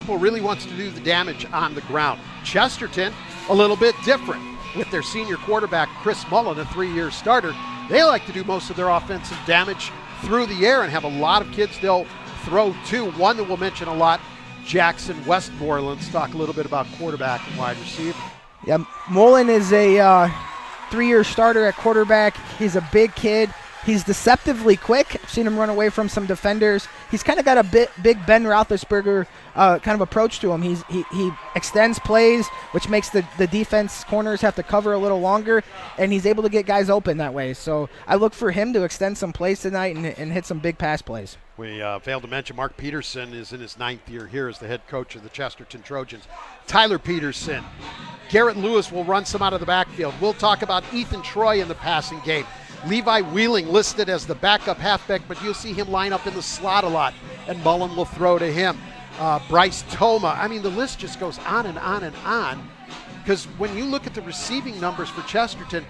Municipal really wants to do the damage on the ground. Chesterton, a little bit different. With their senior quarterback, Chris Mullen, a 3-year starter, they like to do most of their offensive damage through the air and have a lot of kids they'll throw to. One that we'll mention a lot, Jackson Westmoreland. Let's talk a little bit about quarterback and wide receiver. Yeah, Mullen is a 3-year starter at quarterback. He's a big kid. He's deceptively quick. I've seen him run away from some defenders. He's kind of got a big Ben Roethlisberger kind of approach to him. He extends plays, which makes the defense corners have to cover a little longer, and he's able to get guys open that way. So I look for him to extend some plays tonight and hit some big pass plays. We failed to mention Mark Peterson is in his 9th year here as the head coach of the Chesterton Trojans. Tyler Peterson. Garrett Lewis will run some out of the backfield. We'll talk about Ethan Troy in the passing game. Levi Wheeling listed as the backup halfback, but you'll see him line up in the slot a lot, and Mullen will throw to him. Bryce Toma. I mean, the list just goes on and on and on, because when you look at the receiving numbers for Chesterton,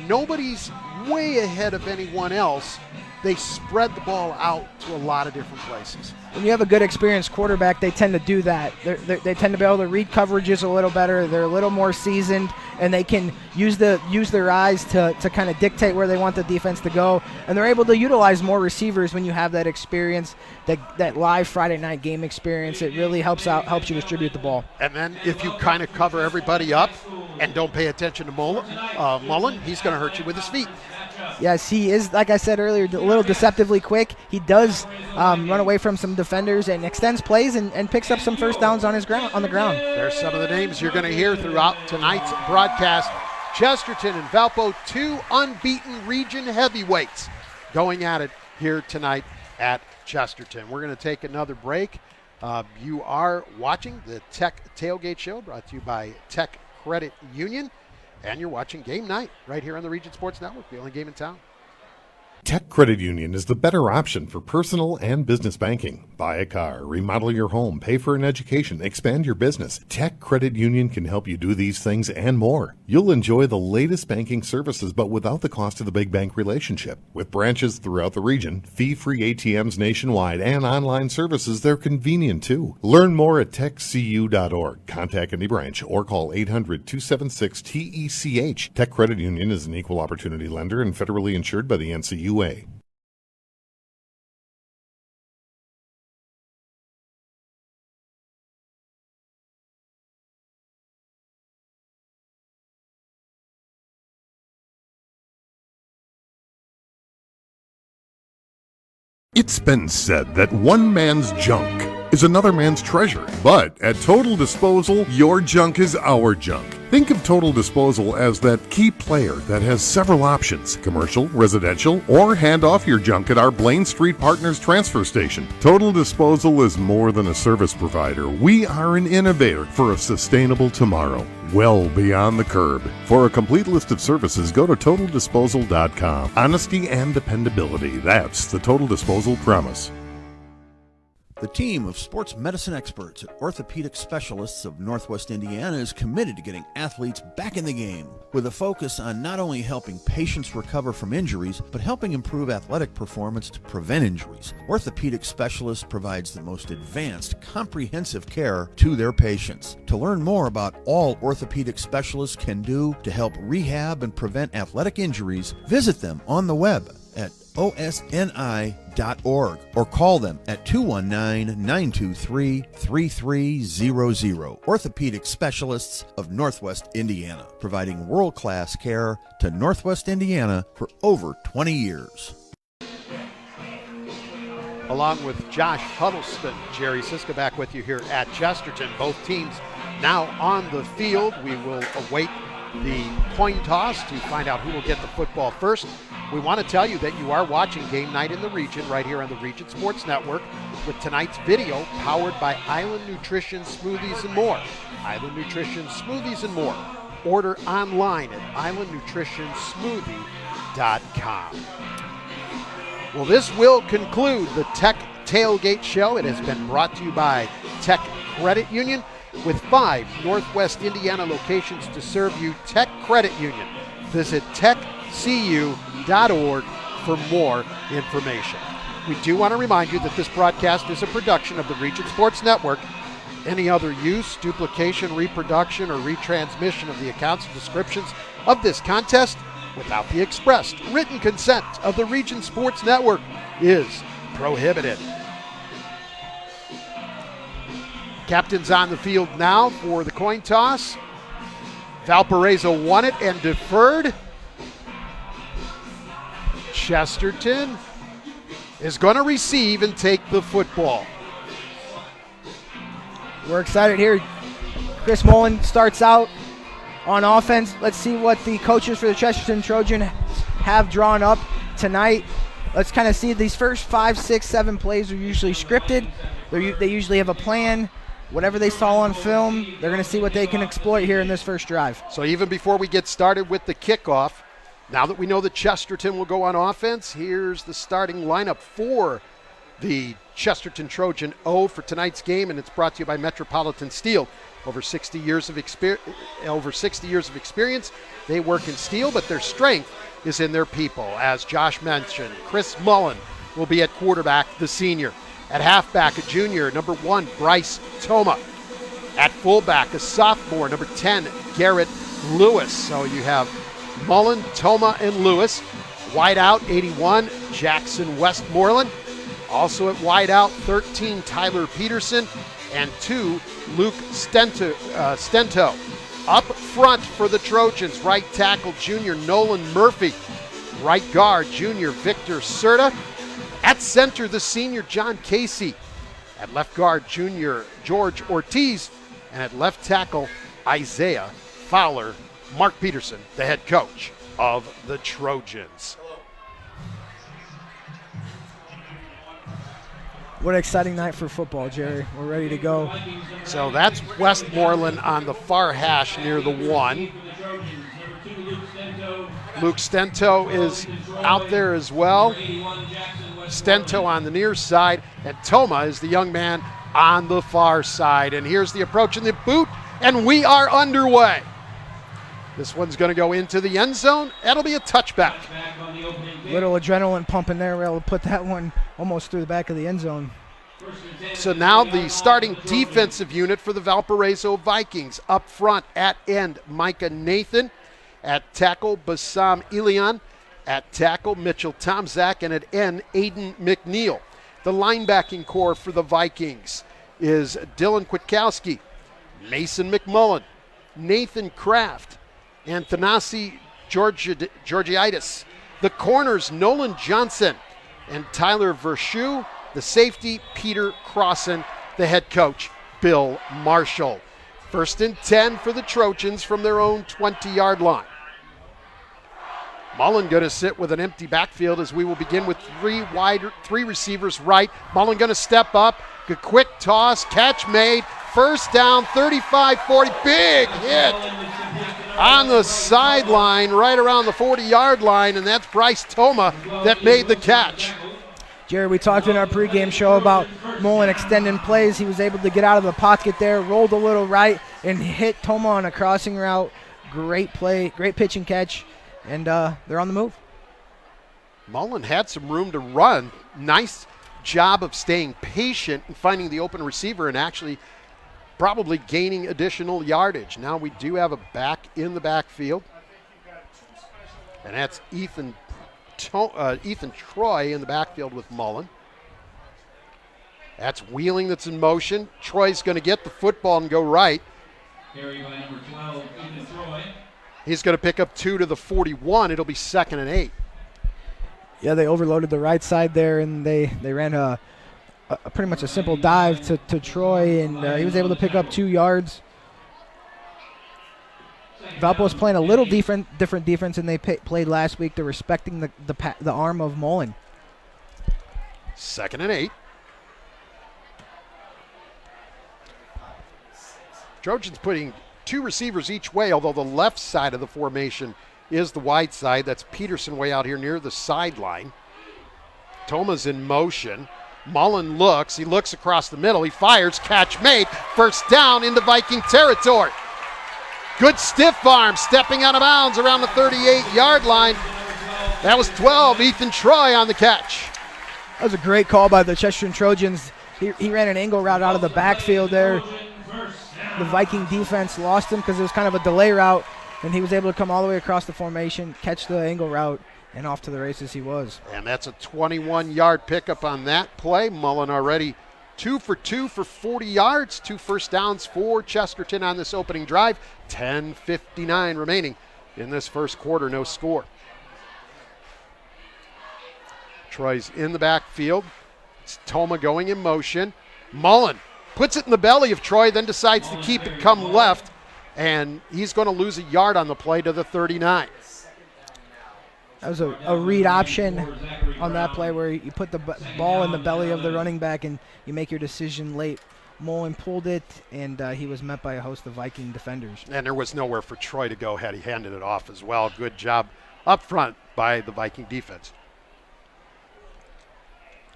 nobody's way ahead of anyone else. They spread the ball out to a lot of different places. When you have a good experienced quarterback, they tend to do that. They tend to be able to read coverages a little better. They're a little more seasoned, and they can use their eyes to kind of dictate where they want the defense to go. And they're able to utilize more receivers when you have that experience, that live Friday night game experience. It really helps you distribute the ball. And then if you kind of cover everybody up and don't pay attention to Mullen, he's going to hurt you with his feet. Yes, he is, like I said earlier, a little deceptively quick. He does run away from some defenders and extends plays and picks up some first downs on the ground. There's some of the names you're going to hear throughout tonight's broadcast. Chesterton and Valpo, 2 unbeaten region heavyweights going at it here tonight at Chesterton. We're going to take another break. You are watching the Tech Tailgate Show, brought to you by Tech Credit Union. And you're watching Game Night right here on the Region Sports Network, the only game in town. Tech Credit Union is the better option for personal and business banking. Buy a car, remodel your home, pay for an education, expand your business. Tech Credit Union can help you do these things and more. You'll enjoy the latest banking services, but without the cost of the big bank relationship. With branches throughout the region, fee-free ATMs nationwide, and online services, they're convenient too. Learn more at techcu.org. Contact any branch or call 800-276-TECH. Tech Credit Union is an equal opportunity lender and federally insured by the NCUA. It's been said that one man's junk is another man's treasure. But at Total Disposal, your junk is our junk. Think of Total Disposal as that key player that has several options: commercial, residential, or hand off your junk at our Blaine Street Partners transfer station. Total Disposal is more than a service provider. We are an innovator for a sustainable tomorrow, well beyond the curb. For a complete list of services, go to TotalDisposal.com. Honesty and dependability, that's the Total Disposal promise. The team of sports medicine experts at Orthopedic Specialists of Northwest Indiana is committed to getting athletes back in the game, with a focus on not only helping patients recover from injuries, but helping improve athletic performance to prevent injuries. Orthopedic Specialists provides the most advanced, comprehensive care to their patients. To learn more about all Orthopedic Specialists can do to help rehab and prevent athletic injuries, visit them on the web at osni.org or call them at 219-923-3300. Orthopedic Specialists of Northwest Indiana, providing world-class care to Northwest Indiana for over 20 years. Along with Josh Huddleston, Jerry Siska back with you here at Chesterton. Both teams now on the field. We will await the coin toss to find out who will get the football first. We want to tell you that you are watching Game Night in the Region right here on the Region Sports Network, with tonight's video powered by Island Nutrition Smoothies and More. Island Nutrition Smoothies and More. Order online at islandnutritionsmoothie.com. Well, this will conclude the Tech Tailgate Show. It has been brought to you by Tech Credit Union, with 5 Northwest Indiana locations to serve you. Tech Credit Union. Visit techcu.org for more information. We do want to remind you that this broadcast is a production of the Region Sports Network. Any other use, duplication, reproduction, or retransmission of the accounts and descriptions of this contest without the expressed written consent of the Region Sports Network is prohibited. Captain's on the field now for the coin toss. Valparaiso won it and deferred. Chesterton is going to receive and take the football. We're excited here. Chris Mullen starts out on offense. Let's see what the coaches for the Chesterton Trojans have drawn up tonight. Let's kind of see these first 5, 6, 7 plays are usually scripted. They usually have a plan. Whatever they saw on film, they're going to see what they can exploit here in this first drive. So even before we get started with the kickoff, now that we know that Chesterton will go on offense, here's the starting lineup for the Chesterton Trojan O for tonight's game, and it's brought to you by Metropolitan Steel. Over 60 years of experience, they work in steel, but their strength is in their people. As Josh mentioned, Chris Mullen will be at quarterback, the senior. At halfback, a junior, number 1, Bryce Toma. At fullback, a sophomore, number 10, Garrett Lewis. So you have Mullen, Toma, and Lewis. Wide out, 81, Jackson Westmoreland. Also at wide out, 13, Tyler Peterson, and 2, Luke Stento. Up front for the Trojans, right tackle, junior Nolan Murphy. Right guard, junior Victor Serta. At center, the senior John Casey. At left guard, junior George Ortiz. And at left tackle, Isaiah Fowler. Mark Peterson, the head coach of the Trojans. What an exciting night for football, Jerry. We're ready to go. So that's Westmoreland on the far hash near the 1. Luke Stento is out there as well. Stento on the near side, and Toma is the young man on the far side. And here's the approach in the boot, and we are underway. This one's going to go into the end zone. That'll be a touchback. Little adrenaline pumping there. We're able to put that one almost through the back of the end zone. So now the starting defensive unit for the Valparaiso Vikings. Up front at end, Micah Nathan. At tackle, Bassam Ilian. At tackle, Mitchell Tomzak. And at end, Aiden McNeil. The linebacking core for the Vikings is Dylan Kwiatkowski, Mason McMullen, Nathan Kraft, and Thanasi Georgiaitis. The corners, Nolan Johnson and Tyler Verschu. The safety, Peter Crossan. The head coach, Bill Marshall. 1st and 10 for the Trojans from their own 20-yard line. Mullen going to sit with an empty backfield as we will begin with three receivers right. Mullen going to step up. A quick toss, catch made. 1st down, 35-40. Big hit on the sideline right around the 40-yard line, and that's Bryce Toma that made the catch. Jerry, we talked in our pregame show about Mullen extending plays. He was able to get out of the pocket there, rolled a little right, and hit Toma on a crossing route. Great play, great pitch and catch, and they're on the move. Mullen had some room to run. Nice job of staying patient and finding the open receiver and actually probably gaining additional yardage. Now we do have a back in the backfield, and that's Ethan Troy in the backfield with Mullen. That's Wheeling that's in motion. Troy's going to get the football and go right. Carry by number 12, Ethan Troy. He's going to pick up 2 to the 41. It'll be 2nd and 8. Yeah, they overloaded the right side there, and they ran a pretty much a simple dive to Troy, and he was able to pick up 2 yards. Valpo's playing a little different defense than they played last week. They're respecting the arm of Mullen. 2nd and 8. Trojans putting 2 receivers each way, although the left side of the formation is the wide side. That's Peterson way out here near the sideline. Toma's in motion. Mullen looks. He looks across the middle. He fires. Catch made. 1st down into Viking territory. Good stiff arm, stepping out of bounds around the 38-yard line. That was 12, Ethan Troy on the catch. That was a great call by the Chesterton Trojans. He ran an angle route out of the backfield there. the Viking defense lost him because it was kind of a delay route, and he was able to come all the way across the formation, catch the angle route, and off to the races he was. And that's a 21-yard pickup on that play. Mullen already 2 for 2 for 40 yards, 2 first downs for Chesterton on this opening drive. 10:59 remaining in this first quarter, no score. Troy's in the backfield. It's Toma going in motion. Mullen puts it in the belly of Troy, then decides to keep it come left, and he's going to lose a yard on the play to the 39. That was a read option on that play where you put the ball in the belly of the running back and you make your decision late. Mullen pulled it, and he was met by a host of Viking defenders. And there was nowhere for Troy to go had he handed it off as well. Good job up front by the Viking defense.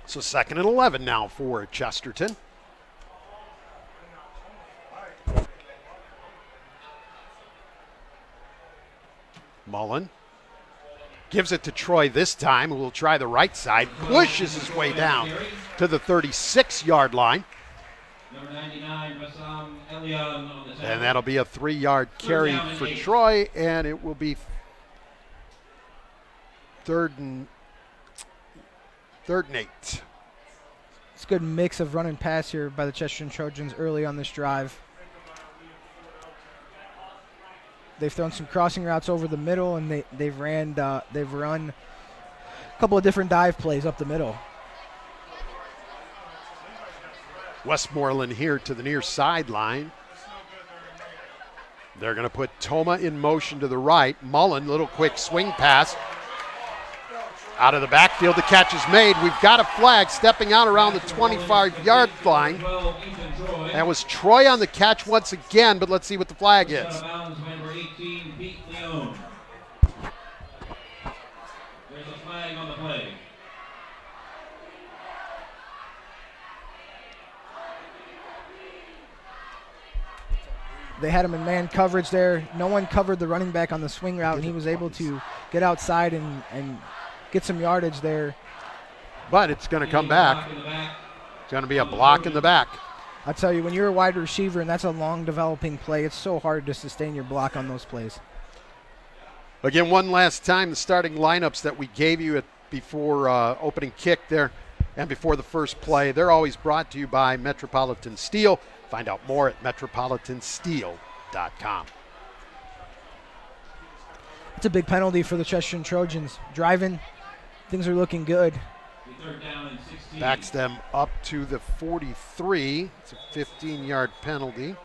So 2nd and 11 now for Chesterton. Mullen gives it to Troy this time, who will try the right side, pushes his way down to the 36-yard line. Number 99, Bassam Elian on the tackle. And that'll be a 3-yard carry for Troy, and it will be third and 8. It's a good mix of run and pass here by the Chesterton Trojans early on this drive. They've thrown some crossing routes over the middle, and they've run a couple of different dive plays up the middle. Westmoreland here to the near sideline. They're going to put Toma in motion to the right. Mullen, little quick swing pass. Out of the backfield, the catch is made. We've got a flag stepping out around the 25-yard line. That was Troy on the catch once again, but let's see what the flag is. Number 18, Pete Leone. There's a flag on the play. They had him in man coverage there. No one covered the running back on the swing route, and he was able to get outside and get some yardage there. But it's going to come back. It's going to be a block in the back. I tell you, when you're a wide receiver and that's a long developing play, it's so hard to sustain your block on those plays. Again, one last time, the starting lineups that we gave you before opening kick there and before the first play, they're always brought to you by Metropolitan Steel. Find out more at metropolitansteel.com. It's a big penalty for the Chesterton Trojans. Driving, things are looking good. Third down and 16. Backs them up to the 43. It's a 15-yard penalty.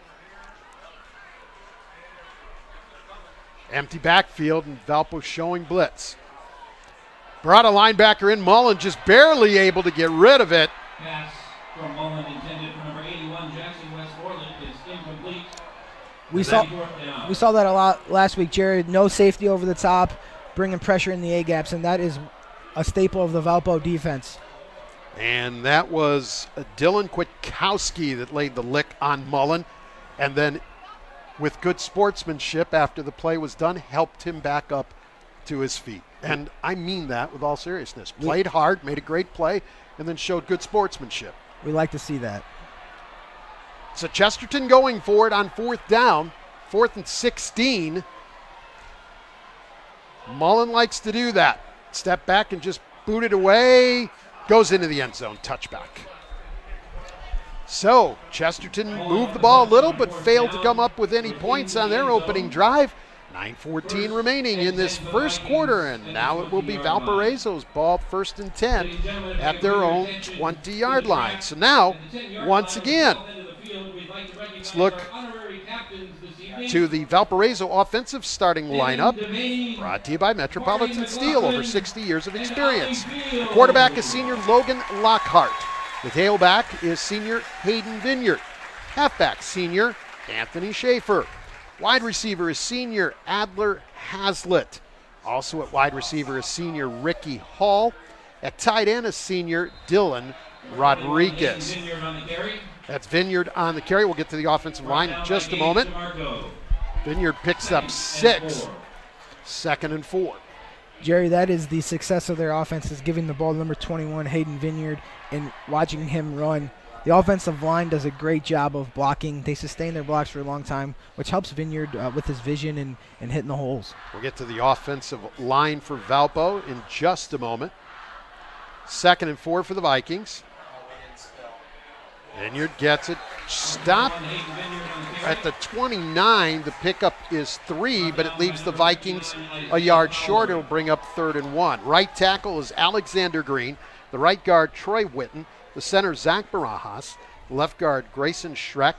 Empty backfield, and Valpo showing blitz. Brought a linebacker in. Mullen just barely able to get rid of it. Pass from Mullen intended for number 81, Jackson Westmoreland, is incomplete. We saw that a lot last week, Jared. No safety over the top, bringing pressure in the A-gaps, and that is a staple of the Valpo defense. And that was Dylan Kwiatkowski that laid the lick on Mullen, and then with good sportsmanship after the play was done, helped him back up to his feet. And I mean that with all seriousness. Played hard, made a great play, and then showed good sportsmanship. We like to see that. So Chesterton going for it on 4th down, 4th and 16. Mullen likes to do that. Step back and just boot it away. Goes into the end zone, touchback. So Chesterton moved the ball a little but failed to come up with any points on their opening drive. 9:14 remaining in this first quarter, and now it will be Valparaiso's ball, 1st and 10 at their own 20-yard line. So now, once again, let's look to the Valparaiso offensive starting lineup, brought to you by Metropolitan Steel, over 60 years of experience. The quarterback is senior Logan Lockhart. The tailback is senior Hayden Vineyard. Halfback, senior Anthony Schaefer. Wide receiver is senior Adler Hazlitt. Also at wide receiver is senior Ricky Hall. At tight end is senior Dylan Rodriguez. That's Vineyard on the carry. We'll get to the offensive line in just a moment. Vineyard picks up 6. 2nd and 4. Jerry, that is the success of their offense, is giving the ball to number 21, Hayden Vineyard, and watching him run. The offensive line does a great job of blocking. They sustain their blocks for a long time, which helps Vineyard with his vision and hitting the holes. We'll get to the offensive line for Valpo in just a moment. 2nd and 4 for the Vikings. Vineyard gets it. Stop at the 29. The pickup is 3, but it leaves the Vikings a yard short. It'll bring up 3rd and 1. Right tackle is Alexander Green. The right guard, Troy Witten. The center, Zach Barajas. The left guard, Grayson Schreck.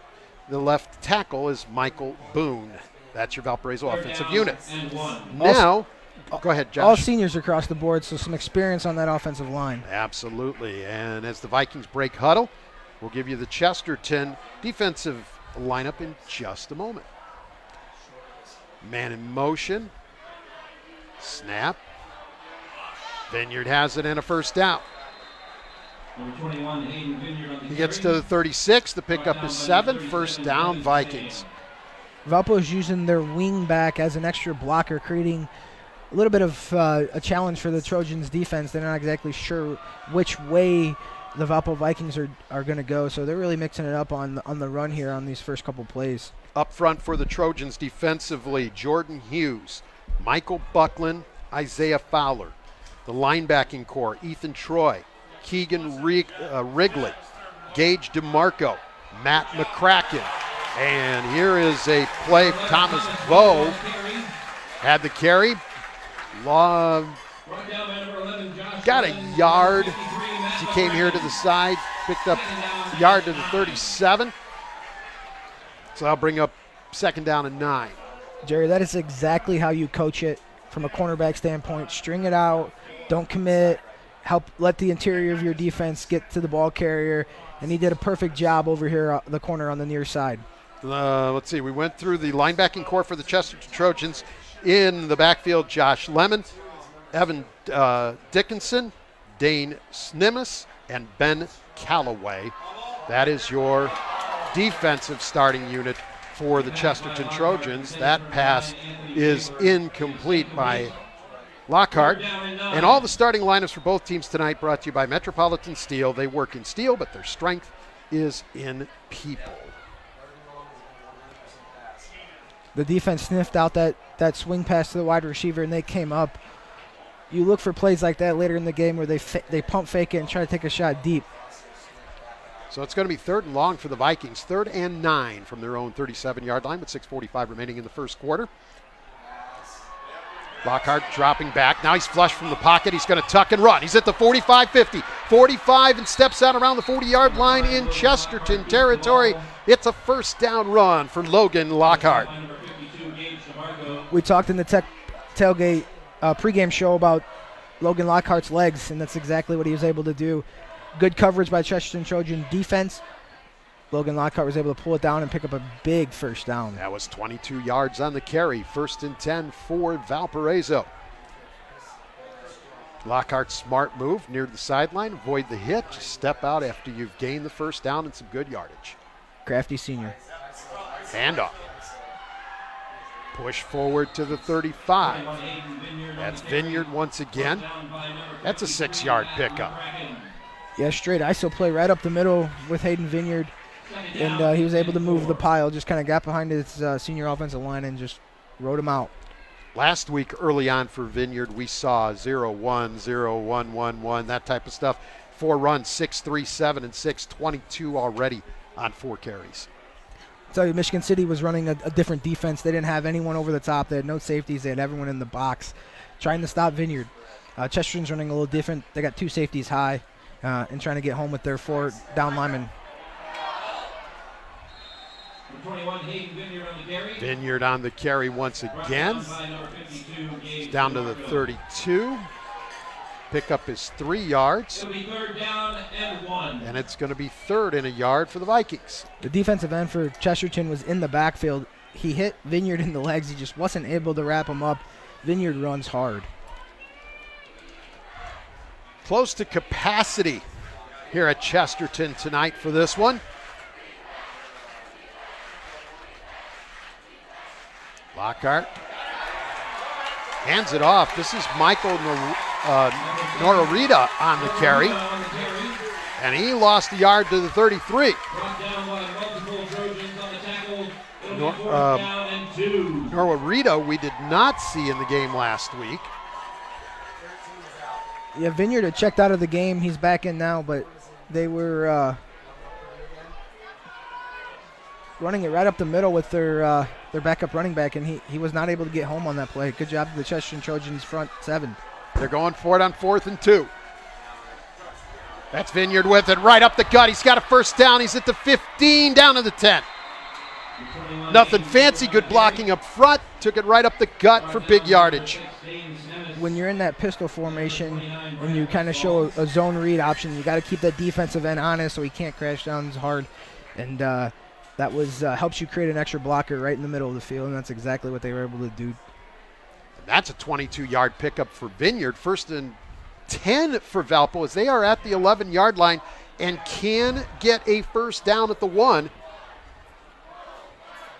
The left tackle is Michael Boone. That's your Valparaiso offensive unit. Now, go ahead, Josh. All seniors across the board, so some experience on that offensive line. Absolutely. And as the Vikings break huddle, we'll give you the Chesterton defensive lineup in just a moment. Man in motion. Snap. Vineyard has it and a first down. Number 21, Hayden Vineyard on the He gets to the 36. The pickup is 7. First down, Vikings. Valpo is using their wing back as an extra blocker, creating a little bit of a challenge for the Trojans defense. They're not exactly sure which way the Valpo Vikings are going to go, so they're really mixing it up on the run here on these first couple plays. Up front for the Trojans defensively, Jordan Hughes, Michael Buckland, Isaiah Fowler. The linebacking core, Ethan Troy, Keegan Wrigley, Gage DeMarco, Matt McCracken. And here is a play. Thomas Bowe had the carry. Got a yard. He came here to the side, picked up a yard to the 37. So I'll bring up 2nd down and 9. Jerry, that is exactly how you coach it from a cornerback standpoint. String it out, don't commit, help let the interior of your defense get to the ball carrier, and he did a perfect job over here, the corner on the near side. Let's see, we went through the linebacking core for the Chesterton Trojans. In the backfield, Josh Lemon, Evan Dickinson, Dane Snimus, and Ben Calloway. That is your defensive starting unit for the Chesterton Trojans. That pass is incomplete by Lockhart. And all the starting lineups for both teams tonight brought to you by Metropolitan Steel. They work in steel, but their strength is in people. The defense sniffed out that swing pass to the wide receiver, and they came up. You look for plays like that later in the game where they pump fake it and try to take a shot deep. So it's going to be 3rd and long for the Vikings. 3rd and 9 from their own 37-yard line with 6:45 remaining in the first quarter. Lockhart dropping back. Now he's flush from the pocket. He's going to tuck and run. He's at the 45-50. 45 and steps out around the 40-yard line in Chesterton territory. It's a first down run for Logan Lockhart. We talked in the tailgate pregame show about Logan Lockhart's legs, and that's exactly what he was able to do. Good coverage by Chesterton Trojan defense. Logan Lockhart was able to pull it down and pick up a big first down. That was 22 yards on the carry. 1st and 10 for Valparaiso. Lockhart's smart move near the sideline. Avoid the hit. Just step out after you've gained the first down and some good yardage. Crafty senior. Handoff. Push forward to the 35. That's Vineyard once again. That's a 6-yard pickup. Yeah, straight ISO play right up the middle with Hayden Vineyard. And he was able to move the pile, just kind of got behind his senior offensive line and just rode him out. Last week early on for Vineyard, we saw 0-1, 0-1, 1-1, that type of stuff. 4 runs, 6, 3, 7, and 6, 22 already on 4 carries. I'll tell you, Michigan City was running a different defense. They didn't have anyone over the top. They had no safeties. They had everyone in the box trying to stop Vineyard. Chesterton's running a little different. They got 2 safeties high and trying to get home with their 4 down linemen. 21, Hayden Vineyard on the carry. Vineyard on the carry once again. He's down to the 32. Pickup is 3 yards. It'll be 3rd down and 1. And it's going to be 3rd and a yard for the Vikings. The defensive end for Chesterton was in the backfield. He hit Vineyard in the legs. He just wasn't able to wrap him up. Vineyard runs hard. Close to capacity here at Chesterton tonight for this one. Lockhart hands it off. This is Michael Norarita on the carry. And he lost a yard to the 33. Brought down by multiple Trojans on the tackle. It'll be Nor- 4th down and 2. Norwood Rito we did not see in the game last week. Yeah, Vineyard had checked out of the game. He's back in now, but they were running it right up the middle with their backup running back, and he was not able to get home on that play. Good job to the Chesterton Trojans front 7. They're going for it on 4th and 2. That's Vineyard with it right up the gut. He's got a first down. He's at the 15, down to the 10. Nothing fancy, good blocking up front. Took it right up the gut for big yardage. When you're in that pistol formation and you kind of show a zone read option, you got to keep that defensive end honest so he can't crash down as hard. And that was helps you create an extra blocker right in the middle of the field, and that's exactly what they were able to do. That's a 22-yard pickup for Vineyard. 1st and 10 for Valpo as they are at the 11-yard line and can get a first down at the 1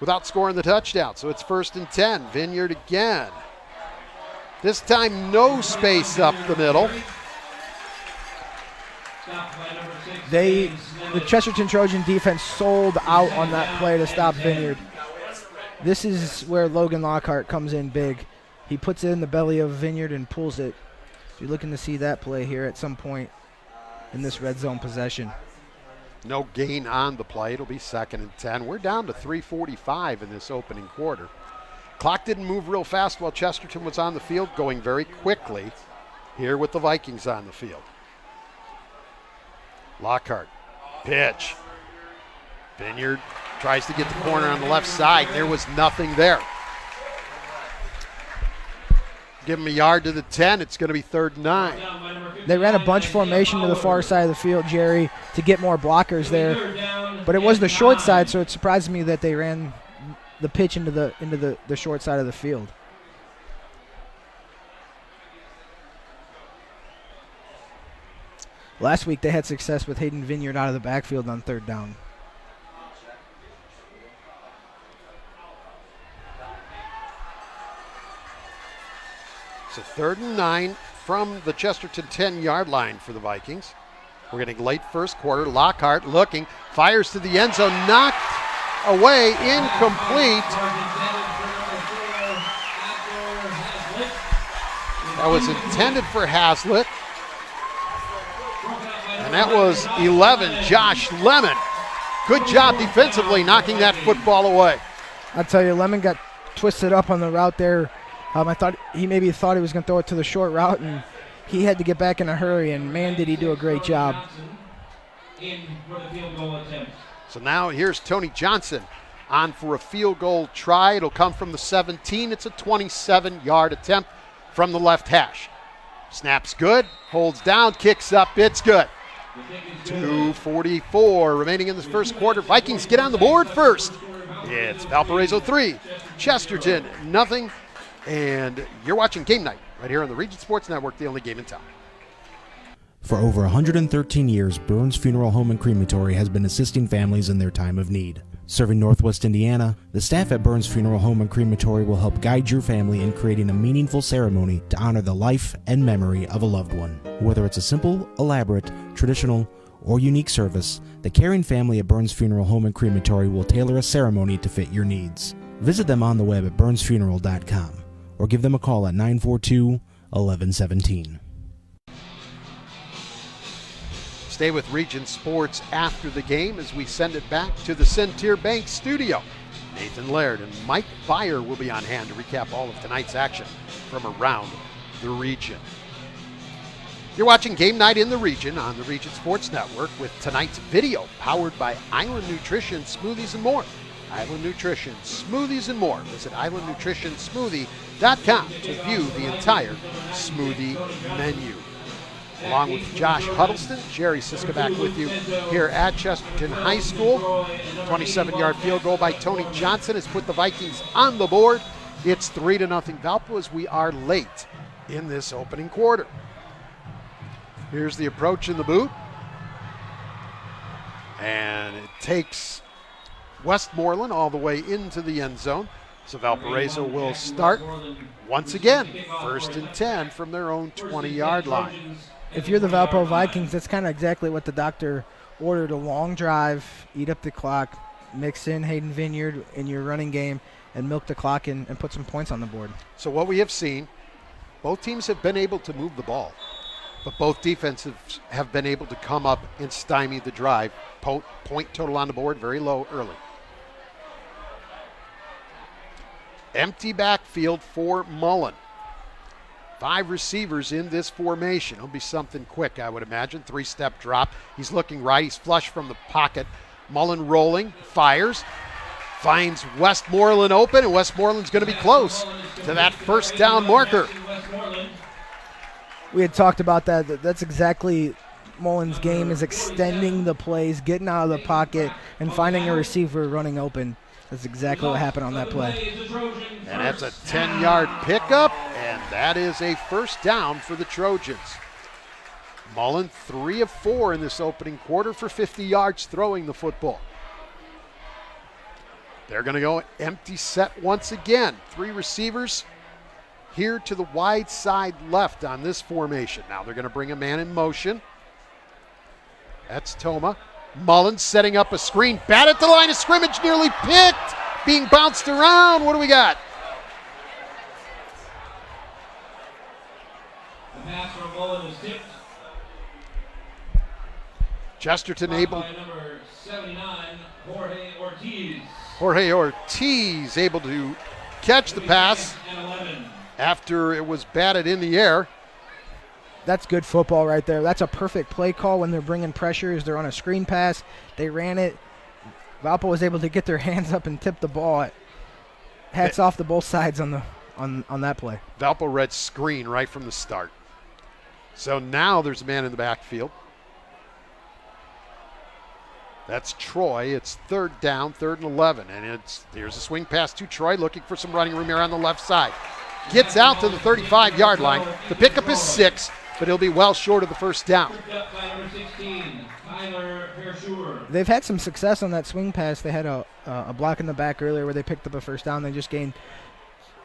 without scoring the touchdown. So it's 1st and 10. Vineyard again. This time no space up the middle. The Chesterton Trojan defense sold out on that play to stop Vineyard. This is where Logan Lockhart comes in big. He puts it in the belly of Vineyard and pulls it. You're looking to see that play here at some point in this red zone possession. No gain on the play. It'll be 2nd and 10. We're down to 3:45 in this opening quarter. Clock didn't move real fast while Chesterton was on the field, going very quickly here with the Vikings on the field. Lockhart, pitch. Vineyard tries to get the corner on the left side. There was nothing there. Give him a yard to the 10. It's going to be 3rd and 9. They ran a bunch formation to the far side of the field, Jerry, to get more blockers there. But it was the short side, so it surprised me that they ran the pitch into the short side of the field. Last week they had success with Hayden Vineyard out of the backfield on 3rd down. So 3rd and 9 from the Chesterton 10-yard line for the Vikings. We're getting late first quarter. Lockhart looking, fires to the end zone, knocked away, incomplete. That was intended for Hazlitt. And that was 11, Josh Lemon. Good job defensively knocking that football away. I'll tell you, Lemon got twisted up on the route there. I thought he thought he was going to throw it to the short route, and he had to get back in a hurry, and man, did he do a great job. So now here's Tony Johnson on for a field goal try. It'll come from the 17. It's a 27-yard attempt from the left hash. Snaps good, holds down, kicks up, it's good. 2:44 remaining in this first quarter. Vikings get on the board first. It's Valparaiso 3, Chesterton nothing. And you're watching Game Night right here on the Region Sports Network, the only game in town. For over 113 years, Burns Funeral Home and Crematory has been assisting families in their time of need. Serving Northwest Indiana, the staff at Burns Funeral Home and Crematory will help guide your family in creating a meaningful ceremony to honor the life and memory of a loved one. Whether it's a simple, elaborate, traditional, or unique service, the caring family at Burns Funeral Home and Crematory will tailor a ceremony to fit your needs. Visit them on the web at burnsfuneral.com. or give them a call at 942-1117. Stay with Region Sports after the game as we send it back to the Centier Bank studio. Nathan Laird and Mike Byer will be on hand to recap all of tonight's action from around the region. You're watching Game Night in the Region on the Region Sports Network with tonight's video powered by Island Nutrition Smoothies and More. Island Nutrition Smoothies and More. Visit islandnutritionsmoothie.com to view the entire smoothie menu. Along with Josh Huddleston, Jerry Siska back with you here at Chesterton High School. 27-yard field goal by Tony Johnson has put the Vikings on the board. It's 3-0 Valpo as we are late in this opening quarter. Here's the approach in the boot. And it takes Westmoreland all the way into the end zone. So Valparaiso will start once again, 1st and 10 from their own 20-yard line. if you're the Valparaiso Vikings, that's kind of exactly what the doctor ordered: a long drive, eat up the clock, mix in Hayden Vineyard in your running game, and milk the clock and put some points on the board. So what we have seen, both teams have been able to move the ball, but both defenses have been able to come up and stymie the drive. Point total on the board, very low early. Empty backfield for Mullen. 5 receivers in this formation. It'll be something quick, I would imagine. 3-step drop. He's looking right. He's flush from the pocket. Mullen rolling, fires, finds Westmoreland open, and Westmoreland's going to be close to that first down marker. We had talked about that. That's exactly Mullen's game, is extending the plays, getting out of the pocket, and finding a receiver running open. That's exactly what happened on that play. And that's a 10-yard pickup, and that is a first down for the Trojans. Mullen 3 of 4 in this opening quarter for 50 yards throwing the football. They're going to go empty set once again. 3 receivers here to the wide side left on this formation. Now they're going to bring a man in motion. That's Toma. Mullen setting up a screen. Bat at the line of scrimmage, nearly picked. Being bounced around. What do we got? The pass from Mullen is tipped. Chesterton able. By number 79, Jorge Ortiz. Jorge Ortiz able to catch the pass And 11. after it was batted in the air. That's good football right there. That's a perfect play call when they're bringing pressures. They're on a screen pass. They ran it. Valpo was able to get their hands up and tip the ball. Hats off to both sides on that play. Valpo read screen right from the start. So now there's a man in the backfield. That's Troy. It's 3rd down, 3rd and 11. And here's a swing pass to Troy, looking for some running room here on the left side. Gets out to the 35-yard line. The pickup is 6, but he'll be well short of the first down. They've had some success on that swing pass. They had a block in the back earlier where they picked up a first down. They just gained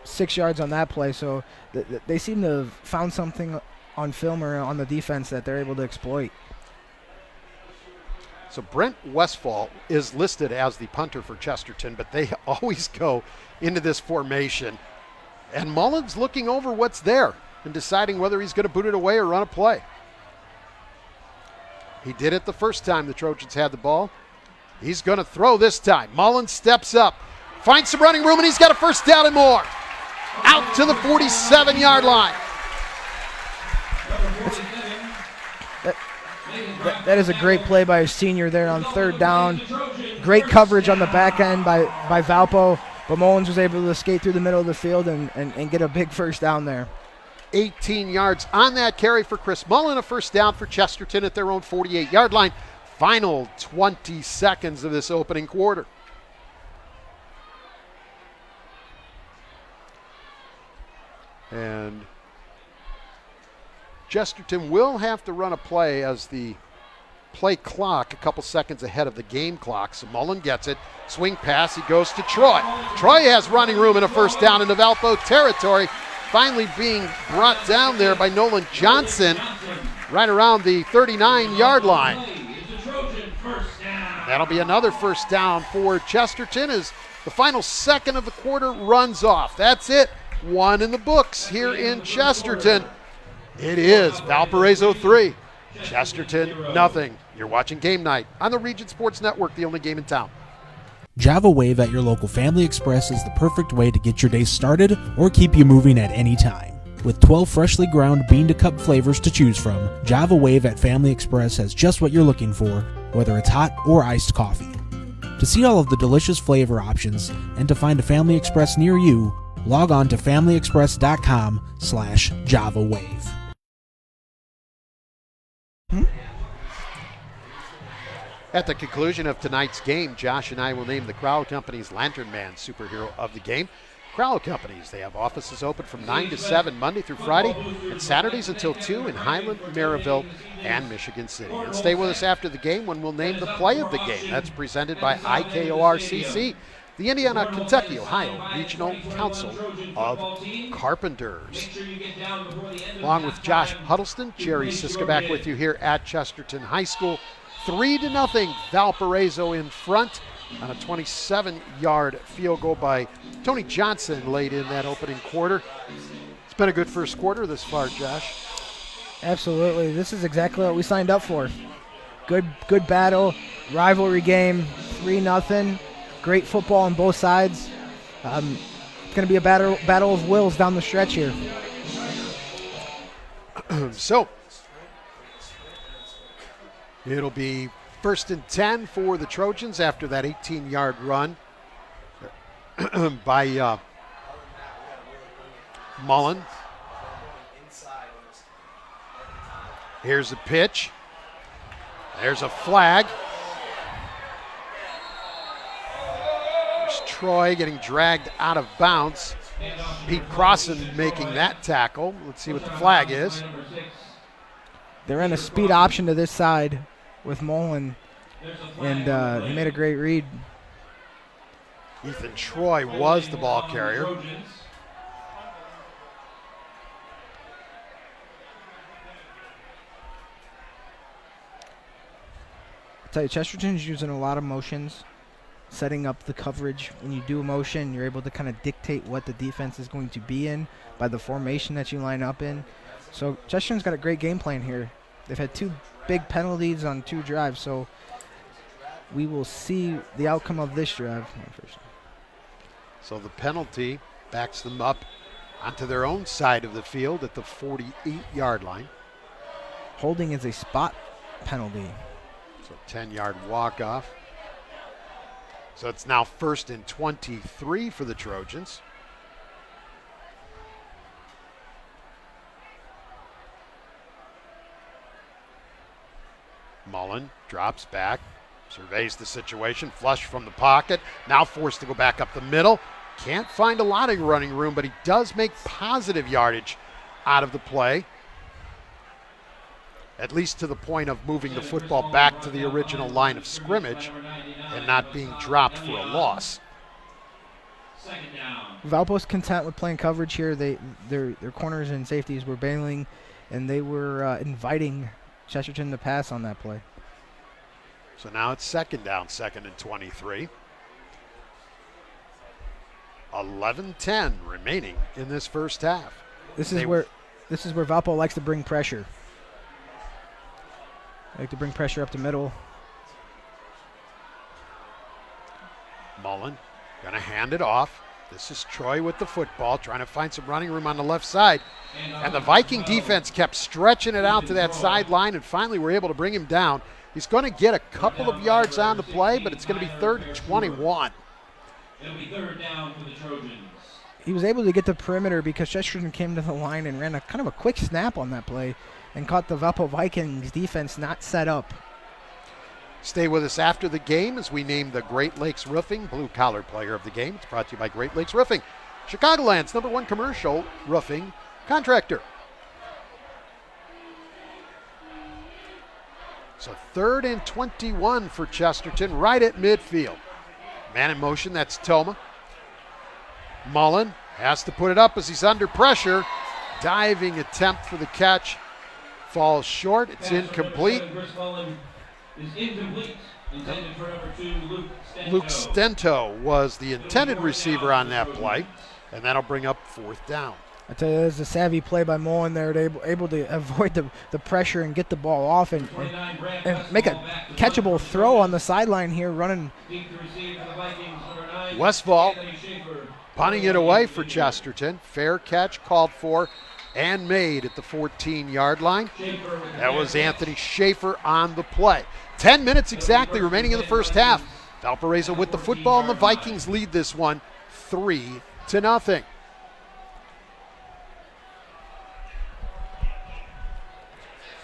6 yards on that play. So they seem to have found something on film or on the defense that they're able to exploit. So Brent Westfall is listed as the punter for Chesterton, but they always go into this formation. And Mullen's looking over what's there and deciding whether he's going to boot it away or run a play. He did it the first time the Trojans had the ball. He's going to throw this time. Mullen steps up, finds some running room, and he's got a first down and more. Out to the 47-yard line. That is a great play by a senior there on 3rd down. Great coverage on the back end by Valpo, but Mullins was able to skate through the middle of the field and get a big first down there. 18 yards on that carry for Chris Mullen, a first down for Chesterton at their own 48-yard line. Final 20 seconds of this opening quarter. And Chesterton will have to run a play as the play clock a couple seconds ahead of the game clock. So Mullen gets it. Swing pass. He goes to Troy. Troy has running room and a first down into Valpo territory. Finally being brought down there by Nolan Johnson right around the 39-yard line. That'll be another first down for Chesterton as the final second of the quarter runs off. That's it. 1 in the books here in Chesterton. It is Valparaiso 3, Chesterton nothing. You're watching Game Night on the Region Sports Network, the only game in town. Java Wave at your local Family Express is the perfect way to get your day started or keep you moving at any time. With 12 freshly ground bean-to-cup flavors to choose from, Java Wave at Family Express has just what you're looking for, whether it's hot or iced coffee. To see all of the delicious flavor options and to find a Family Express near you, log on to familyexpress.com/Java Wave. At the conclusion of tonight's game, Josh and I will name the Crowell Companies Lantern Man superhero of the game. Crowell Companies, they have offices open from 9 to 7 Monday through Friday and Saturdays until 2 in Highland, Maryville, and Michigan City. And stay with us after the game when we'll name the play of the game. That's presented by IKORCC. the Indiana, Kentucky, Ohio Regional Council of Carpenters. Along with Josh Huddleston, Jerry Siska back with you here at Chesterton High School. 3-0, Valparaiso in front on a 27-yard field goal by Tony Johnson late in that opening quarter. It's been a good first quarter this far, Josh. Absolutely. This is exactly what we signed up for. Good battle, rivalry game, 3-0. Great football on both sides. It's going to be a battle of wills down the stretch here. So, it'll be 1st and 10 for the Trojans after that 18-yard run by Mullen. Here's a pitch. There's a flag. There's Troy getting dragged out of bounds. Pete Crossan making that tackle. Let's see what the flag is. They're in a speed option to this side with Mullen, and he made a great read. Ethan Troy was the ball carrier. I tell you, Chesterton's using a lot of motions, setting up the coverage. When you do a motion, you're able to kind of dictate what the defense is going to be in by the formation that you line up in. So Chesterton's got a great game plan here. They've had 2 big penalties on 2 drives, so we will see the outcome of this drive. So the penalty backs them up onto their own side of the field at the 48-yard line. Holding is a spot penalty. So 10-yard walk-off. So it's now 1st and 23 for the Trojans. Mullen drops back, surveys the situation, flush from the pocket, now forced to go back up the middle. Can't find a lot of running room, but he does make positive yardage out of the play, at least to the point of moving the football back to the original line of scrimmage and not being dropped for a loss. Valpo's content with playing coverage here. Their corners and safeties were bailing, and they were inviting Chesterton to pass on that play. So now it's 2nd down, 2nd and 23. 11-10 remaining in this first half. This is where Valpo likes to bring pressure. They like to bring pressure up the middle. Mullen gonna hand it off. This is Troy with the football, trying to find some running room on the left side. And the Viking defense kept stretching it out to that sideline, and finally were able to bring him down. He's going to get a couple of yards on the play, but it's going to be 3rd and 21. It'll be 3rd down for the Trojans. He was able to get the perimeter because Chesterton came to the line and ran a kind of a quick snap on that play and caught the Valpo Vikings defense not set up. Stay with us after the game as we name the Great Lakes Roofing Blue Collar Player of the Game. It's brought to you by Great Lakes Roofing, Chicagoland's #1 commercial roofing contractor. So 3rd and 21 for Chesterton, right at midfield. Man in motion, that's Toma. Mullen has to put it up as he's under pressure. Diving attempt for the catch. Falls short. It's incomplete. Is incomplete. Intended for number 2, Luke Stento was the intended receiver on that play, and that'll bring up 4th down. I tell you, there's a savvy play by Mullen there, able to avoid the pressure and get the ball off and make a catchable throw on the sideline here, running. Westfall punting it away for Chesterton. Fair catch called for and made at the 14-yard line. That was Anthony Schaefer on the play. 10 minutes exactly remaining in the first half. Valparaiso with the football, and the Vikings lead this one 3-0.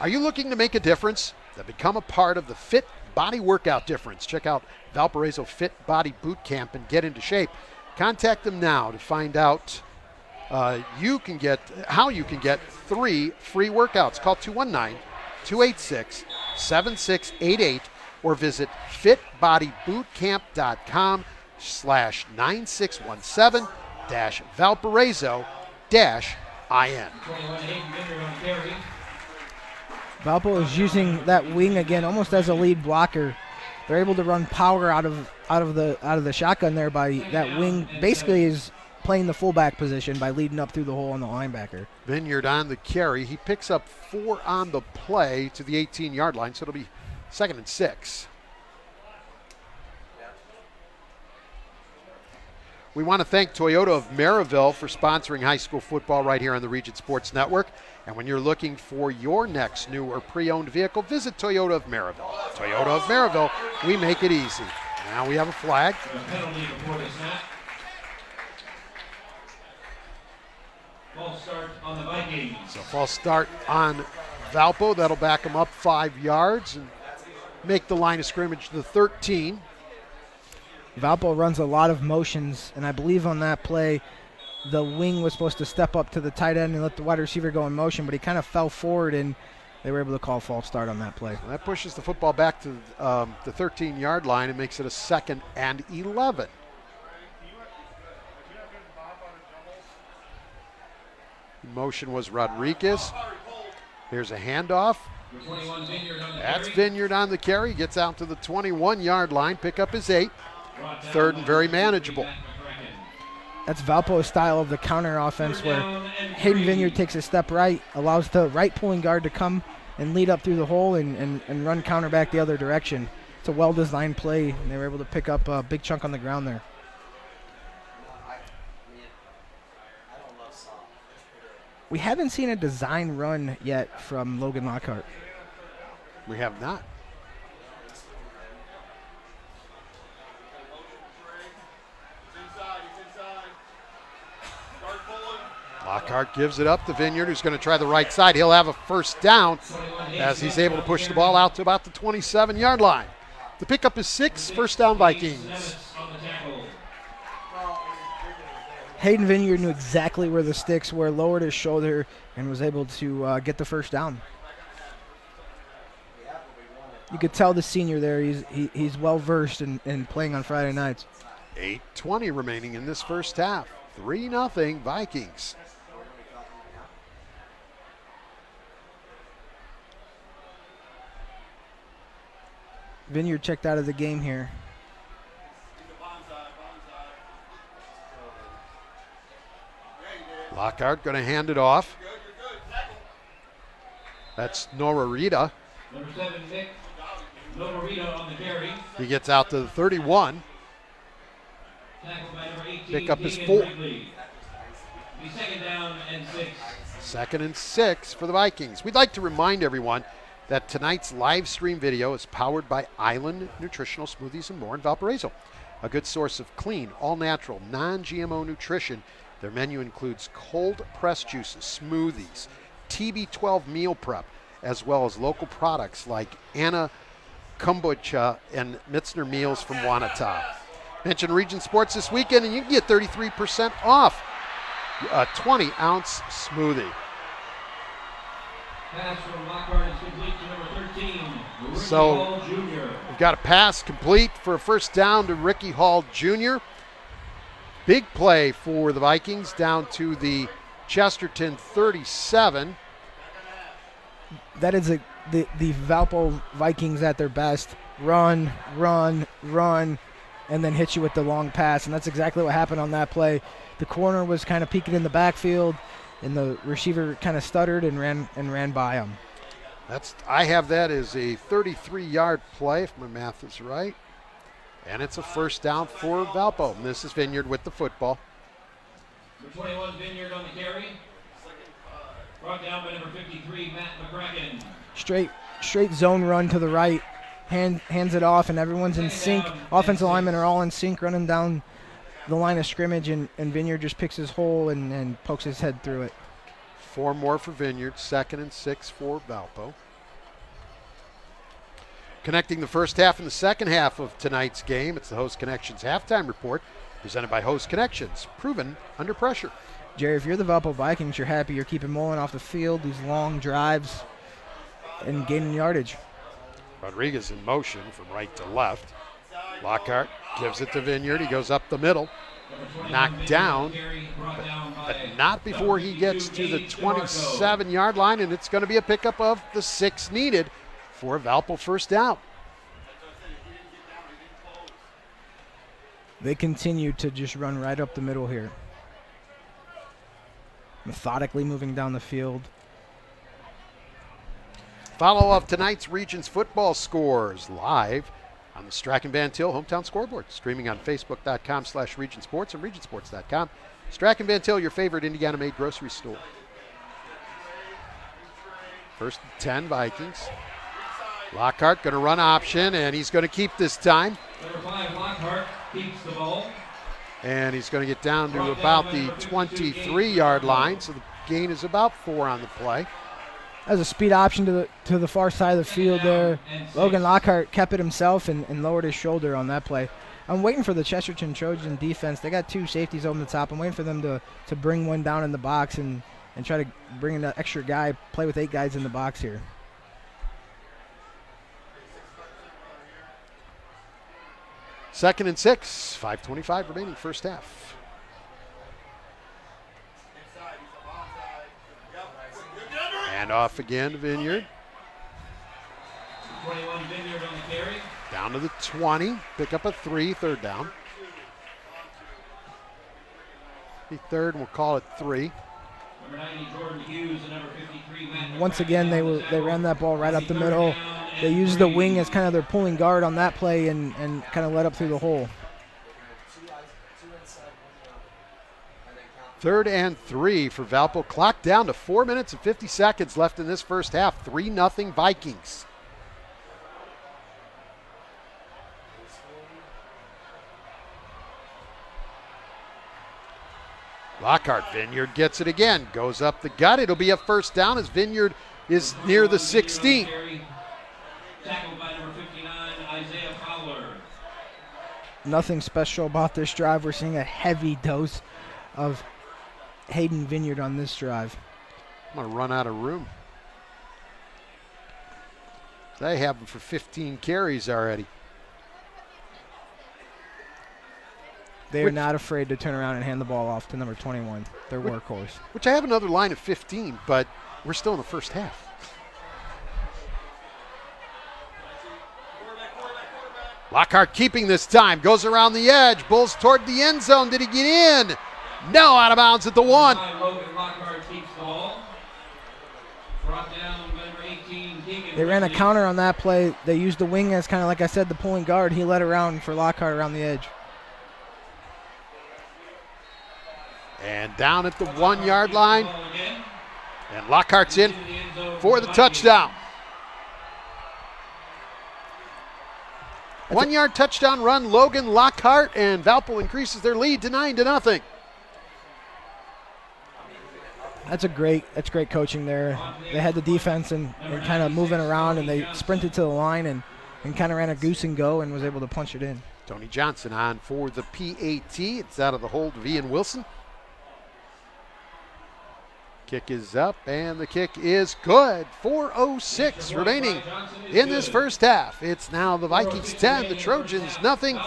Are you looking to make a difference? Then become a part of the Fit Body Workout Difference. Check out Valparaiso Fit Body Boot Camp and get into shape. Contact them now to find out how you can get 3 free workouts. Call 219-286-7688 or visit fitbodybootcamp.com. /9617-Valparaiso-IN. 21 Hayden Vineyard on the carry. Valpo is using that wing again almost as a lead blocker. They're able to run power out of the shotgun there by that wing. Basically is playing the fullback position by leading up through the hole on the linebacker. Vineyard on the carry. He picks up 4 on the play to the 18-yard line, so it'll be 2nd and 6. We want to thank Toyota of Maryville for sponsoring high school football right here on the Region Sports Network. And when you're looking for your next new or pre-owned vehicle, visit Toyota of Maryville. Toyota of Maryville, we make it easy. Now we have a flag. The penalty before the snap. False start on the Vikings. So false start on Valpo. That'll back him up 5 yards and make the line of scrimmage to the 13. Valpo runs a lot of motions, and I believe on that play, the wing was supposed to step up to the tight end and let the wide receiver go in motion, but he kind of fell forward, and they were able to call false start on that play. Well, that pushes the football back to the 13-yard line and makes it a 2nd and 11. In motion was Rodriguez. Here's a handoff. 21 Vineyard on the That's carry. Vineyard on the carry. Gets out to the 21-yard line. Pick up his 8. 3rd and very manageable. That's Valpo's style of the counter offense where Hayden Vineyard takes a step right, allows the right pulling guard to come and lead up through the hole and run counter back the other direction. It's a well-designed play, and they were able to pick up a big chunk on the ground there. We haven't seen a design run yet from Logan Lockhart. We have not. Lockhart gives it up to Vineyard, who's going to try the right side. He'll have a first down as he's able to push the ball out to about the 27-yard line. The pickup is 6, first down Vikings. Hayden Vineyard knew exactly where the sticks were, lowered his shoulder, and was able to get the first down. You could tell the senior there, he's well-versed in playing on Friday nights. 8:20 remaining in this first half. 3-0 Vikings. Vineyard checked out of the game here. Lockhart going to hand it off. That's Norarita. Number 7, Nick Norarita on the carry. He gets out to the 31. Tackled by number 18, Pick up his Keegan 4. Wrigley. Be 2nd down and 6. 2nd and 6 for the Vikings. We'd like to remind everyone that tonight's live stream video is powered by Island Nutritional Smoothies and More in Valparaiso, a good source of clean, all-natural, non-GMO nutrition. Their menu includes cold-pressed juices, smoothies, TB12 meal prep, as well as local products like Anna Kombucha and Mitzner meals from Wanata. Mention Region Sports this weekend and you can get 33% off a 20-ounce smoothie. Pass from Lockhart is complete to number 13, Ricky So, Hall Jr. We've got a pass complete for a first down to Ricky Hall Jr. Big play for the Vikings down to the Chesterton 37. That is the Valpo Vikings at their best. Run, run, run, and then hit you with the long pass. And that's exactly what happened on that play. The corner was kind of peeking in the backfield, and the receiver kind of stuttered and ran by him. I have that as a 33-yard play, if my math is right. And it's a first down for Valpo. And this is Vineyard with the football. Number 21, Vineyard on the carry. Brought down by number 53, Matt McCracken. Straight zone run to the right. Hands it off, and everyone's in sync. Offensive linemen are all in sync, running down the line of scrimmage, and Vineyard just picks his hole and pokes his head through it. 4 more for Vineyard, 2nd and 6 for Valpo. Connecting the first half and the second half of tonight's game, it's the Host Connections halftime report, presented by Host Connections, proven under pressure. Jerry, if you're the Valpo Vikings, you're happy you're keeping Mullen off the field, these long drives, and gaining yardage. Rodriguez in motion from right to left. Lockhart gives it to Vineyard. He goes up the middle. Knocked down, but not before he gets to the 27-yard line, and it's going to be a pickup of the 6 needed for a Valpo first down. They continue to just run right up the middle here. Methodically moving down the field. Follow up tonight's Regions football scores live on the Strachan Van Til Hometown Scoreboard, streaming on Facebook.com/RegionSports and RegionSports.com. Strachan Van Til, your favorite Indiana-made grocery store. First and 10, Vikings. Lockhart going to run option, and he's going to keep this time. Number 5, Lockhart keeps the ball. And he's going to get down to about the 23-yard line, so the gain is about 4 on the play. As a speed option to the far side of the field there. Logan Lockhart kept it himself and lowered his shoulder on that play. I'm waiting for the Chesterton Trojan defense. They got 2 safeties over the top. I'm waiting for them to bring one down in the box and try to bring in an extra guy, play with 8 guys in the box here. Second and 6, 5:25 remaining first half. And off again to Vineyard. 21 Vineyard on the carry. Down to the 20. Pick up a 3, third down. The third, and we'll call it 3. Number 90 Jordan Hughes and number 53 Matt. Once again, they ran that ball right up the middle. They used the wing as kind of their pulling guard on that play and kind of let up through the hole. Third and 3 for Valpo. Clock down to 4 minutes and 50 seconds left in this first half. 3-0 Vikings. Lockhart, Vineyard gets it again. Goes up the gut. It'll be a first down as Vineyard is near the 16. Tackled by number 59, Isaiah Fowler. Nothing special about this drive. We're seeing a heavy dose of Hayden Vineyard on this drive. I'm going to run out of room. They have him for 15 carries already. They are not afraid to turn around and hand the ball off to number 21, their workhorse. Which I have another line of 15, but we're still in the first half. Lockhart keeping this time, goes around the edge, Bulls toward the end zone. Did he get in? No, out of bounds at the 1. Logan Lockhart keeps the ball. Brought down by number 18, Keegan. They ran a counter on that play. They used the wing as kind of, like I said, the pulling guard. He led around for Lockhart around the edge. And down at the 1-yard line. And Lockhart's in for the touchdown. 1-yard touchdown run, Logan Lockhart, and Valpo increases their lead to 9-0. That's great coaching there. They had the defense and kind of moving around, and they sprinted to the line and kind of ran a goose and go and was able to punch it in. Tony Johnson on for the PAT. It's out of the hold of Ian Wilson. Kick is up, and the kick is good. 4:06 remaining in this first half. It's now the Vikings 10, the Trojans nothing.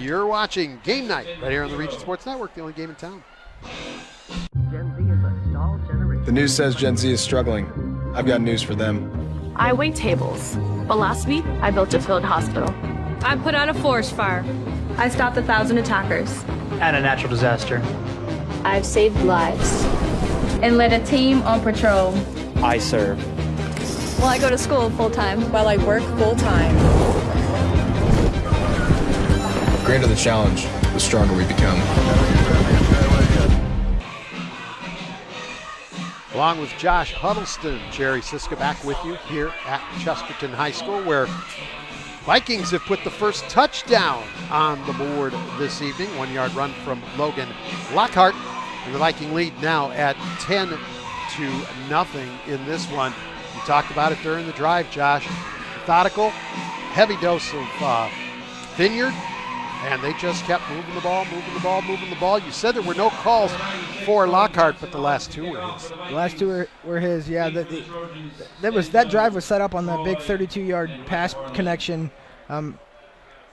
You're watching Game Night right here on the Region Sports Network, the only game in town. Gen Z is a stalled generation. The news says Gen Z is struggling. I've got news for them. I wait tables, but last week I built a field hospital. I put out a forest fire. I stopped 1,000 attackers. And a natural disaster. I've saved lives. And led a team on patrol. I serve. Well, I go to school full-time. While I work full-time. The greater the challenge, the stronger we become. Along with Josh Huddleston, Jerry Siska back with you here at Chesterton High School, where Vikings have put the first touchdown on the board this evening. 1-yard run from Logan Lockhart. And the Viking lead now at 10-0 in this one. You talked about it during the drive, Josh. Methodical, heavy dose of Vineyard, and they just kept moving the ball. You said there were no calls for Lockhart, but the last 2 were his. The last 2 were his, yeah. That drive was set up on that big 32-yard pass connection.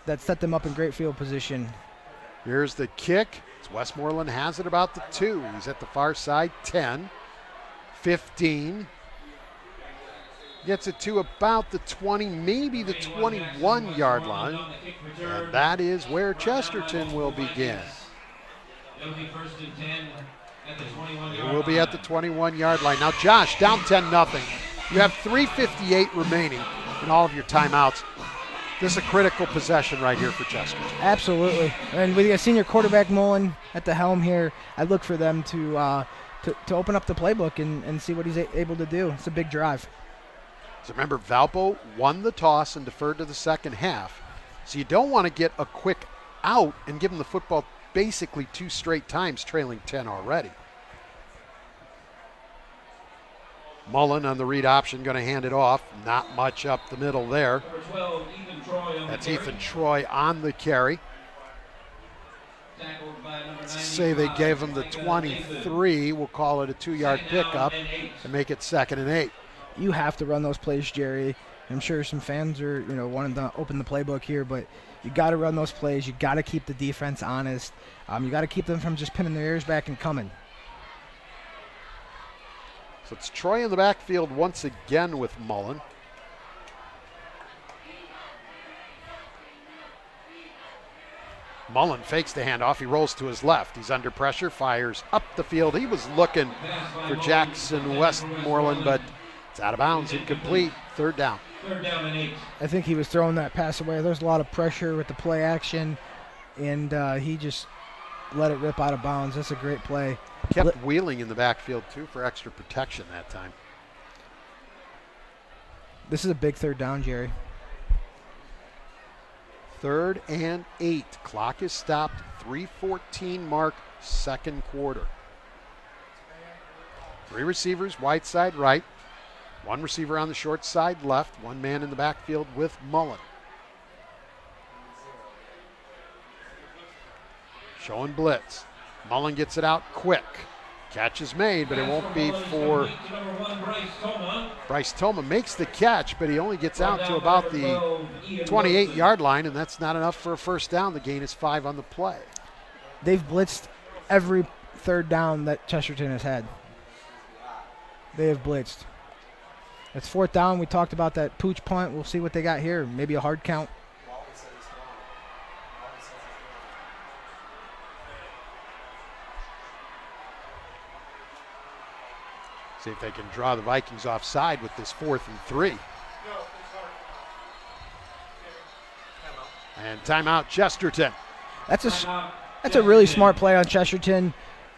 that set them up in great field position. Here's the kick. Westmoreland has it about the 2. He's at the far side, 10, 15. Gets it to about the 20, maybe the 21-yard line. And that is where Chesterton will begin. It will be at the 21-yard line. Now, Josh, down 10-0. You have 3:58 remaining in all of your timeouts. This is a critical possession right here for Chesterton. Absolutely. And with a senior quarterback Mullen at the helm here, I look for them to open up the playbook and see what he's able to do. It's a big drive. So remember, Valpo won the toss and deferred to the second half. So you don't want to get a quick out and give them the football basically 2 straight times, trailing 10 already. Mullen on the read option, going to hand it off. Not much up the middle there. That's Ethan Troy on the carry. Let's say they gave him the 23. We'll call it a 2-yard pickup and make it 2nd and 8. You have to run those plays, Jerry. I'm sure some fans are, wanting to open the playbook here, but you got to run those plays. You got to keep the defense honest. You got to keep them from just pinning their ears back and coming. So it's Troy in the backfield once again with Mullen. Mullen fakes the handoff. He rolls to his left. He's under pressure, fires up the field. He was looking for Jackson Westmoreland, but it's out of bounds, incomplete. 3rd down. 3rd down and 8. I think he was throwing that pass away. There's a lot of pressure with the play action, and he just let it rip out of bounds. That's a great play. Kept wheeling in the backfield, too, for extra protection that time. This is a big 3rd down, Jerry. 3rd and 8. Clock is stopped. 3:14 mark, 2nd quarter. 3 receivers, wide side right. 1 receiver on the short side left. 1 man in the backfield with Mullen. Showing blitz. Mullen gets it out quick. Catch is made, but it won't be for Bryce Toma. Makes the catch, but he only gets out to about the 28-yard line, and that's not enough for a 1st down. The gain is 5 on the play. They've blitzed every 3rd down that Chesterton has had. They have blitzed. It's 4th down. We talked about that pooch punt. We'll see what they got here. Maybe a hard count. See if they can draw the Vikings offside with this 4th and 3. And timeout, Chesterton. That's a really smart play on Chesterton.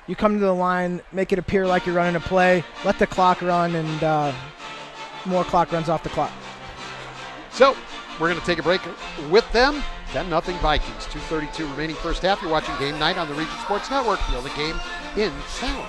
You come to the line, make it appear like you're running a play, let the clock run, and more clock runs off the clock. So we're going to take a break with them. 10-0 Vikings. 2:32 remaining 1st half. You're watching Game Night on the Region Sports Network. The only game in town.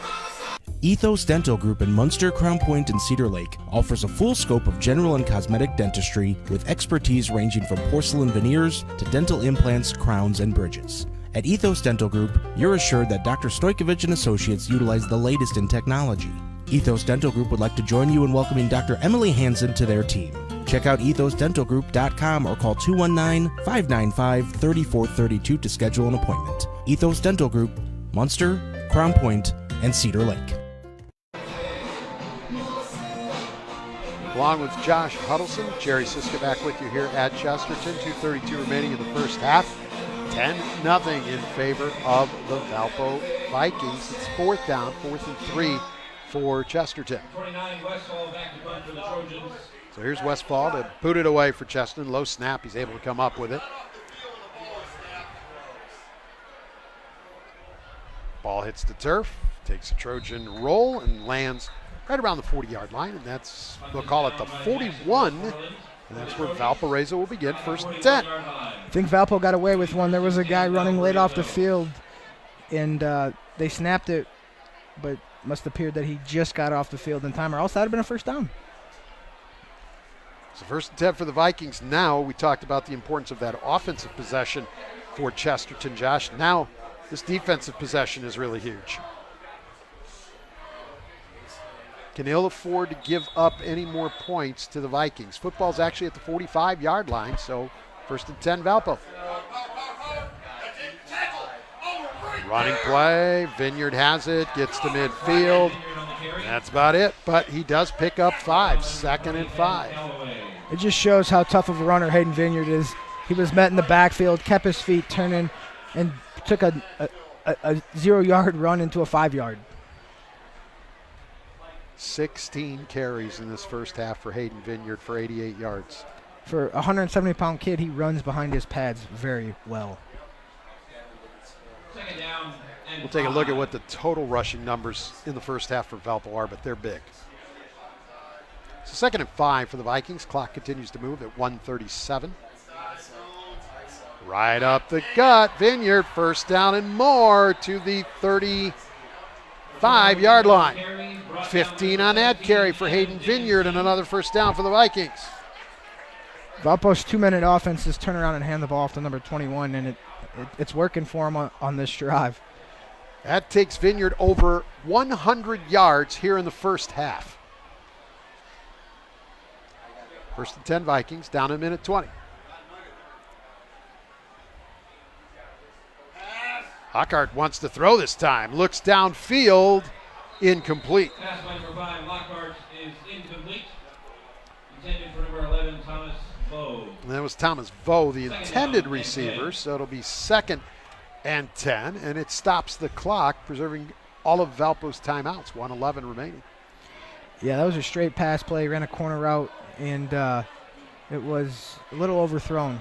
Ethos Dental Group in Munster, Crown Point, and Cedar Lake offers a full scope of general and cosmetic dentistry with expertise ranging from porcelain veneers to dental implants, crowns, and bridges. At Ethos Dental Group, you're assured that Dr. Stojkovic and Associates utilize the latest in technology. Ethos Dental Group would like to join you in welcoming Dr. Emily Hansen to their team. Check out ethosdentalgroup.com or call 219-595-3432 to schedule an appointment. Ethos Dental Group, Munster, Crown Point, and Cedar Lake. Along with Josh Huddleston, Jerry Siska back with you here at Chesterton. 2:32 remaining in the 1st half. 10-0 in favor of the Valpo Vikings. It's 4th down, 4th and 3 for Chesterton. 29 Westfall back to punt for the Trojans. So here's Westfall to boot it away for Chesterton. Low snap, he's able to come up with it. Ball hits the turf, takes a Trojan roll and lands right around the 40-yard line, and that's, we'll call it the 41, and that's where Valparaiso will begin 1st and 10. I think Valpo got away with one. There was a guy running late off the field, and they snapped it, but must appear that he just got off the field in time, or else that would have been a 1st down. So 1st and 10 for the Vikings. Now we talked about the importance of that offensive possession for Chesterton, Josh. Now this defensive possession is really huge. Can ill afford to give up any more points to the Vikings. Football's actually at the 45-yard line, so 1st and 10 Valpo. Running play. Vineyard has it. Gets to midfield. That's about it. But he does pick up 5. 2nd and 5. It just shows how tough of a runner Hayden Vineyard is. He was met in the backfield, kept his feet turning, and took a 0-yard run into a 5-yard. 16 carries in this first half for Hayden Vineyard for 88 yards. For a 170-pound kid, he runs behind his pads very well. We'll take a look at what the total rushing numbers in the first half for Valpo are, but they're big. So 2nd and 5 for the Vikings. Clock continues to move at 1:37. Right up the gut. Vineyard, first down and more to the 35-yard line. 15 on that carry for Hayden Vineyard, and another first down for the Vikings. Valpo's 2-minute offense is turn around and hand the ball off to number 21, and it's working for him on this drive. That takes Vineyard over 100 yards here in the first half. 1st and 10 Vikings, down a minute 20. Lockhart wants to throw this time. Looks downfield. Incomplete. Pass by number 5, Lockhart is incomplete. Intended for number 11, Thomas Vo. And that was Thomas Vo, the intended receiver. So it'll be 2nd and 10. And it stops the clock, preserving all of Valpo's timeouts. 1:11 remaining. Yeah, that was a straight pass play. Ran a corner route, and it was a little overthrown.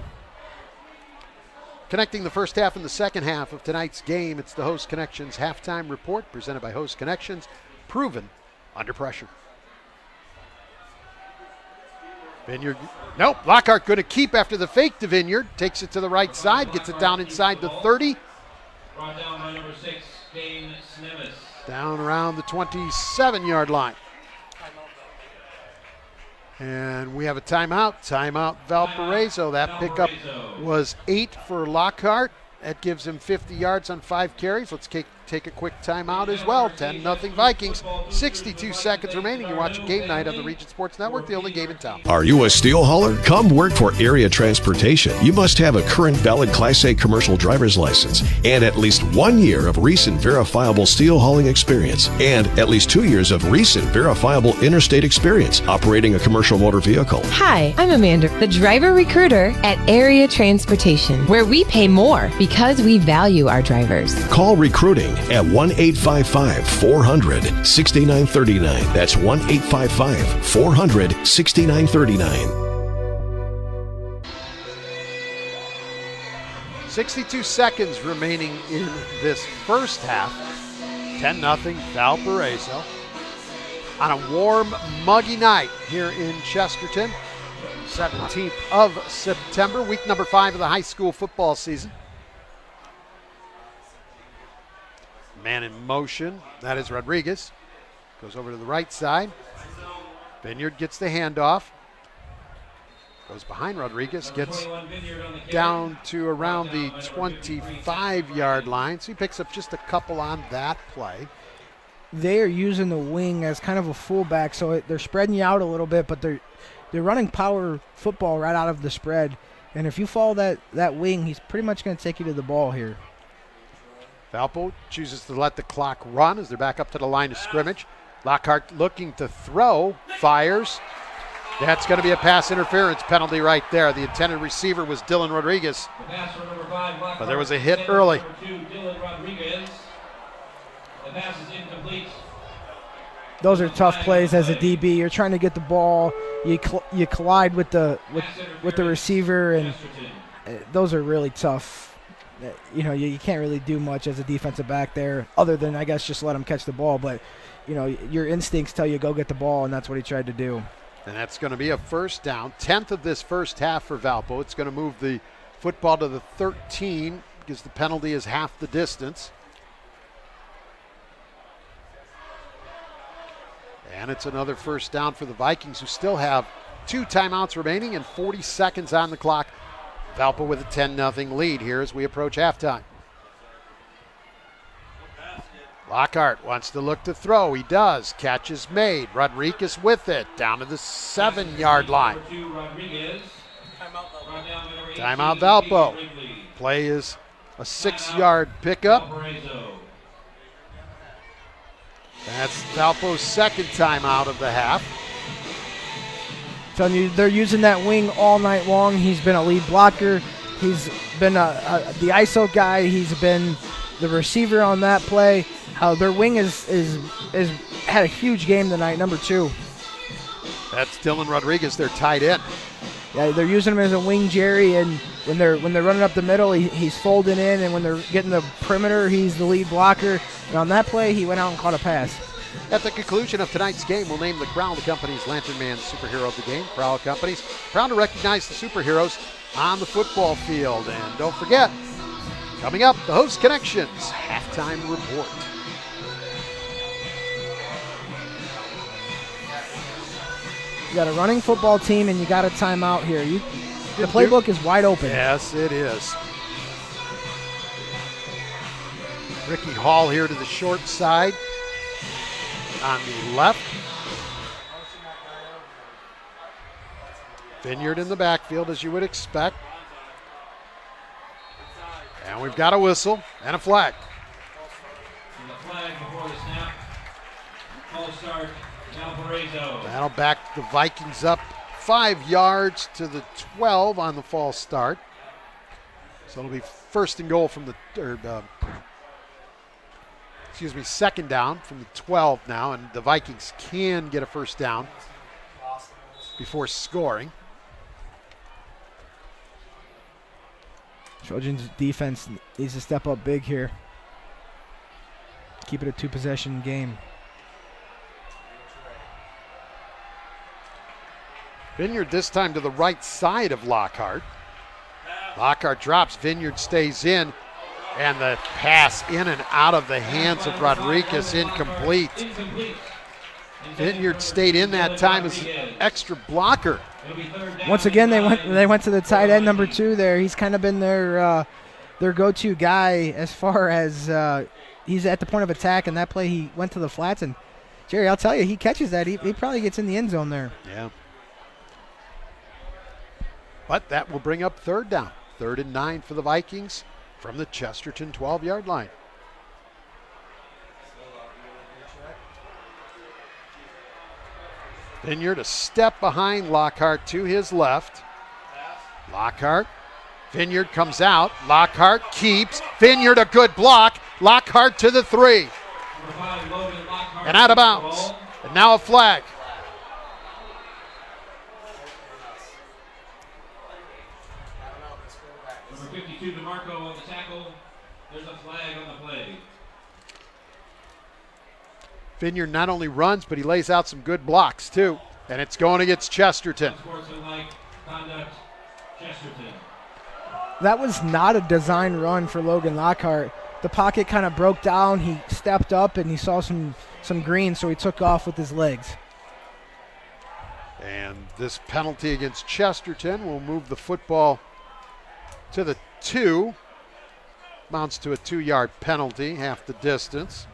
Connecting the first half and the second half of tonight's game, it's the Host Connections halftime report presented by Host Connections, proven under pressure. Vineyard, nope, Lockhart going to keep after the fake to Vineyard, takes it to the right side, gets it down inside the 30. Brought down by number 6, Dane Snemis. Down around the 27-yard line. And we have a timeout. Timeout Valparaiso. That pickup was 8 for Lockhart. That gives him 50 yards on 5 carries. Let's take a quick timeout as well. 10-0 Vikings. 62 seconds remaining. You're watching Game Night on the Region Sports Network, the only game in town. Are you a steel hauler? Come work for Area Transportation. You must have a current valid Class A commercial driver's license and at least 1 year of recent verifiable steel hauling experience and at least 2 years of recent verifiable interstate experience operating a commercial motor vehicle. Hi, I'm Amanda, the driver recruiter at Area Transportation, where we pay more because we value our drivers. Call recruiting at 1-855-400-6939. That's 1-855-400-6939. 62 seconds remaining in this first half. 10-0 Valparaiso. On a warm, muggy night here in Chesterton. 17th of September, week number 5 of the high school football season. Man in motion, that is Rodriguez. Goes over to the right side. Vineyard gets the handoff. Goes behind Rodriguez, gets down to around the 25-yard line. So he picks up just a couple on that play. They are using the wing as kind of a fullback, so they're spreading you out a little bit, but they're running power football right out of the spread. And if you follow that wing, he's pretty much going to take you to the ball here. Valpo chooses to let the clock run as they're back up to the line of scrimmage. Lockhart looking to throw, fires. That's going to be a pass interference penalty right there. The intended receiver was Dylan Rodriguez, but there was a hit early. Those are tough plays as a DB. You're trying to get the ball. You collide with the receiver, and those are really tough. You can't really do much as a defensive back there other than, I guess, just let him catch the ball. But, your instincts tell you go get the ball, and that's what he tried to do. And that's going to be a first down. 10th of this first half for Valpo. It's going to move the football to the 13 because the penalty is half the distance. And it's another first down for the Vikings, who still have 2 timeouts remaining and 40 seconds on the clock. Valpo with a 10-0 lead here as we approach halftime. Lockhart wants to look to throw. He does. Catch is made. Rodriguez with it. Down to the 7-yard line. Timeout Valpo. Play is A 6-yard pickup. Valparaiso. That's Valpo's second timeout of the half. Telling you, they're using that wing all night long. He's been a lead blocker. He's been the ISO guy. He's been the receiver on that play. Their wing is had a huge game tonight, number 2. That's Dylan Rodriguez, their tight end. Yeah, they're using him as a wing, Jerry, and when they're running up the middle, he's folding in, and when they're getting the perimeter, he's the lead blocker. And on that play, he went out and caught a pass. At the conclusion of tonight's game, we'll name the Crowell Company's Lantern Man Superhero of the game. Crowell Company's proud to recognize the superheroes on the football field. And don't forget, coming up, the Host Connections halftime report. You got a running football team, and you got a timeout here. The playbook is wide open. Yes, it is. Ricky Hall here to the short side on the left. Vineyard in the backfield, as you would expect. And we've got a whistle and a flag. And the flag before the snap. False start, Valparaiso. That'll back the Vikings up 5 yards to the 12 on the false start. So it'll be first and goal from the second down from the 12 now, and the Vikings can get a first down before scoring. Trojans defense needs to step up big here. Keep it a 2-possession game. Vineyard this time to the right side of Lockhart. Lockhart drops, Vineyard stays in, and the pass in and out of the hands of Rodriguez, incomplete. Vineyard stayed in that time as an extra blocker. Once again, they went to the tight end, number 2 there. He's kind of been their go-to guy as far as he's at the point of attack, and that play he went to the flats. And, Jerry, I'll tell you, he catches that. He probably gets in the end zone there. Yeah. But that will bring up third down. 3rd and 9 for the Vikings from the Chesterton 12-yard line. Vineyard a step behind Lockhart to his left. Lockhart. Vineyard comes out. Lockhart keeps. Vineyard a good block. Lockhart to the 3. And out of bounds. And now a flag. Number 52, DeMarco on the tackle. There's a flag on the play. Vineyard not only runs, but he lays out some good blocks, too. And it's going against Chesterton. Sportsmanlike conduct, Chesterton. That was not a design run for Logan Lockhart. The pocket kind of broke down. He stepped up, and he saw some green, so he took off with his legs. And this penalty against Chesterton will move the football to the 2. Amounts to a 2-yard penalty, half the distance.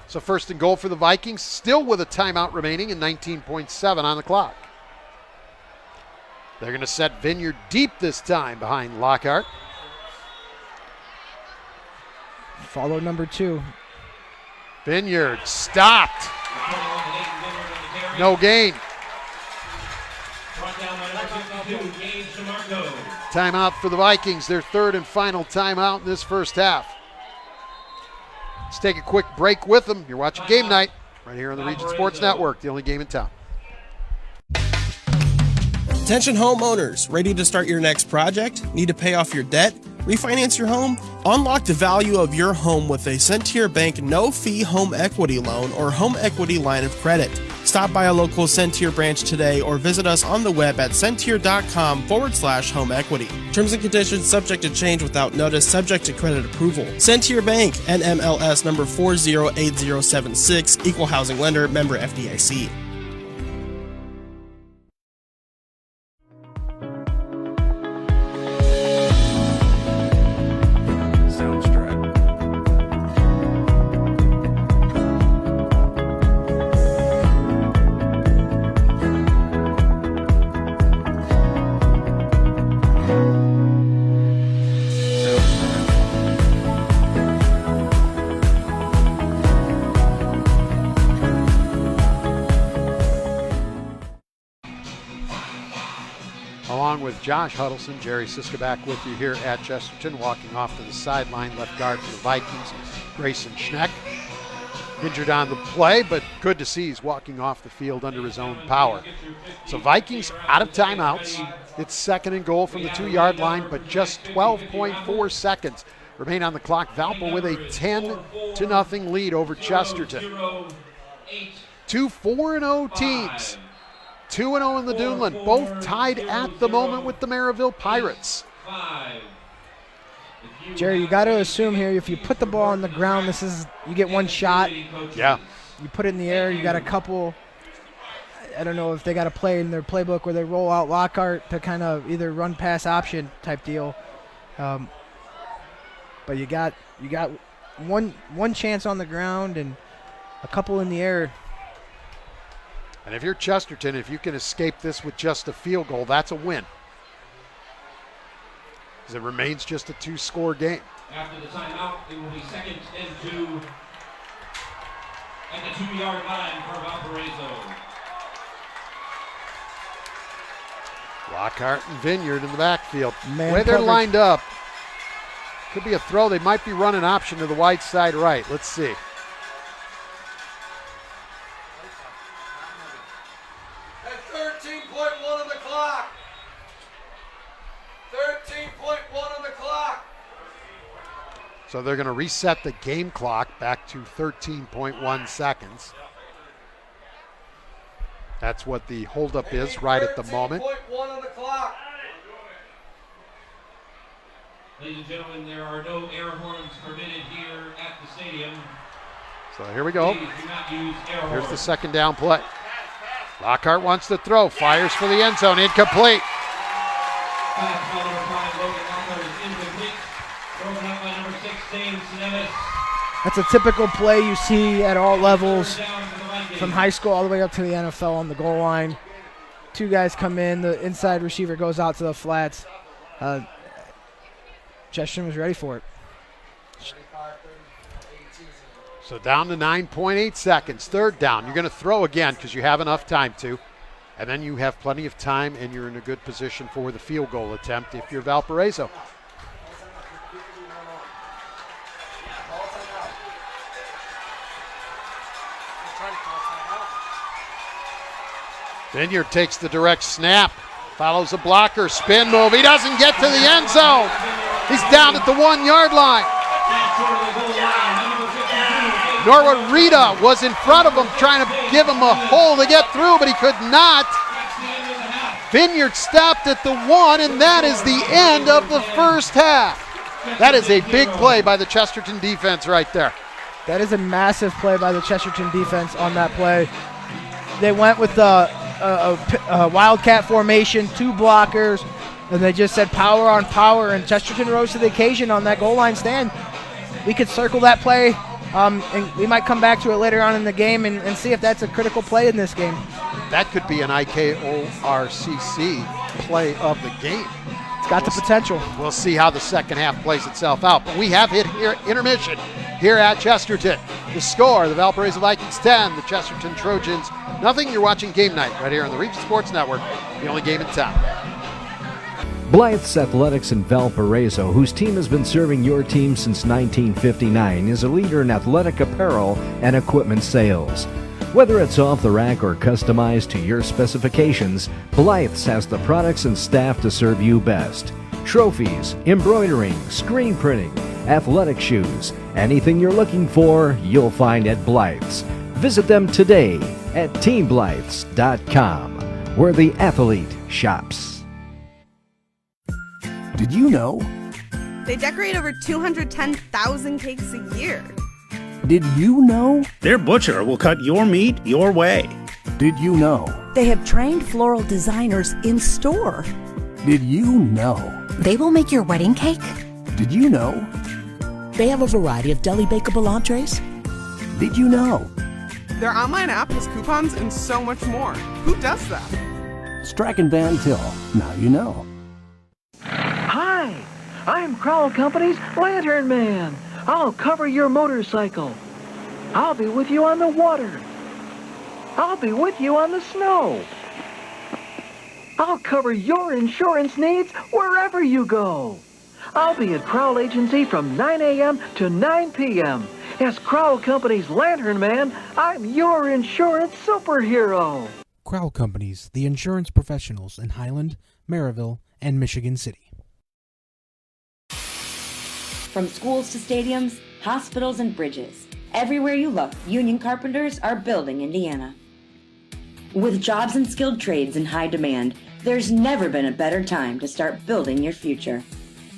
So first and goal for the Vikings, still with a timeout remaining and 19.7 on the clock. They're going to set Vineyard deep this time behind Lockhart. Follow number 2. Vineyard stopped. No gain. Timeout for the Vikings, their 3rd and final timeout in this first half. Let's take a quick break with them. You're watching Game Night right here on the Region Sports Network, the only game in town. Attention homeowners, ready to start your next project? Need to pay off your debt? Refinance your home? Unlock the value of your home with a Centier Bank no-fee home equity loan or home equity line of credit. Stop by a local Centier branch today or visit us on the web at centier.com/home equity. Terms and conditions subject to change without notice, subject to credit approval. Centier Bank, NMLS number 408076, Equal Housing Lender, member FDIC. Josh Huddleston. Jerry Siska back with you here at Chesterton. Walking off to the sideline, left guard for the Vikings, Grayson Schneck. Injured on the play, but good to see he's walking off the field under his own power. So Vikings out of timeouts. It's 2nd and goal from the 2-yard line, but just 12.4 seconds remain on the clock. Valpo with a 10-0 lead over Chesterton. 2 4-0 teams. 2-0 in the Duneland, both tied at the moment with the Maryville Pirates. Jerry, you got to assume here, if you put the ball on the ground, you get one shot. Yeah. You put it in the air, you got a couple. I don't know if they got a play in their playbook where they roll out Lockhart to kind of either run pass option type deal. But you got one chance on the ground and a couple in the air. And if you're Chesterton, if you can escape this with just a field goal, that's a win. Because it remains just a 2-score game. After the timeout, it will be 2nd and 2 at the 2-yard line for Valparaiso. Lockhart and Vineyard in the backfield. Man the way they're coverage. lined up, could be a throw. They might be running option to the wide side right. Let's see. At 13.1 on the clock. 13.1 on the clock. So they're going to reset the game clock back to 13.1 seconds. That's what the holdup is right at the moment. 13.1 on the clock. Ladies and gentlemen, there are no air horns permitted here at the stadium. So here we go. Please do not use air Here's horns. the 2nd down play. Lockhart wants to throw, fires for the end zone, incomplete. Pass by number 5, Logan Lockhart is incomplete. Broken up by number 6, James Nevis. That's a typical play you see at all levels, Down for the Vikings. from high school all the way up to the NFL on the goal line. 2 guys come in, the inside receiver goes out to the flats. Chesterton was ready for it. So down to 9.8 seconds. 3rd down. You're going to throw again because you have enough time to. And then you have plenty of time and you're in a good position for the field goal attempt if you're Valparaiso. Vineyard takes the direct snap, follows a blocker, spin move. He doesn't get to the end zone. He's down at the 1-yard line. Norwood Rita was in front of him trying to give him a hole to get through, but he could not. Vineyard stopped at the 1, and that is the end of the first half. That is a big play by the Chesterton defense right there. That is a massive play by the Chesterton defense on that play. They went with a wildcat formation, 2 blockers, and they just said power on power, and Chesterton rose to the occasion on that goal line stand. We could circle that play, and we might come back to it later on in the game and see if that's a critical play in this game. That could be an IKORCC play of the game. It's got the potential. We'll see how the second half plays itself out. But we have hit here intermission here at Chesterton. The score, the Valparaiso Vikings 10, the Chesterton Trojans nothing. You're watching Game Night right here on the Region Sports Network, the only game in town. Blythe's Athletics in Valparaiso, whose team has been serving your team since 1959, is a leader in athletic apparel and equipment sales. Whether it's off the rack or customized to your specifications, Blythe's has the products and staff to serve you best. Trophies, embroidering, screen printing, athletic shoes, anything you're looking for, you'll find at Blythe's. Visit them today at teamblythes.com, where the athlete shops. Did you know? They decorate over 210,000 cakes a year. Did you know? Their butcher will cut your meat your way. Did you know? They have trained floral designers in store. Did you know? They will make your wedding cake. Did you know? They have a variety of deli bakeable entrees. Did you know? Their online app has coupons and so much more. Who does that? Strachan Van Til. Now you know. Hi, I'm Crowell Company's Lantern Man. I'll cover your motorcycle. I'll be with you on the water. I'll be with you on the snow. I'll cover your insurance needs wherever you go. I'll be at Crowell Agency from 9 a.m. to 9 p.m. As Crowell Company's Lantern Man, I'm your insurance superhero. Crowell Companies, the insurance professionals in Highland, Maryville, and Michigan City. From schools to stadiums, hospitals, and bridges, everywhere you look, union carpenters are building Indiana. With jobs and skilled trades in high demand, there's never been a better time to start building your future.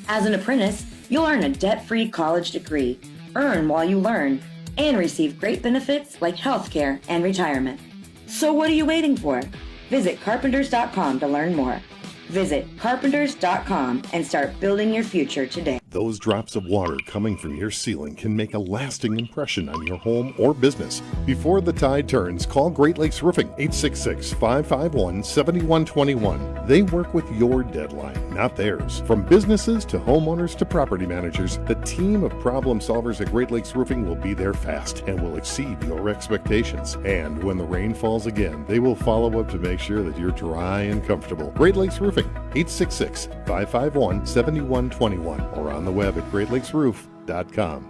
As an apprentice, you'll earn a debt-free college degree, earn while you learn, and receive great benefits like healthcare and retirement. So what are you waiting for? Visit carpenters.com to learn more. Visit carpenters.com and start building your future today. Those drops of water coming from your ceiling can make a lasting impression on your home or business. Before the tide turns, call Great Lakes Roofing, 866-551-7121. They work with your deadline, not theirs. From businesses to homeowners to property managers, the team of problem solvers at Great Lakes Roofing will be there fast and will exceed your expectations. And when the rain falls again, they will follow up to make sure that you're dry and comfortable. Great Lakes Roofing, 866-551-7121, or on the web at greatlakesroof.com.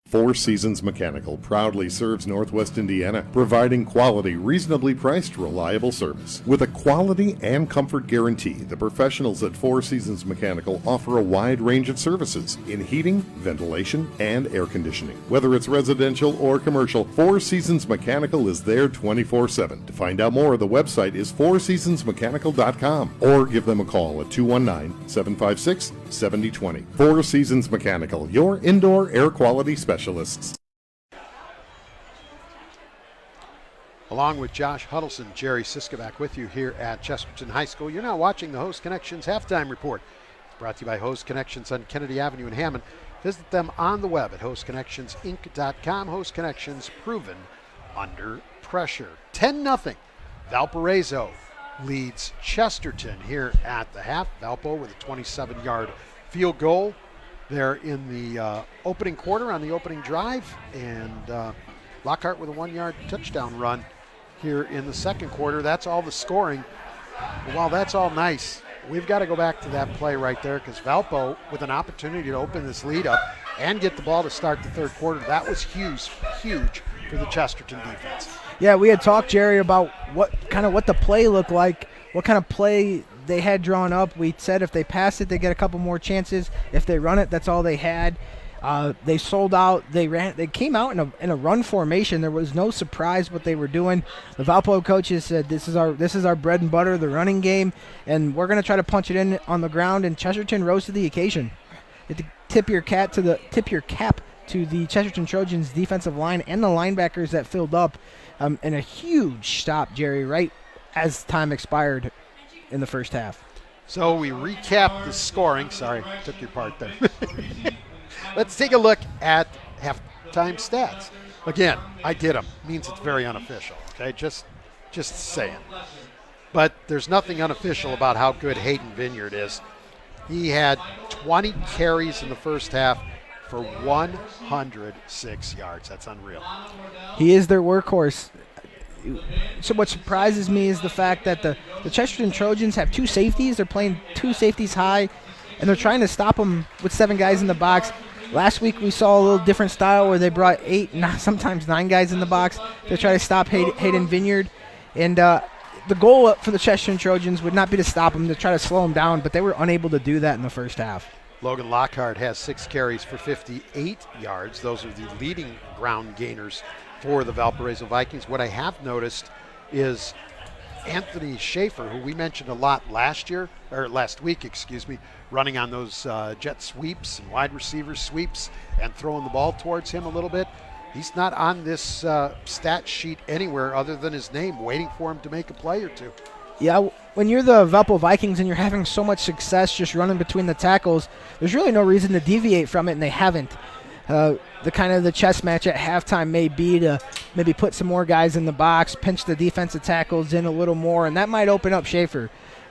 Four Seasons Mechanical proudly serves Northwest Indiana, providing quality, reasonably priced, reliable service. With a quality and comfort guarantee, the professionals at Four Seasons Mechanical offer a wide range of services in heating, ventilation, and air conditioning. Whether it's residential or commercial, Four Seasons Mechanical is there 24/7. To find out more, the website is fourseasonsmechanical.com or give them a call at 219-756-7020. Four Seasons Mechanical, your indoor air quality specialist. Along with Josh Huddleston, Jerry Siskovac with you here at Chesterton High School. You're now watching the Host Connections Halftime Report. It's brought to you by Host Connections on Kennedy Avenue in Hammond. Visit them on the web at hostconnectionsinc.com. Host Connections, proven under pressure. 10-0. Valparaiso leads Chesterton here at the half. Valpo with a 27-yard field goal there in the opening quarter on the opening drive, and Lockhart with a 1-yard touchdown run here in the second quarter. That's all the scoring. But while that's all nice, we've got to go back to that play right there, because Valpo with an opportunity to open this lead up and get the ball to start the third quarter. That was huge for the Chesterton defense. Yeah, we had talked, Jerry, about what the play looked like, what kind of play they had drawn up. We said if they pass it, they get a couple more chances. If they run it, that's all they had. They sold out. They came out in a run formation. There was no surprise what they were doing. The Valpo coaches said, "This is our bread and butter, the running game, and we're going to try to punch it in on the ground." And Chesterton rose to the occasion. You have to tip your cap to the Chesterton Trojans defensive line and the linebackers that filled up, and a huge stop, Jerry, right as time expired in the first half. So we recap the scoring. Sorry, took your part there. Let's take a look at halftime stats. Again, I did them. Means it's very unofficial. Okay, just saying. But there's nothing unofficial about how good Hayden Vineyard is. He had 20 carries in the first half for 106 yards. That's unreal. He is their workhorse. So what surprises me is the fact that the Chesterton Trojans have two safeties. They're playing two safeties high, and they're trying to stop them with 7 guys in the box. Last week we saw a little different style where they brought 8, sometimes 9 guys in the box to try to stop Hayden Vineyard. And the goal for the Chesterton Trojans would not be to stop him, to try to slow him down, but they were unable to do that in the first half. Logan Lockhart has 6 carries for 58 yards. Those are the leading ground gainers for the Valparaiso Vikings. What I have noticed is Anthony Schaefer, who we mentioned a lot last week, running on those jet sweeps and wide receiver sweeps and throwing the ball towards him a little bit. He's not on this stat sheet anywhere other than his name, waiting for him to make a play or two. Yeah, when you're the Valpo Vikings and you're having so much success just running between the tackles, there's really no reason to deviate from it, and they haven't. The chess match at halftime may be to maybe put some more guys in the box, pinch the defensive tackles in a little more, and that might open up Schaefer.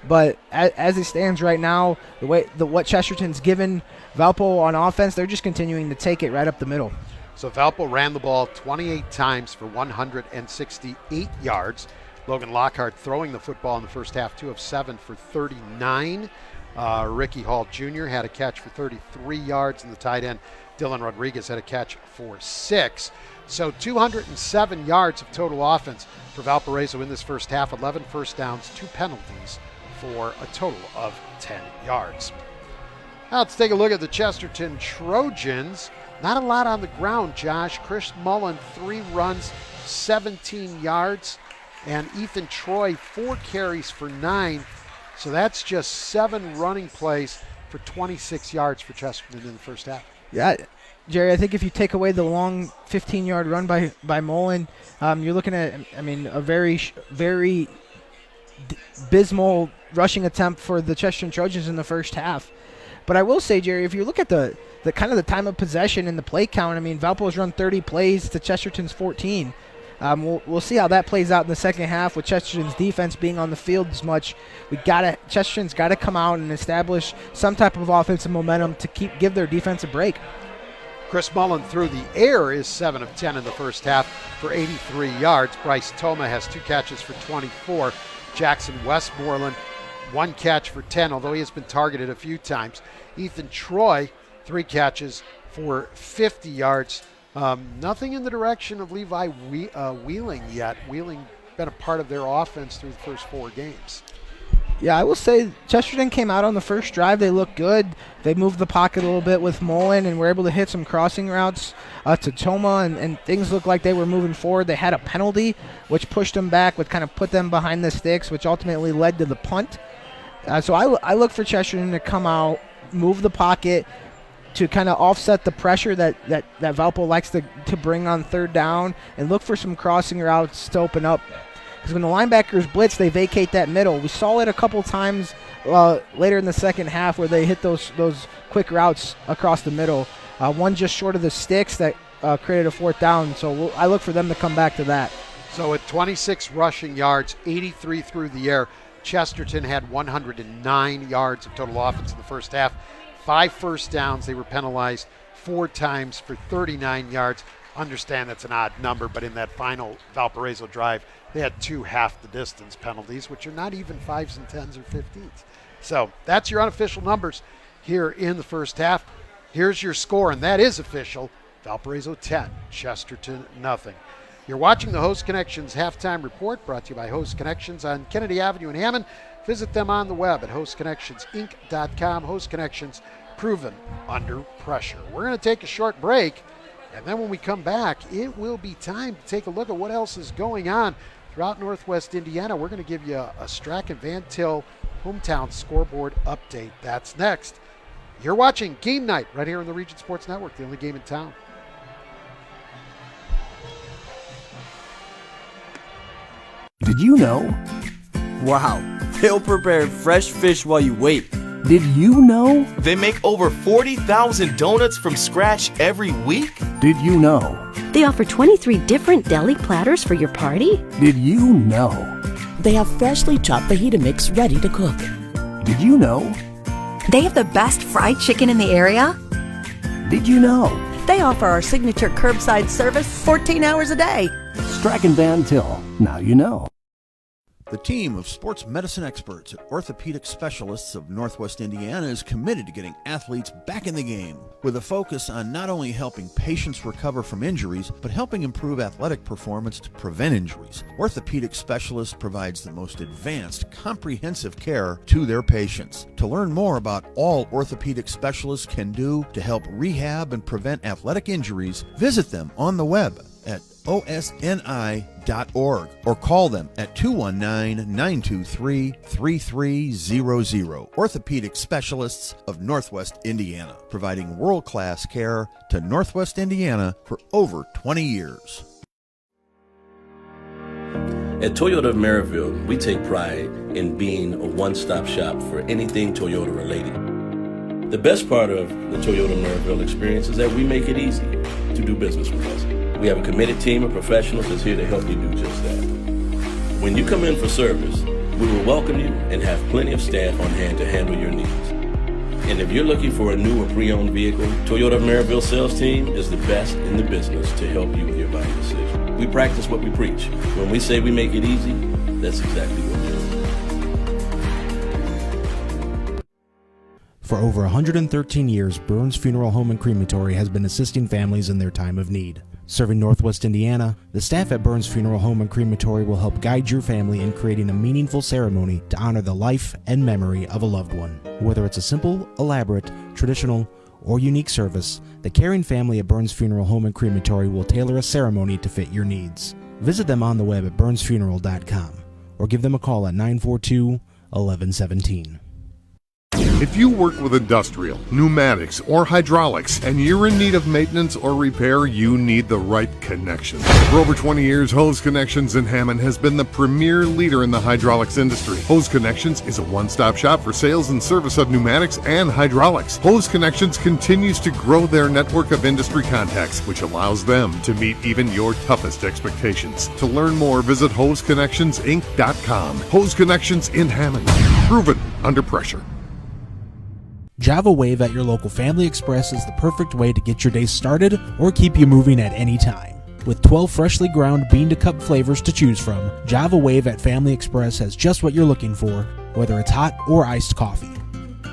But as it stands right now, what Chesterton's given Valpo on offense, they're just continuing to take it right up the middle. So Valpo ran the ball 28 times for 168 yards. Logan Lockhart throwing the football in the first half, 2 of 7 for 39. Ricky Hall Jr. had a catch for 33 yards, and the tight end Dylan Rodriguez had a catch for 6. So 207 yards of total offense for Valparaiso in this first half, 11 first downs, 2 penalties for a total of 10 yards. Now let's take a look at the Chesterton Trojans. Not a lot on the ground, Josh. Chris Mullen, 3 runs, 17 yards. And Ethan Troy, 4 carries for 9. So that's just 7 running plays for 26 yards for Chesterton in the first half. Yeah, Jerry, I think if you take away the long 15-yard run by Mullen, you're looking at, a very abysmal rushing attempt for the Chesterton Trojans in the first half. But I will say, Jerry, if you look at the kind of the time of possession and the play count, Valpo's run 30 plays to Chesterton's 14. We'll see how that plays out in the second half with Chesterton's defense being on the field as much. Chesterton's got to come out and establish some type of offensive momentum to give their defense a break. Chris Mullen through the air is 7 of 10 in the first half for 83 yards. Bryce Toma has 2 catches for 24. Jackson Westmoreland, 1 catch for 10, although he has been targeted a few times. Ethan Troy, 3 catches for 50 yards. Nothing in the direction of Levi Wheeling yet. Wheeling been a part of their offense through the first 4 games. Yeah, I will say Chesterton came out on the first drive. They looked good. They moved the pocket a little bit with Mullen and were able to hit some crossing routes to Toma, and things looked like they were moving forward. They had a penalty, which pushed them back, which kind of put them behind the sticks, which ultimately led to the punt. So I look for Chesterton to come out, move the pocket, to kind of offset the pressure that Valpo likes to bring on third down, and look for some crossing routes to open up. Because when the linebackers blitz, they vacate that middle. We saw it a couple times later in the second half where they hit those quick routes across the middle. One just short of the sticks that created a 4th down. So I look for them to come back to that. So at 26 rushing yards, 83 through the air, Chesterton had 109 yards of total offense in the first half. 5 first downs. They were penalized 4 times for 39 yards. Understand that's an odd number, but in that final Valparaiso drive, they had 2 half-the-distance penalties, which are not even 5s and 10s or 15s. So that's your unofficial numbers here in the first half. Here's your score, and that is official. Valparaiso 10, Chesterton nothing. You're watching the Host Connections Halftime Report, brought to you by Host Connections on Kennedy Avenue in Hammond. Visit them on the web at hostconnectionsinc.com. Host Connections, proven under pressure. We're going to take a short break, and then when we come back, it will be time to take a look at what else is going on throughout Northwest Indiana. We're going to give you a Strachan Van Til hometown scoreboard update. That's next. You're watching Game Night right here on the Region Sports Network, the only game in town. Did you know? Wow, they'll prepare fresh fish while you wait. Did you know? They make over 40,000 donuts from scratch every week. Did you know? They offer 23 different deli platters for your party. Did you know? They have freshly chopped fajita mix ready to cook. Did you know? They have the best fried chicken in the area. Did you know? They offer our signature curbside service 14 hours a day. Strachan Van Til. Now you know. The team of sports medicine experts at Orthopedic Specialists of Northwest Indiana is committed to getting athletes back in the game, with a focus on not only helping patients recover from injuries, but helping improve athletic performance to prevent injuries. Orthopedic Specialists provides the most advanced, comprehensive care to their patients. To learn more about all Orthopedic Specialists can do to help rehab and prevent athletic injuries, visit them on the web at osni.org or call them at 219-923-3300. Orthopedic Specialists of Northwest Indiana, providing world-class care to Northwest Indiana for over 20 years. At Toyota of Maryville, we take pride in being a one-stop shop for anything Toyota related. The best part of the Toyota Maryville experience is that we make it easy to do business with us. We have a committed team of professionals that's here to help you do just that. When you come in for service, we will welcome you and have plenty of staff on hand to handle your needs. And if you're looking for a new or pre-owned vehicle, Toyota of Maryville sales team is the best in the business to help you with your buying decision. We practice what we preach. When we say we make it easy, that's exactly what we do. For over 113 years, Burns Funeral Home and Crematory has been assisting families in their time of need. Serving Northwest Indiana, the staff at Burns Funeral Home and Crematory will help guide your family in creating a meaningful ceremony to honor the life and memory of a loved one. Whether it's a simple, elaborate, traditional, or unique service, the caring family at Burns Funeral Home and Crematory will tailor a ceremony to fit your needs. Visit them on the web at burnsfuneral.com or give them a call at 942-1117. If you work with industrial, pneumatics, or hydraulics, and you're in need of maintenance or repair, you need the right connections. For over 20 years, Hose Connections in Hammond has been the premier leader in the hydraulics industry. Hose Connections is a one-stop shop for sales and service of pneumatics and hydraulics. Hose Connections continues to grow their network of industry contacts, which allows them to meet even your toughest expectations. To learn more, visit HoseConnectionsInc.com. Hose Connections in Hammond. Proven under pressure. Java Wave at your local Family Express is the perfect way to get your day started or keep you moving at any time. With 12 freshly ground bean-to-cup flavors to choose from, Java Wave at Family Express has just what you're looking for, whether it's hot or iced coffee.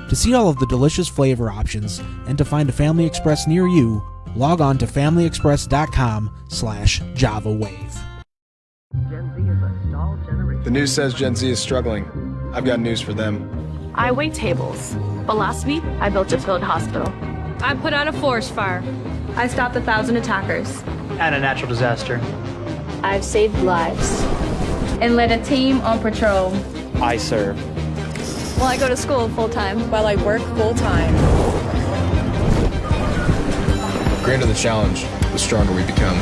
To see all of the delicious flavor options and to find a Family Express near you, log on to familyexpress.com/Java Wave. The news says Gen Z is struggling. I've got news for them. I wait tables, but last week I built a field hospital. I put out a forest fire. I stopped 1,000 attackers. And a natural disaster. I've saved lives. And led a team on patrol. I serve. Well, I go to school full-time. While I work full-time. The greater the challenge, the stronger we become.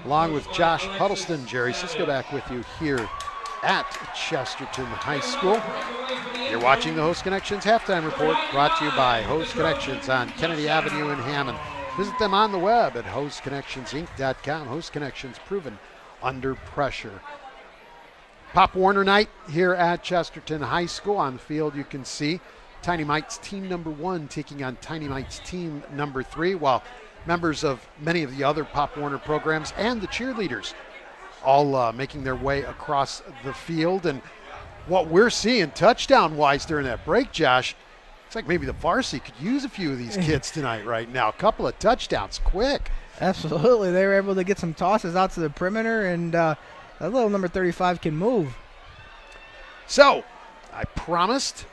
Along with Josh Huddleston, Jerry Sisko back with you here at Chesterton High School. You're watching the Host Connections Halftime Report, brought to you by Host Connections on Kennedy Avenue in Hammond. Visit them on the web at hostconnectionsinc.com. Host Connections, proven under pressure. Pop Warner night here at Chesterton High School. On the field you can see Tiny Mites team number 1 taking on Tiny Mites team number 3, while members of many of the other Pop Warner programs and the cheerleaders all making their way across the field. And what we're seeing touchdown-wise during that break, Josh, it's like maybe the varsity could use a few of these kids tonight right now. A couple of touchdowns quick. Absolutely. They were able to get some tosses out to the perimeter, and that little number 35 can move. So I promised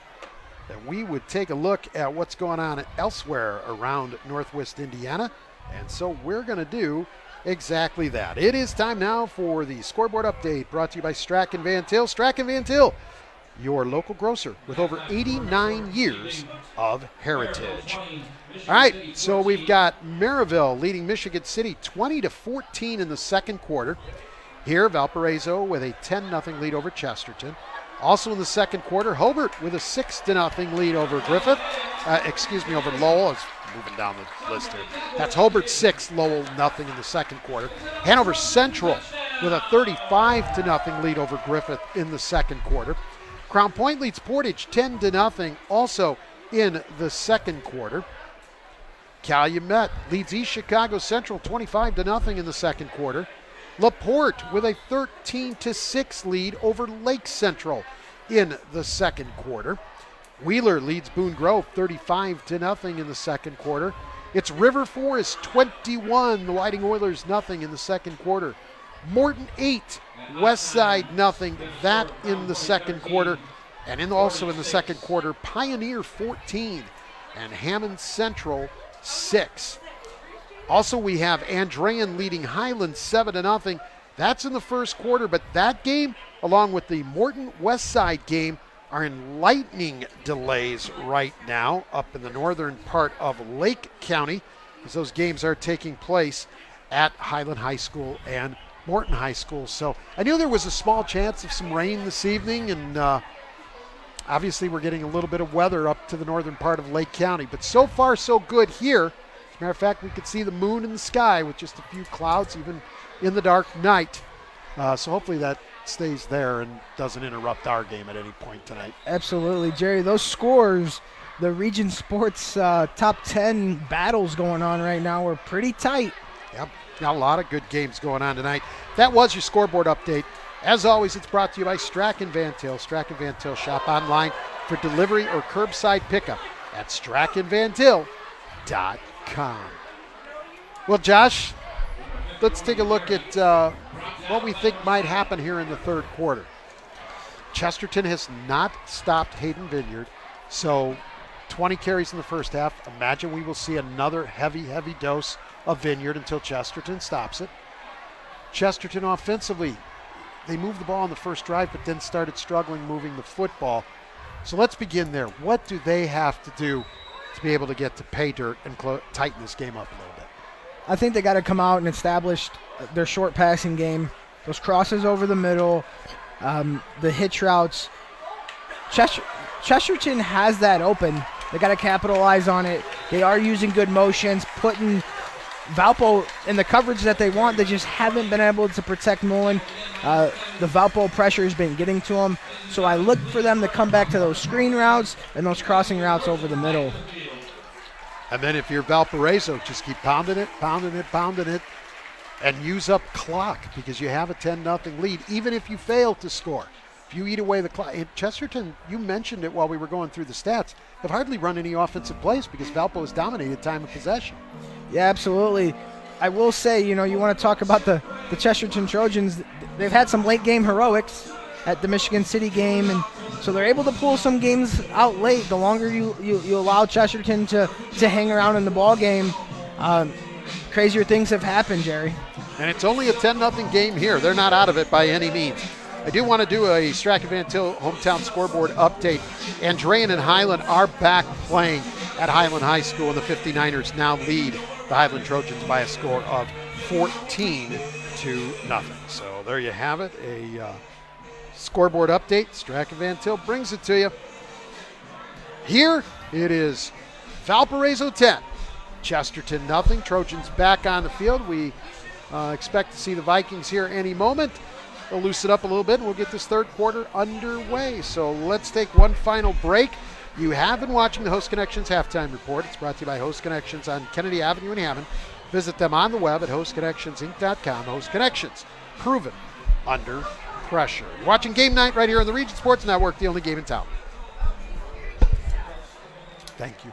that we would take a look at what's going on elsewhere around Northwest Indiana, and so we're going to do exactly that. It is time now for the scoreboard update, brought to you by Strachan Van Til. Strachan Van Til, your local grocer with over 89 years of heritage. All right, so we've got Maryville leading Michigan City 20-14 in the second quarter. Here, Valparaiso with a 10-0 lead over Chesterton. Also in the second quarter, Hobart with a 6-0 lead over Griffith. Over Lowell. I was moving down the list here. That's Hobart 6, Lowell nothing in the second quarter. Hanover Central with a 35-0 lead over Griffith in the second quarter. Crown Point leads Portage 10-0 also in the second quarter. Calumet leads East Chicago Central 25-0 in the second quarter. LaPorte with a 13-6 lead over Lake Central in the second quarter. Wheeler leads Boone Grove 35-0 in the second quarter. It's River Forest 21, the Whiting Oilers nothing in the second quarter. Morton 8, Westside nothing, that in the second quarter. And also in the second quarter, Pioneer 14 and Hammond Central 6. Also, we have Andrean leading Highland 7-0. That's in the first quarter, but that game, along with the Morton Westside game, are in lightning delays right now up in the northern part of Lake County, as those games are taking place at Highland High School and Morton High School. So I knew there was a small chance of some rain this evening, and obviously we're getting a little bit of weather up to the northern part of Lake County. But so far, so good here. As a matter of fact, we could see the moon in the sky with just a few clouds, even in the dark night. So hopefully that stays there and doesn't interrupt our game at any point tonight. Absolutely, Jerry. Those scores, the Region Sports top 10 battles going on right now are pretty tight. Yep. Got a lot of good games going on tonight. That was your scoreboard update. As always, it's brought to you by Strachan Van Til. Strachan Van Til, shop online for delivery or curbside pickup at strachanvantil.com. Well, Josh, let's take a look at what we think might happen here in the third quarter. Chesterton has not stopped Hayden Vineyard, so 20 carries in the first half. Imagine we will see another heavy dose of Vineyard until Chesterton stops it. Chesterton offensively, they moved the ball on the first drive, but then started struggling moving the football. So let's begin there. What do they have to do to be able to get to pay dirt and tighten this game up a little bit? I think they got to come out and establish their short passing game, those crosses over the middle, the hitch routes. Chesterton has that open. They got to capitalize on it. They are using good motions, putting Valpo in the coverage that they want. They just haven't been able to protect Mullen. The Valpo pressure has been getting to them. So I look for them to come back to those screen routes and those crossing routes over the middle. And then if you're Valparaiso, just keep pounding it, and use up clock because you have a 10-0 lead, even if you fail to score. If you eat away the clock. Chesterton, you mentioned it while we were going through the stats, have hardly run any offensive plays because Valpo has dominated time of possession. Yeah, absolutely. I will say, you want to talk about the Chesterton Trojans. They've had some late game heroics at the Michigan City game, and so they're able to pull some games out late. The longer you allow Chesterton to hang around in the ball game, crazier things have happened, Jerry. And it's only a 10-0 game here. They're not out of it by any means. I do want to do a Strachan Van Til hometown scoreboard update. Andrean and Highland are back playing at Highland High School, and the 59ers now lead the Highland Trojans by a score of 14-0. So there you have it, a scoreboard update. Strachan Van Til brings it to you. Here it is Valparaiso 10, Chesterton 0. Trojans back on the field. We expect to see the Vikings here any moment. They'll loosen up a little bit, and we'll get this third quarter underway. So let's take one final break. You have been watching the Host Connections Halftime Report. It's brought to you by Host Connections on Kennedy Avenue in Hammond. Visit them on the web at hostconnectionsinc.com. Host Connections, proven under pressure. You're watching Game Night right here on the Region Sports Network, the only game in town. Thank you.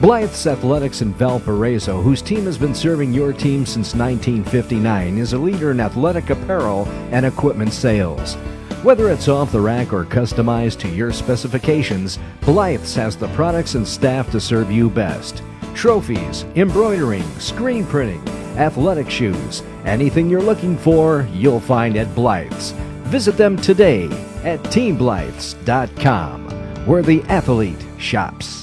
Blythe's Athletics in Valparaiso, whose team has been serving your team since 1959, is a leader in athletic apparel and equipment sales. Whether it's off the rack or customized to your specifications, Blythe's has the products and staff to serve you best. Trophies, embroidering, screen printing, athletic shoes, anything you're looking for, you'll find at Blythe's. Visit them today at teamblythes.com, where the athlete shops.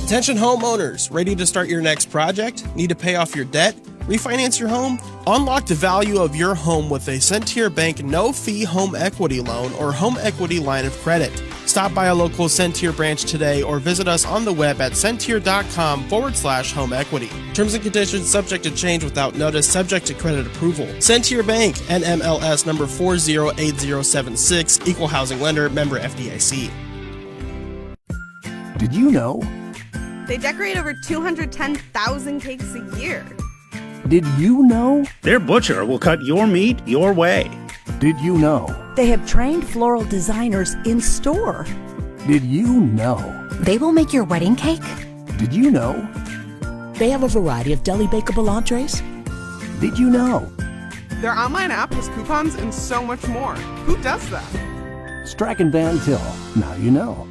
Attention homeowners, ready to start your next project? Need to pay off your debt? Refinance your home? Unlock the value of your home with a Centier Bank no-fee home equity loan or home equity line of credit. Stop by a local Centier branch today or visit us on the web at centier.com/home equity. Terms and conditions subject to change without notice, subject to credit approval. Centier Bank, NMLS number 408076, equal housing lender, member FDIC. Did you know? They decorate over 210,000 cakes a year. Did you know? Their butcher will cut your meat your way. Did you know? They have trained floral designers in store. Did you know? They will make your wedding cake. Did you know? They have a variety of deli bakeable entrees. Did you know? Their online app has coupons and so much more. Who does that? Strachan Van Til. Now you know.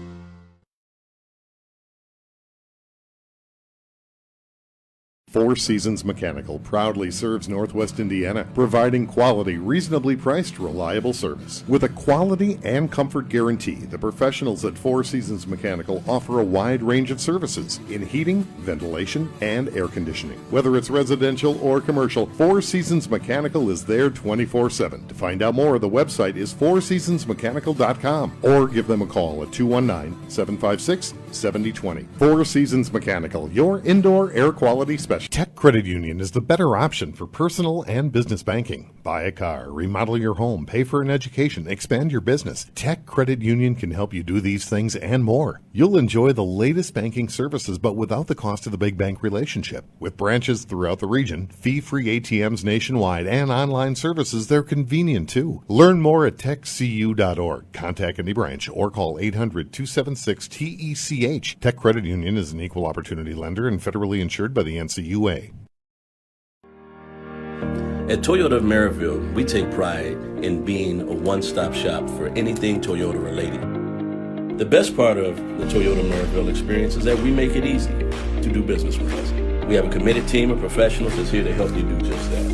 Four Seasons Mechanical proudly serves Northwest Indiana, providing quality, reasonably priced, reliable service. With a quality and comfort guarantee, the professionals at Four Seasons Mechanical offer a wide range of services in heating, ventilation, and air conditioning. Whether it's residential or commercial, Four Seasons Mechanical is there 24/7. To find out more, the website is fourseasonsmechanical.com or give them a call at 219-756-7020. Four Seasons Mechanical, your indoor air quality specialist. Tech Credit Union is the better option for personal and business banking. Buy a car, remodel your home, pay for an education, expand your business. Tech Credit Union can help you do these things and more. You'll enjoy the latest banking services, but without the cost of the big bank relationship. With branches throughout the region, fee-free ATMs nationwide, and online services, they're convenient too. Learn more at techcu.org. Contact any branch or call 800-276-TECH. Tech Credit Union is an equal opportunity lender and federally insured by the NCUA. At Toyota of Maryville, we take pride in being a one-stop shop for anything Toyota related. The best part of the Toyota Maryville experience is that we make it easy to do business with us. We have a committed team of professionals that's here to help you do just that.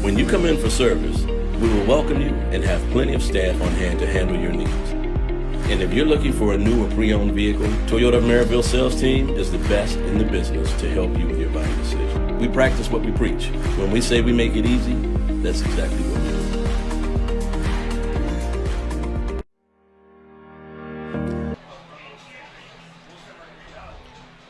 When you come in for service, we will welcome you and have plenty of staff on hand to handle your needs. And if you're looking for a new or pre-owned vehicle, Toyota of Maryville sales team is the best in the business to help you with your buying decision. We practice what we preach. When we say we make it easy, that's exactly what we do.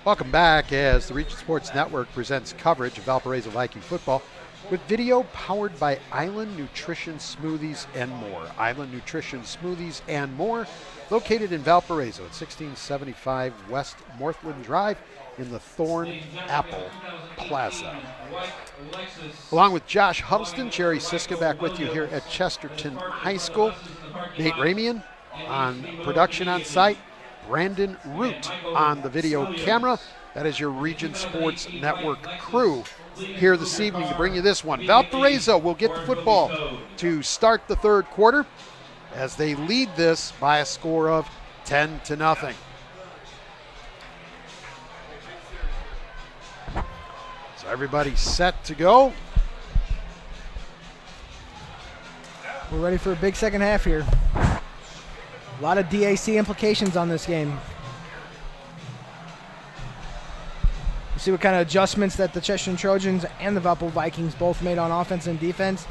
Welcome back as the Region Sports Network presents coverage of Valparaiso Viking football with video powered by Island Nutrition Smoothies and More. Island Nutrition Smoothies and More, located in Valparaiso at 1675 West Northland Drive in the Thorn Apple Plaza. Along with Josh Huddleston, Jerry Siska back with you here at Chesterton High School. Nate Ramian on production on site. Brandon Root on the video camera. That is your Region Sports Network crew here this evening to bring you this one. Valparaiso will get the football to start the third quarter as they lead this by a score of 10-0. So everybody's set to go. We're ready for a big second half here. A lot of DAC implications on this game. We'll see what kind of adjustments that the Chesterton Trojans and the Valpo Vikings both made on offense and defense.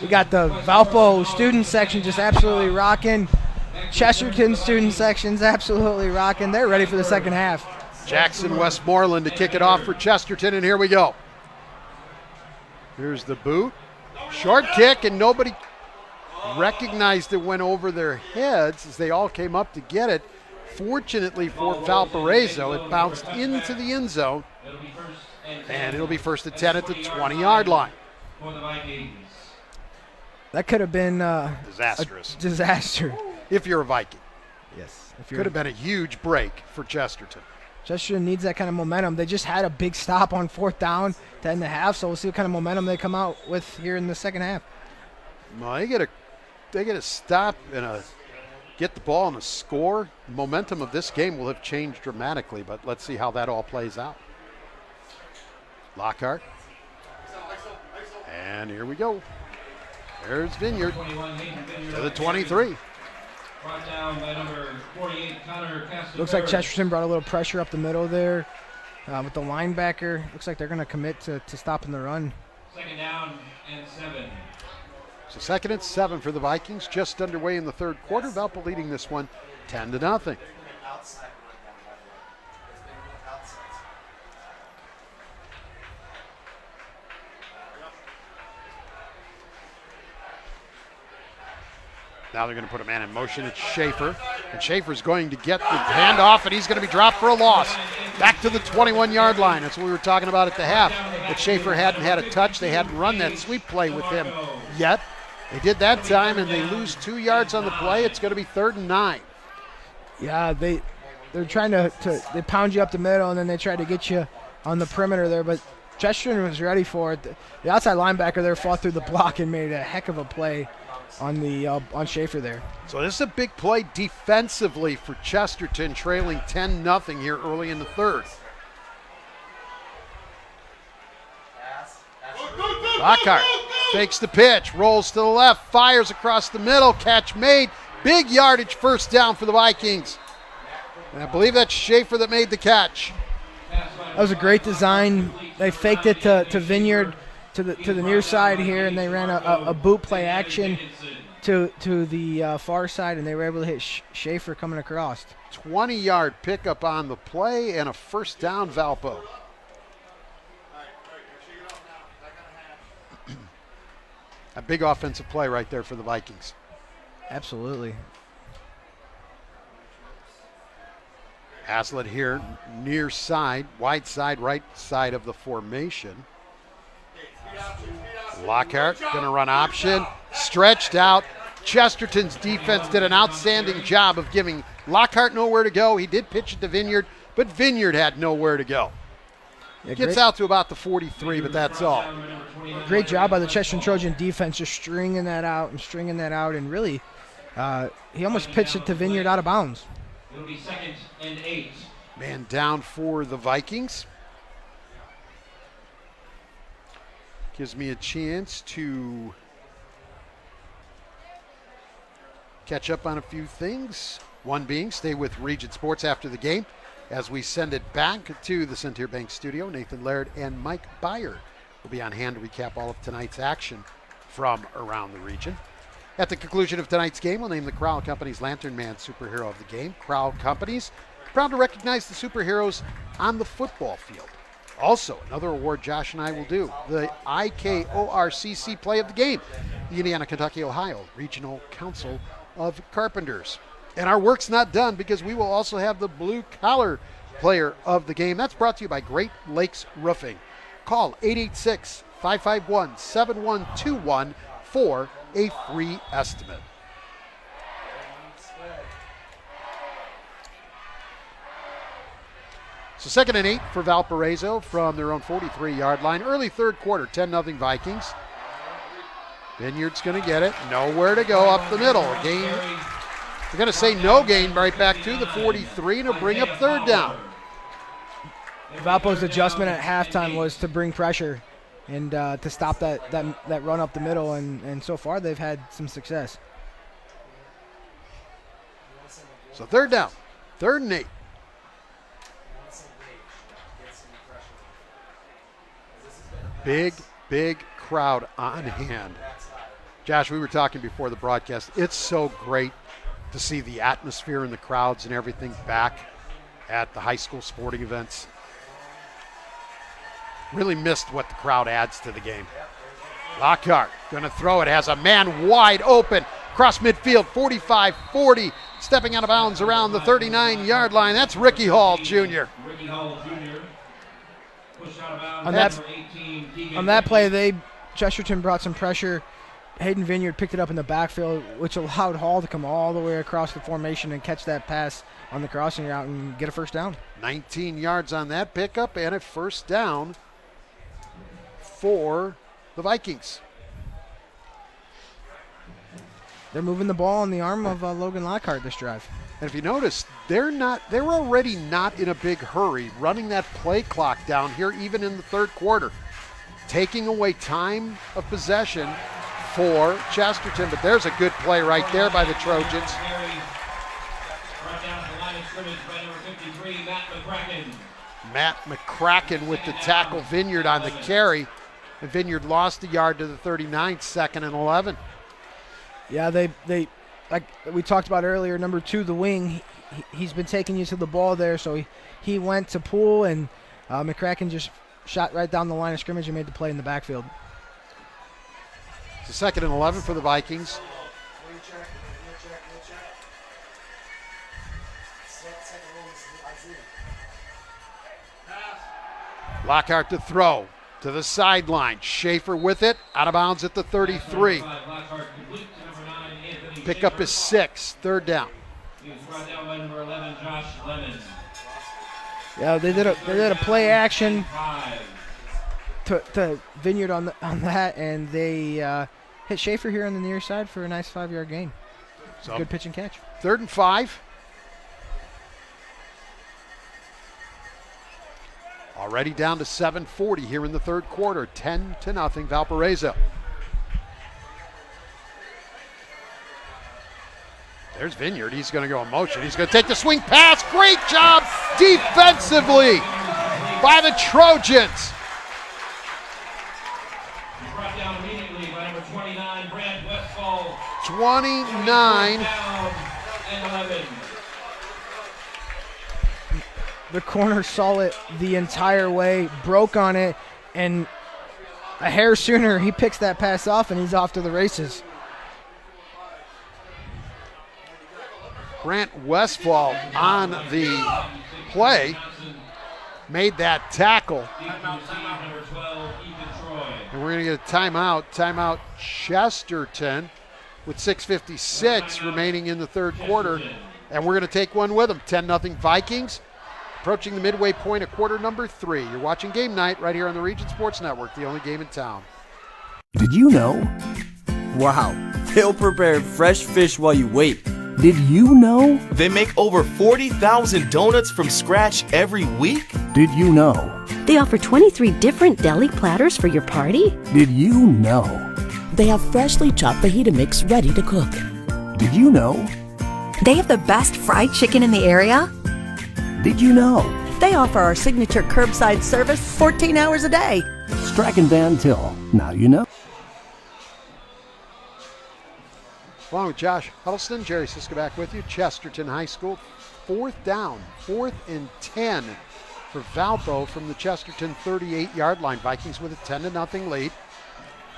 We got the Valpo student section just absolutely rocking. Chesterton student section's absolutely rocking. They're ready for the second half. Jackson Westmoreland to kick it off for Chesterton, and here we go. Here's the boot. Short kick, and nobody recognized it went over their heads as they all came up to get it. Fortunately for Valparaiso, it bounced into the end zone, and it'll be first and 10 at the 20-yard line. That could have been disastrous. A disaster. If you're a Viking. Yes. Could have been a huge break for Chesterton. Chesterton needs that kind of momentum. They just had a big stop on fourth down to end the half, so we'll see what kind of momentum they come out with here in the second half. Well, they get a stop and get the ball and a score. The momentum of this game will have changed dramatically, but let's see how that all plays out. Lockhart. And here we go. There's Vineyard to the 23. Brought down by number 48, Connor Castanera. Looks like Chesterton brought a little pressure up the middle there with the linebacker. Looks like they're going to commit to stopping the run. Second down and 7. So second and 7 for the Vikings, just underway in the third quarter. Valpo leading this one 10-0. Now they're going to put a man in motion. It's Schaefer. And Schaefer's going to get the handoff, and he's going to be dropped for a loss. Back to the 21-yard line. That's what we were talking about at the half. That Schaefer hadn't had a touch. They hadn't run that sweep play with him yet. They did that time, and they lose 2 yards on the play. It's going to be 3rd and 9. Yeah, they're trying to they pound you up the middle, and then they try to get you on the perimeter there. But Chesterton was ready for it. The outside linebacker there fought through the block and made a heck of a play on Schaefer there. So this is a big play defensively for Chesterton, trailing 10-0 here early in the third. Lockhart fakes the pitch, rolls to the left, fires across the middle, catch made. Big yardage, first down for the Vikings. And I believe that's Schaefer that made the catch. That was a great design. They faked it to Vineyard to the near side here, and they ran a boot play action to the far side, and they were able to hit Schaefer coming across. 20-yard pickup on the play and a first down, Valpo. A big offensive play right there for the Vikings. Absolutely. Haslett here, near side, wide side, right side of the formation. Lockhart going to run option, stretched out. Chesterton's defense did an outstanding job of giving Lockhart nowhere to go. He did pitch it to Vineyard, but Vineyard had nowhere to go. Yeah, Gets out to about the 43, but that's all. Great job by the Chesterton Trojan defense, just stringing that out, and really, he almost pitched it to Vineyard out of bounds. It'll be 2nd and 8. Man down for the Vikings. Gives me a chance to catch up on a few things. One being, stay with Region Sports after the game as we send it back to the Centier Bank studio. Nathan Laird and Mike Byer will be on hand to recap all of tonight's action from around the region. At the conclusion of tonight's game, we'll name the Crowell Companies Lantern Man Superhero of the game. Crowell Companies, proud to recognize the superheroes on the football field. Also, another award Josh and I will do, the IKORCC Play of the Game, the Indiana, Kentucky, Ohio Regional Council of Carpenters. And our work's not done because we will also have the Blue Collar Player of the Game. That's brought to you by Great Lakes Roofing. Call 886-551-7121 for a free estimate. So 2nd and 8 for Valparaiso from their own 43-yard line. Early third quarter, 10-0 Vikings. Vineyard's going to get it. Nowhere to go up the middle. A gain. We're going to say no gain right back to the 43, and it'll bring up third down. Valpo's adjustment at halftime was to bring pressure and to stop that run up the middle, and so far they've had some success. So third down, 3rd and 8. Big crowd on hand. Josh, we were talking before the broadcast. It's so great to see the atmosphere and the crowds and everything back at the high school sporting events. Really missed what the crowd adds to the game. Lockhart going to throw it. Has a man wide open. Cross midfield, 45-40. Stepping out of bounds around the 39-yard line. That's Ricky Hall, Jr. Ricky Hall, Jr. Pushed out of bounds. On that play, Chesterton brought some pressure. Hayden Vineyard picked it up in the backfield, which allowed Hall to come all the way across the formation and catch that pass on the crossing route and get a first down. 19 yards on that pickup and a first down for the Vikings. They're moving the ball in the arm of Logan Lockhart this drive. And if you notice, they're already not in a big hurry running that play clock down here even in the third quarter, taking away time of possession for Chesterton. But there's a good play right there by the Trojans. Matt McCracken with the tackle. Vineyard on the carry. And Vineyard lost a yard to the 39, 2nd and 11. Yeah, they like we talked about earlier, number 2, the wing, he's been taking you to the ball there, so he went to Poole, and McCracken just shot right down the line of scrimmage and made the play in the backfield. It's 2nd and 11 for the Vikings. Lockhart to throw to the sideline. Schaefer with it, out of bounds at the 33. Pickup is 6, 3rd down. Yeah, they did a play action to Vineyard on that, and they hit Schaefer here on the near side for a nice 5-yard gain. So good pitch and catch. 3rd and 5. Already down to 7:40 here in the third quarter. 10-0 Valparaiso. There's Vineyard. He's going to go in motion. He's going to take the swing pass. Great job defensively by the Trojans. Brought down immediately by number 29, Brad Westfall. 29. And 11. The corner saw it the entire way, broke on it, and a hair sooner he picks that pass off and he's off to the races. Brant Westfall on the play made that tackle. And we're going to get a timeout. Timeout Chesterton with 6:56 remaining in the third quarter. And we're going to take one with them. 10-0 Vikings. Approaching the midway point of quarter number 3. You're watching Game Night right here on the Region Sports Network, the only game in town. Did you know? Wow, they'll prepare fresh fish while you wait. Did you know? They make over 40,000 donuts from scratch every week? Did you know? They offer 23 different deli platters for your party? Did you know? They have freshly chopped fajita mix ready to cook. Did you know? They have the best fried chicken in the area? Did you know? They offer our signature curbside service 14 hours a day. Strack and Van Til. Now you know. Along with Josh Huddleston, Jerry Siska back with you. Chesterton High School, 4th down, 4th and 10 for Valpo from the Chesterton 38-yard line. Vikings with a 10-0 lead.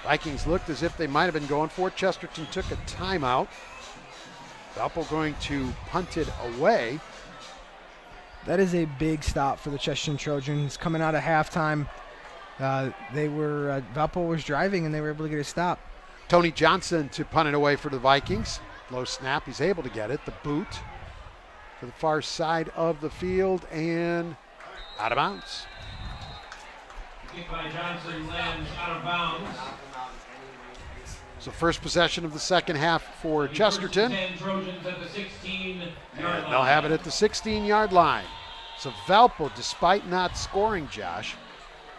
Vikings looked as if they might have been going for it. Chesterton took a timeout. Valpo going to punt it away. That is a big stop for the Chesterton Trojans. Coming out of halftime, Valpo was driving and they were able to get a stop. Tony Johnson to punt it away for the Vikings. Low snap, he's able to get it. The boot to the far side of the field and out of bounds. Kick by Johnson lands out of bounds. So first possession of the second half for Chesterton. Trojans at the 16-yard line. They'll have it at the 16-yard line. So Valpo, despite not scoring, Josh,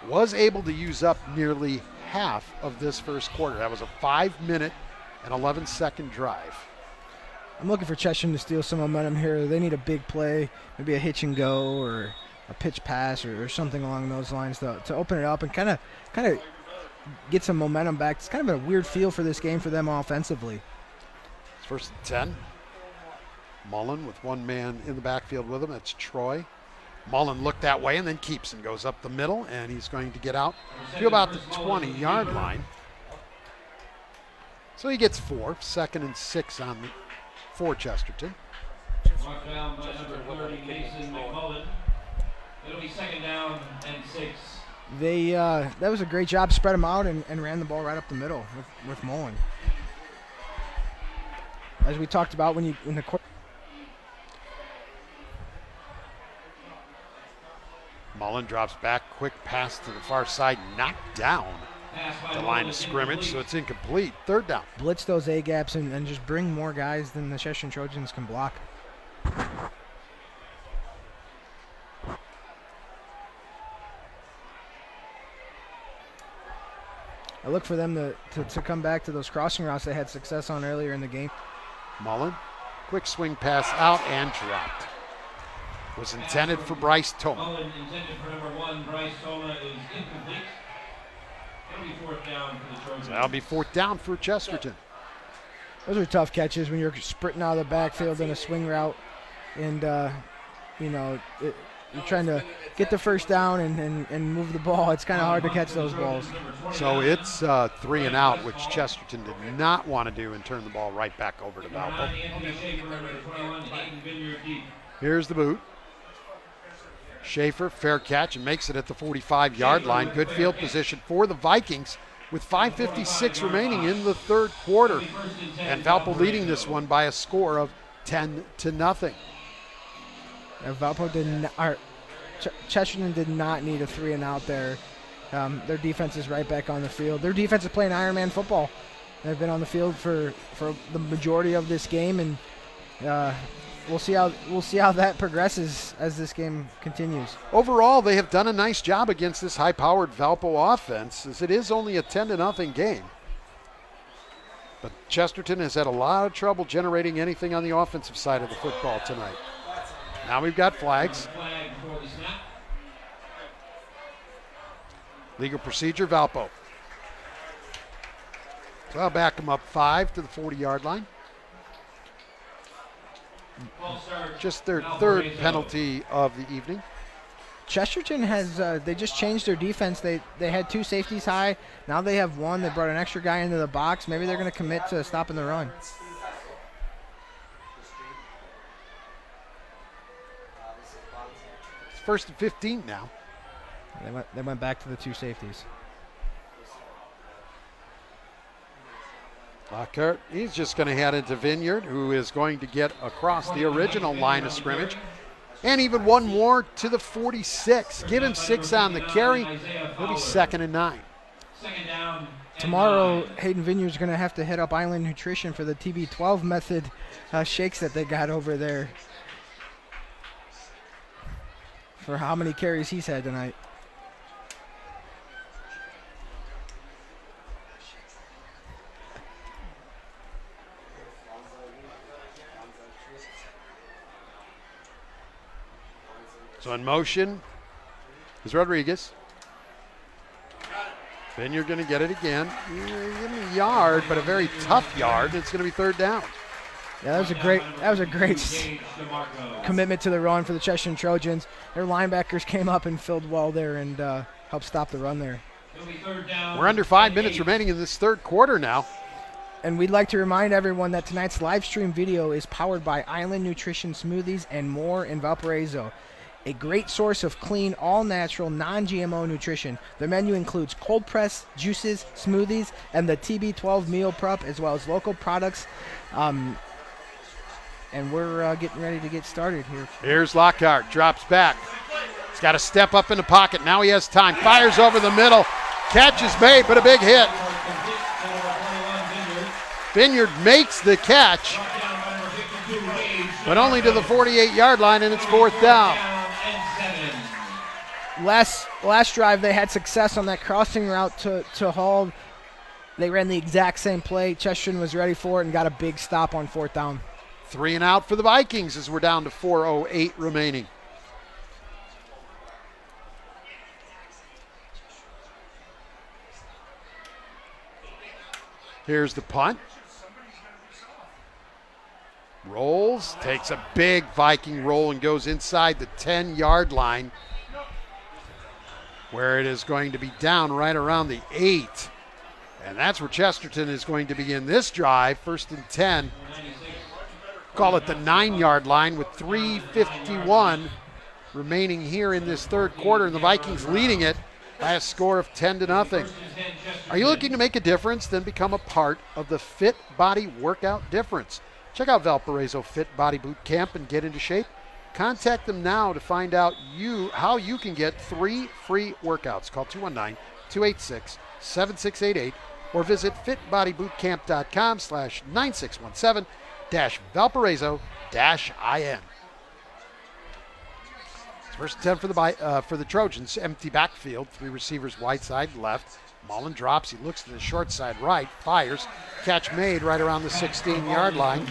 was able to use up nearly half of this first quarter. That was a 5-minute and 11-second drive. I'm looking for Chesterton to steal some momentum here. They need a big play, maybe a hitch and go or a pitch pass or something along those lines to open it up and kind of get some momentum back. It's kind of a weird feel for this game for them offensively. It's 1st and 10. Mullen with one man in the backfield with him. That's Troy. Mullen looked that way and then keeps and goes up the middle, and he's going to get out to about the 20-yard line. So he gets 4. 2nd and 6 for Chesterton. Marked down by number 30, Mason McMullen. It'll be 2nd down and 6. That was a great job. Spread them out and ran the ball right up the middle with Mullen. As we talked about when the court. Mullen drops back, quick pass to the far side, knocked down the line of scrimmage, so it's incomplete. 3rd down. Blitz those A-gaps and just bring more guys than the Chesterton Trojans can block. I look for them to come back to those crossing routes they had success on earlier in the game. Mullen, quick swing pass out and dropped. Was intended for Bryce Toma. Mullen intended for number 1, Bryce Toma is incomplete. It'll be 4th down for the Trojans. So that'll be 4th down for Chesterton. Those are tough catches when you're sprinting out of the backfield in a swing route and, you're trying to get the first down and move the ball. It's kind of hard to catch those balls. So it's 3 and out, which Chesterton did not want to do and turn the ball right back over to Valpo. Here's the boot. Schaefer, fair catch, and makes it at the 45-yard line. Good field position for the Vikings with 5:56 remaining in the third quarter. And Valpo leading this one by a score of 10-0. Valpo Chesterton did not need a 3 and out there. Their defense is right back on the field. Their defense is playing Ironman football. They've been on the field for the majority of this game, and we'll see how that progresses as this game continues. Overall, they have done a nice job against this high-powered Valpo offense, as it is only a 10-0 game. But Chesterton has had a lot of trouble generating anything on the offensive side of the football tonight. Now we've got flags. Legal procedure, Valpo. So I'll back them up 5 to the 40-yard line. Just their third penalty of the evening. Chesterton has, they just changed their defense. They had 2 safeties high. Now they have 1. They brought an extra guy into the box. Maybe they're going to commit to stopping the run. It's 1st and 15 now. They went back to the 2 safeties. Lockhart, he's just going to head into Vineyard, who is going to get across the original line of scrimmage. And even one more to the 46. Give him 6 on the carry. He'll be 2nd and 9. Tomorrow, Hayden Vineyard's going to have to hit up Island Nutrition for the TB12 method shakes that they got over there. For how many carries he's had tonight. So in motion is Rodriguez. Vineyard going to get it again. Give him a yard, but a very tough yard. It's going to be 3rd down. Yeah, that was a great commitment to the run for the Chesterton Trojans. Their linebackers came up and filled well there and helped stop the run there. We're under 5 minutes remaining in this 3rd quarter now. And we'd like to remind everyone that tonight's live stream video is powered by Island Nutrition Smoothies and more in Valparaiso. A great source of clean, all-natural, non-GMO nutrition. Their menu includes cold press, juices, smoothies, and the TB12 meal prep, as well as local products. And we're getting ready to get started here. Here's Lockhart, drops back. He's got to step up in the pocket. Now he has time. Fires over the middle. Catch is made, but a big hit. Vineyard makes the catch, but only to the 48-yard line, and it's 4th down. Last drive, they had success on that crossing route to Hall. They ran the exact same play. Chesterton was ready for it and got a big stop on 4th down. 3 and out for the Vikings as we're down to 4:08 remaining. Here's the punt. Rolls, takes a big Viking roll and goes inside the 10-yard line, where it is going to be down right around the 8. And that's where Chesterton is going to begin this drive, 1st and 10. Call it the 9-yard line with 3:51 remaining here in this 3rd quarter, and the Vikings leading it by a score of 10-0. Are you looking to make a difference? Then become a part of the Fit Body Workout Difference. Check out Valparaiso Fit Body Boot Camp and get into shape. Contact them now to find out how you can get 3 free workouts. Call 219-286-7688 or visit fitbodybootcamp.com/9617-Valparaiso-IN. It's 1st and 10 for the Trojans. Empty backfield, 3 receivers wide side left. Mullen drops, he looks to the short side right, fires. Catch made right around the 16-yard line.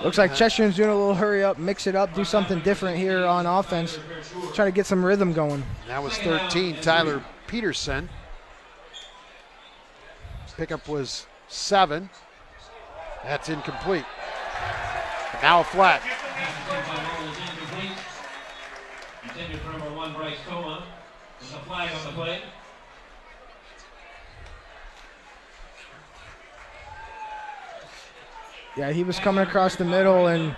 Looks like Chesterton's doing a little hurry up, mix it up, do something different here on offense. Try to get some rhythm going. That was 13, Tyler Peterson. Pickup was 7. That's incomplete. Now a flat. Intended for number 1, Bryce Coma. There's a flag on the play. Yeah, he was coming across the middle, and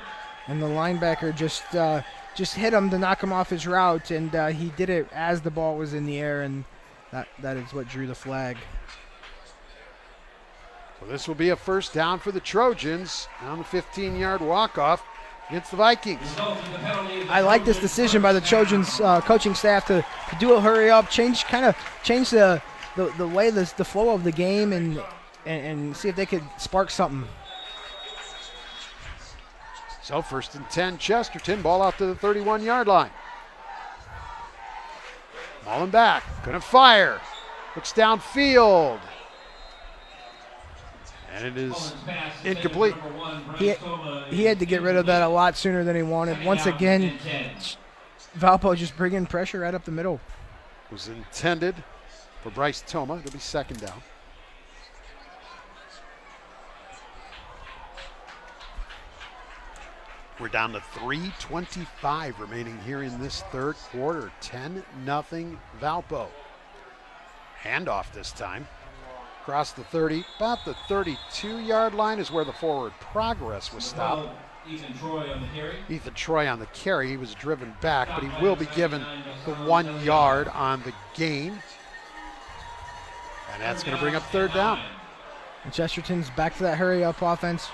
the linebacker just hit him to knock him off his route, and he did it as the ball was in the air, and that is what drew the flag. So this will be a 1st down for the Trojans on the 15-yard walk-off against the Vikings. I like this decision by the Trojans coaching staff to do a hurry up, change the way the flow of the game, and see if they could spark something. So 1st and 10, Chesterton, ball out to the 31-yard line. Mullen back, gonna fire. Looks downfield. And it is incomplete. He had to get rid of that a lot sooner than he wanted. Once again, Valpo just bringing pressure right up the middle. Was intended for Bryce Toma. It'll be 2nd down. We're down to 3:25 remaining here in this third quarter. 10-0 Valpo. Handoff this time. Across the 30, about the 32-yard line is where the forward progress was stopped. Ethan Troy on the carry. Ethan Troy on the carry. He was driven back, but he will be given the 1 yard on the gain. And that's going to bring up 3rd down. And Chesterton's back to that hurry-up offense.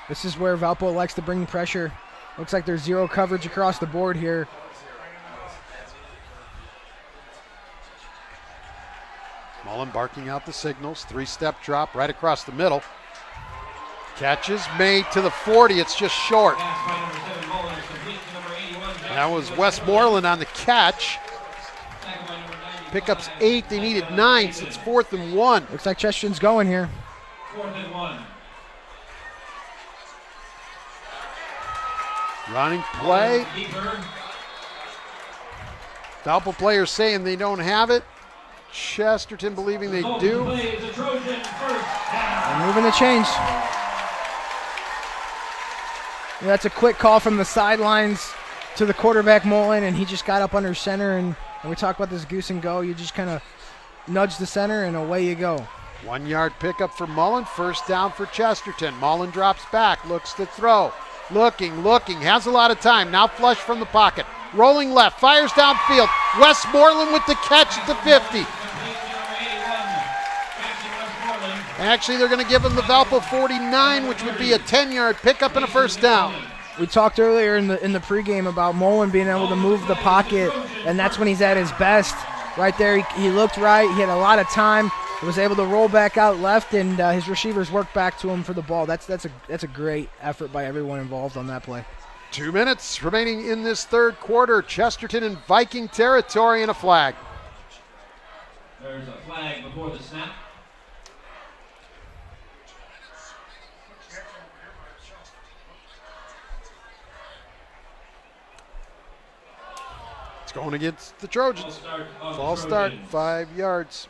This is where Valpo likes to bring pressure. Looks like there's 0 coverage across the board here. Mullen barking out the signals. 3-step drop right across the middle. Catch is made to the 40. It's just short. That was Westmoreland on the catch. Pickups 8. They needed 9, so it's 4th and 1. Looks like Chesterton's going here. 4th and 1. Running play. Valpo players saying they don't have it. Chesterton believing they do. They're moving the chains. That's a quick call from the sidelines to the quarterback Mullen, and he just got up under center. And we talk about this goose and go. You just kind of nudge the center, and away you go. 1 yard pickup for Mullen. 1st down for Chesterton. Mullen drops back, looks to throw. Looking, has a lot of time. Now flush from the pocket. Rolling left, fires downfield. Westmoreland with the catch at the 50. Actually, they're going to give him the Valpo 49, which would be a 10-yard pickup and a 1st down. We talked earlier in the pregame about Mullen being able to move the pocket, and that's when he's at his best. Right there, he looked right. He had a lot of time. He was able to roll back out left, and his receivers worked back to him for the ball. That's a great effort by everyone involved on that play. 2 minutes remaining in this third quarter. Chesterton in Viking territory and a flag. There's a flag before the snap. It's going against the Trojans. False start, 5 yards.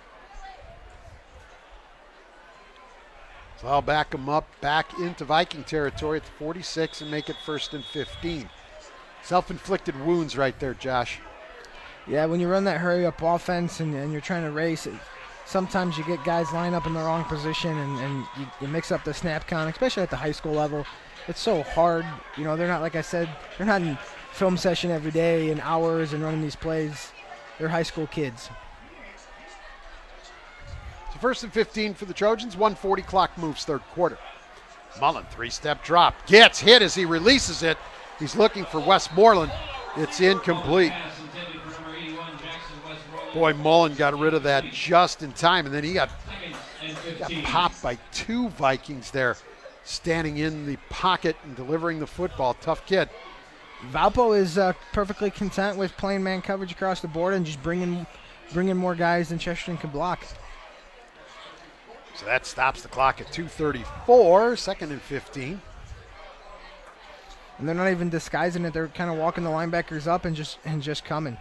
So I'll back them up back into Viking territory at the 46 and make it 1st and 15. Self-inflicted wounds right there, Josh. Yeah, when you run that hurry-up offense and you're trying to race, sometimes you get guys lined up in the wrong position and you mix up the snap count, especially at the high school level. It's so hard. You know, they're not, like I said, they're not in film session every day in hours and running these plays. They're high school kids. So 1st and 15 for the Trojans. 1:40 clock moves third quarter. Mullen, 3-step drop. Gets hit as he releases it. He's looking for Westmoreland. It's incomplete. Boy, Mullen got rid of that just in time, and then he got popped by 2 Vikings there, standing in the pocket and delivering the football. Tough kid. Valpo is perfectly content with playing man coverage across the board and just bringing more guys than Chesterton can block. So that stops the clock at 2:34, 2nd and 15. And they're not even disguising it. They're kind of walking the linebackers up and just coming.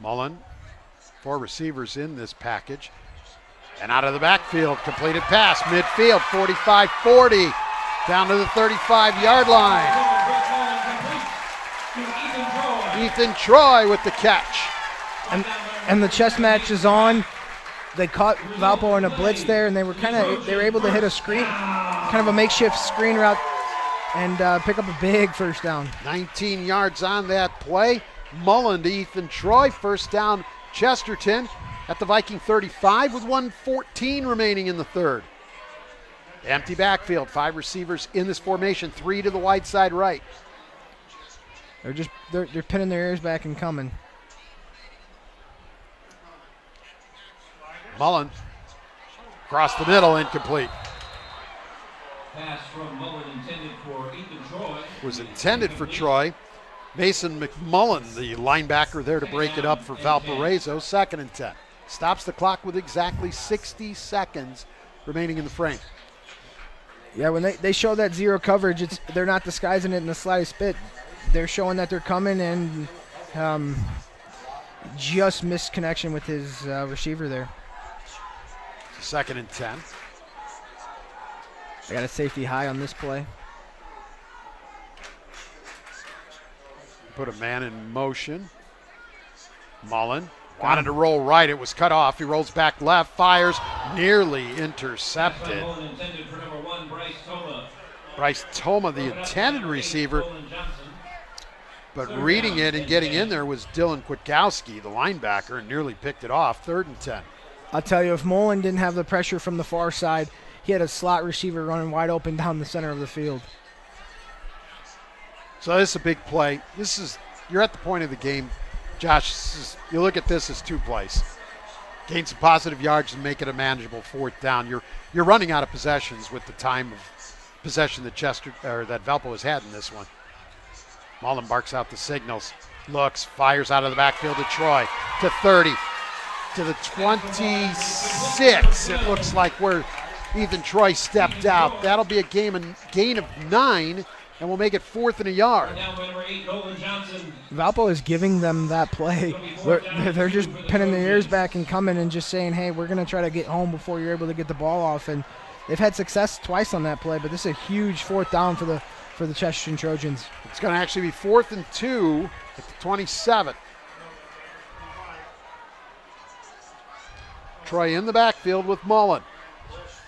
Mullen, 4 receivers in this package. And out of the backfield, completed pass, midfield, 45-40, down to the 35-yard line. Ethan Troy with the catch. And the chess match is on. They caught Valpo in a blitz there, and they were able to hit a screen, kind of a makeshift screen route, and pick up a big 1st down. 19 yards on that play. Mullen to Ethan Troy, 1st down Chesterton at the Viking 35 with 1:14 remaining in the third. Empty backfield, 5 receivers in this formation, 3 to the wide side right. They're pinning their ears back and coming. Mullen Across the middle, incomplete. Pass from Mullen intended for Ethan Troy. Was intended for Troy. Mason McMullen, the linebacker, there to break it up for Valparaiso. 2nd and 10. Stops the clock with exactly 60 seconds remaining in the frame. Yeah, when they show that zero coverage, they're not disguising it in the slightest bit. They're showing that they're coming, and just missed connection with his receiver there. 2nd and 10. I got a safety high on this play. Put a man in motion. Mullen wanted to roll right. It was cut off. He rolls back left, fires, nearly intercepted. Bryce Toma, the intended receiver, but reading it and getting in there was Dylan Kwiatkowski, the linebacker, and nearly picked it off. 3rd and 10. I'll tell you, if Mullen didn't have the pressure from the far side, he had a slot receiver running wide open down the center of the field. So this is a big play. You're at the point of the game, Josh. You look at this as 2 plays. Gain some positive yards and make it a manageable 4th down. You're running out of possessions with the time of possession that Valpo has had in this one. Mullen barks out the signals. Looks, fires out of the backfield to Troy. To 30. To the 26. It looks like where Ethan Troy stepped out. That'll be a gain of 9. And we'll make it 4th and a yard. Valpo is giving them that play. They're just pinning their ears back and coming and just saying, hey, we're going to try to get home before you're able to get the ball off. And they've had success twice on that play, but this is a huge 4th down for the Chesterton Trojans. It's going to actually be 4th and 2 at the 27. Troy in the backfield with Mullen.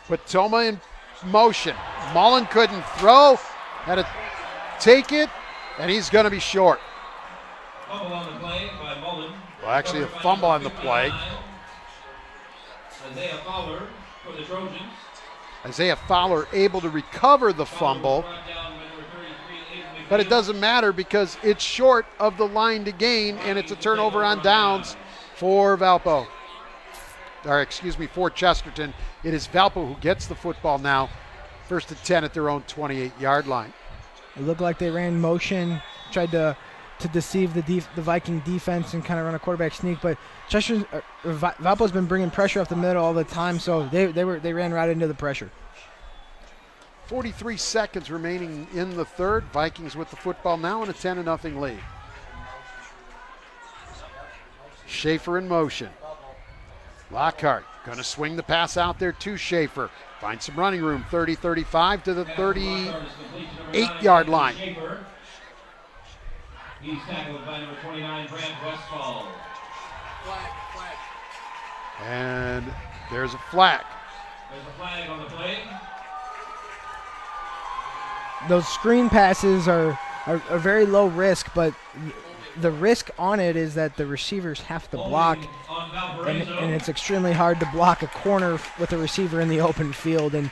Put Toma in motion. Mullen couldn't throw. Had to take it, and he's going to be short. Fumble on the play by Mullen. Well, actually, a fumble on the play. Isaiah Fowler for the Trojans. Isaiah Fowler able to recover the fumble, but it doesn't matter because it's short of the line to gain, and it's a turnover on downs for Valpo. For Chesterton. It is Valpo who gets the football now. 1st and 10 at their own 28-yard line. It looked like they ran motion, tried to deceive the Viking defense and kind of run a quarterback sneak, but Valpo's been bringing pressure up the middle all the time, so they ran right into the pressure. 43 seconds remaining in the 3rd. Vikings with the football now in a 10-0 lead. Schaefer in motion. Lockhart going to swing the pass out there to Schaefer. Finds some running room, 30-35 to the 38-yard line. He's tackled by number 29, Brant Westfall. And there's a flag. There's a flag on the play. Those screen passes are very low risk, but the risk on it is that the receivers have to block, and it's extremely hard to block a corner with a receiver in the open field. And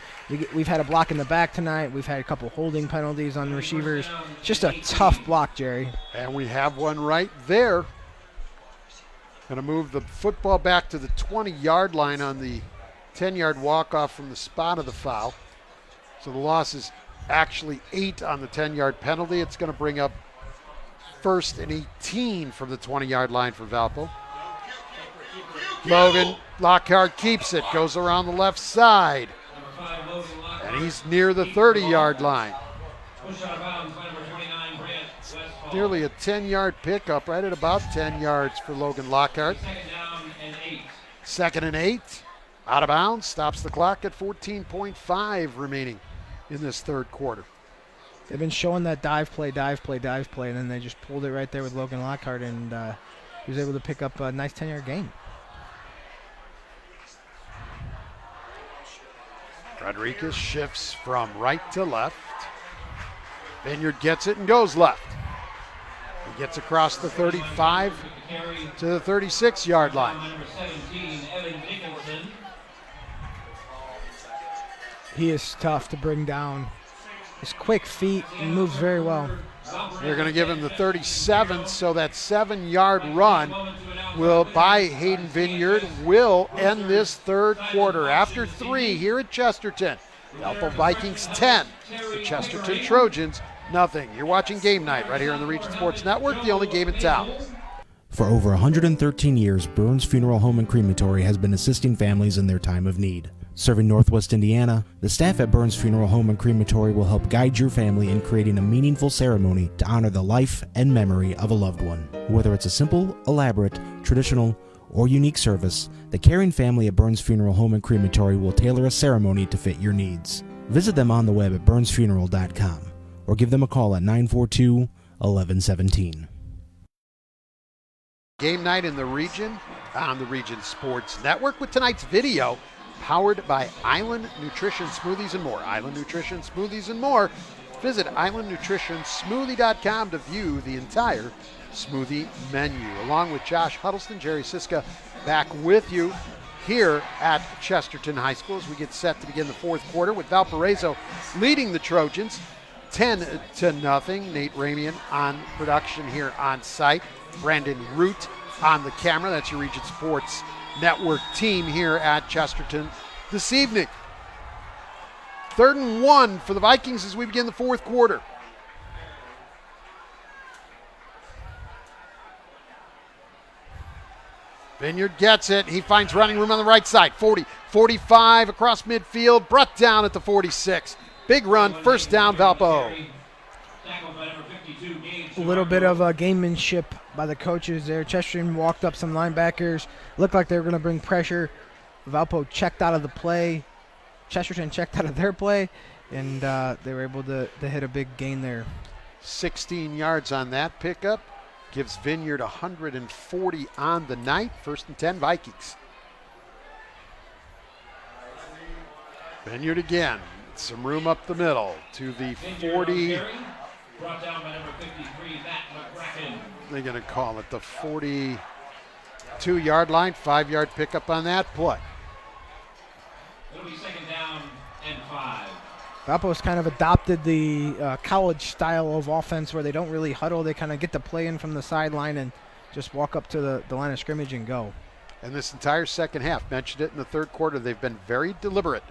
we've had a block in the back tonight. We've had a couple holding penalties on receivers. It's just a tough block, Jerry. And we have one right there. Going to move the football back to the 20-yard line on the 10-yard walk-off from the spot of the foul. So the loss is actually 8 on the 10-yard penalty. It's going to bring up 1st and 18 from the 20-yard line for Valpo. Logan Lockhart keeps it, goes around the left side, and he's near the 30-yard line. Nearly a 10-yard pickup, right at about 10 yards for Logan Lockhart. 2nd and 8, out of bounds, stops the clock at 14.5 remaining in this 3rd quarter. They've been showing that dive play, and then they just pulled it right there with Logan Lockhart, and he was able to pick up a nice 10-yard gain. Rodriguez shifts from right to left. Vineyard gets it and goes left. He gets across the 35 to the 36-yard line. He is tough to bring down. His quick feet, he moves very well. They're going to give him the 37, so that 7-yard run will by Hayden Vineyard will end this third quarter. After 3 here at Chesterton, Valpo Vikings 10, the Chesterton Trojans nothing. You're watching Game Night right here on the Region Sports Network, the only game in town. For over 113 years, Burns Funeral Home and Crematory has been assisting families in their time of need. Serving Northwest Indiana, the staff at Burns Funeral Home and Crematory will help guide your family in creating a meaningful ceremony to honor the life and memory of a loved one. Whether it's a simple, elaborate, traditional, or unique service, the caring family at Burns Funeral Home and Crematory will tailor a ceremony to fit your needs. Visit them on the web at burnsfuneral.com or give them a call at 942-1117. Game Night in the region on the Region Sports Network with tonight's video powered by Island Nutrition Smoothies and More. Island Nutrition Smoothies and More. Visit islandnutritionsmoothie.com to view the entire smoothie menu. Along with Josh Huddleston, Jerry Siska back with you here at Chesterton High School as we get set to begin the fourth quarter with Valparaiso leading the Trojans 10-0. Nate Ramian on production here on site. Brandon Root on the camera. That's your Region Sports Network team here at Chesterton this evening. 3rd and 1 for the Vikings as we begin the fourth quarter. Vineyard gets it. He finds running room on the right side. 40, 45 across midfield. Brought down at the 46. Big run. First down, Valpo. A little bit of gamemanship by the coaches there. Chesterton walked up some linebackers. Looked like they were going to bring pressure. Valpo checked out of the play. Chesterton checked out of their play, and they were able to hit a big gain there. 16 yards on that pickup. Gives Vineyard 140 on the night. 1st and 10, Vikings. Vineyard again. Some room up the middle to the 40. Brought down by number 53, Matt McCracken. They're going to call it the 42-yard line. 5-yard pickup on that play. It'll be 2nd down and 5. Valpo's kind of adopted the college style of offense where they don't really huddle. They kind of get the play in from the sideline and just walk up to the line of scrimmage and go. And this entire second half, mentioned it in the third quarter, they've been very deliberate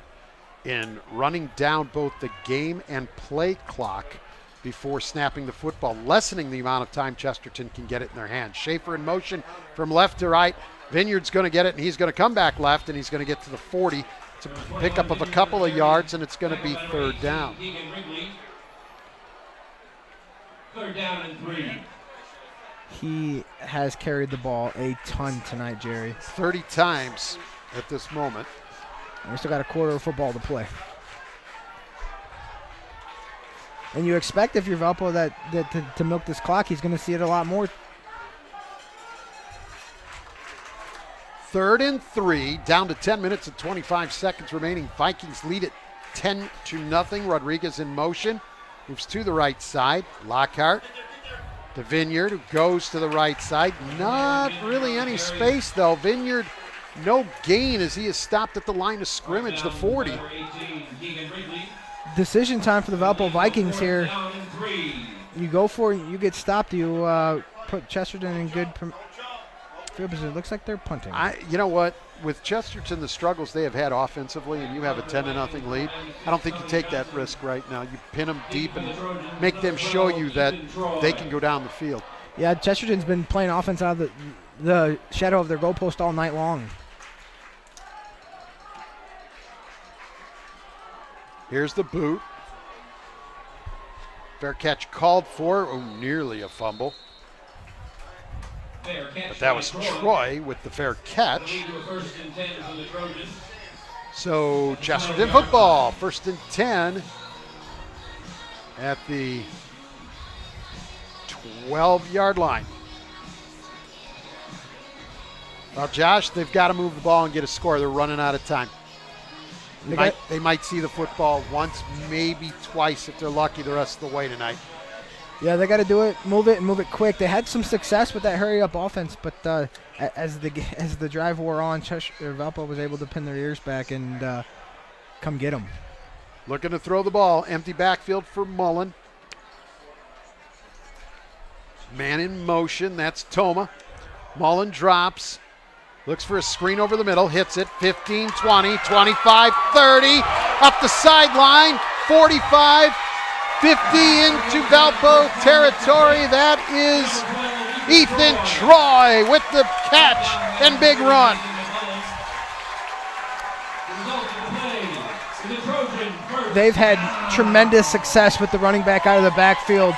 in running down both the game and play clock before snapping the football, lessening the amount of time Chesterton can get it in their hands. Schaefer in motion from left to right. Vineyard's going to get it, and he's going to come back left, and he's going to get to the 40. It's a pickup of a couple of yards, and it's going to be 3rd down. 3rd down and 3. He has carried the ball a ton tonight, Jerry. 30 times at this moment. And we still got a quarter of football to play. And you expect if you're Valpo that to milk this clock, he's going to see it a lot more. 3rd and 3, down to 10 minutes and 25 seconds remaining. Vikings lead it 10-0. Rodriguez in motion, moves to the right side. Lockhart to Vineyard, who goes to the right side. Not really any space, though. Vineyard, no gain as he is stopped at the line of scrimmage, the 40. Decision time for the Valpo Vikings here. You go for it, you get stopped, you put Chesterton in good field position. It looks like they're punting. You know what? With Chesterton, the struggles they have had offensively, and you have a 10-0 lead, I don't think you take that risk right now. You pin them deep and make them show you that they can go down the field. Yeah, Chesterton's been playing offense out of the shadow of their goalpost all night long. Here's the boot. Fair catch called for. Oh, nearly a fumble. But that was Troy with the fair catch. So Chesterton football, 1st and 10 at the 12-yard line. Well, Josh, they've got to move the ball and get a score. They're running out of time. They might see the football once, maybe twice if they're lucky the rest of the way tonight. Yeah, they got to do it, move it, and move it quick. They had some success with that hurry-up offense, but as the drive wore on, Valpo was able to pin their ears back and come get them. Looking to throw the ball. Empty backfield for Mullen. Man in motion, that's Toma. Mullen drops, looks for a screen over the middle, hits it, 15, 20, 25, 30, up the sideline, 45, 50 into Valpo territory. That is Ethan Troy with the catch and big run. They've had tremendous success with the running back out of the backfield.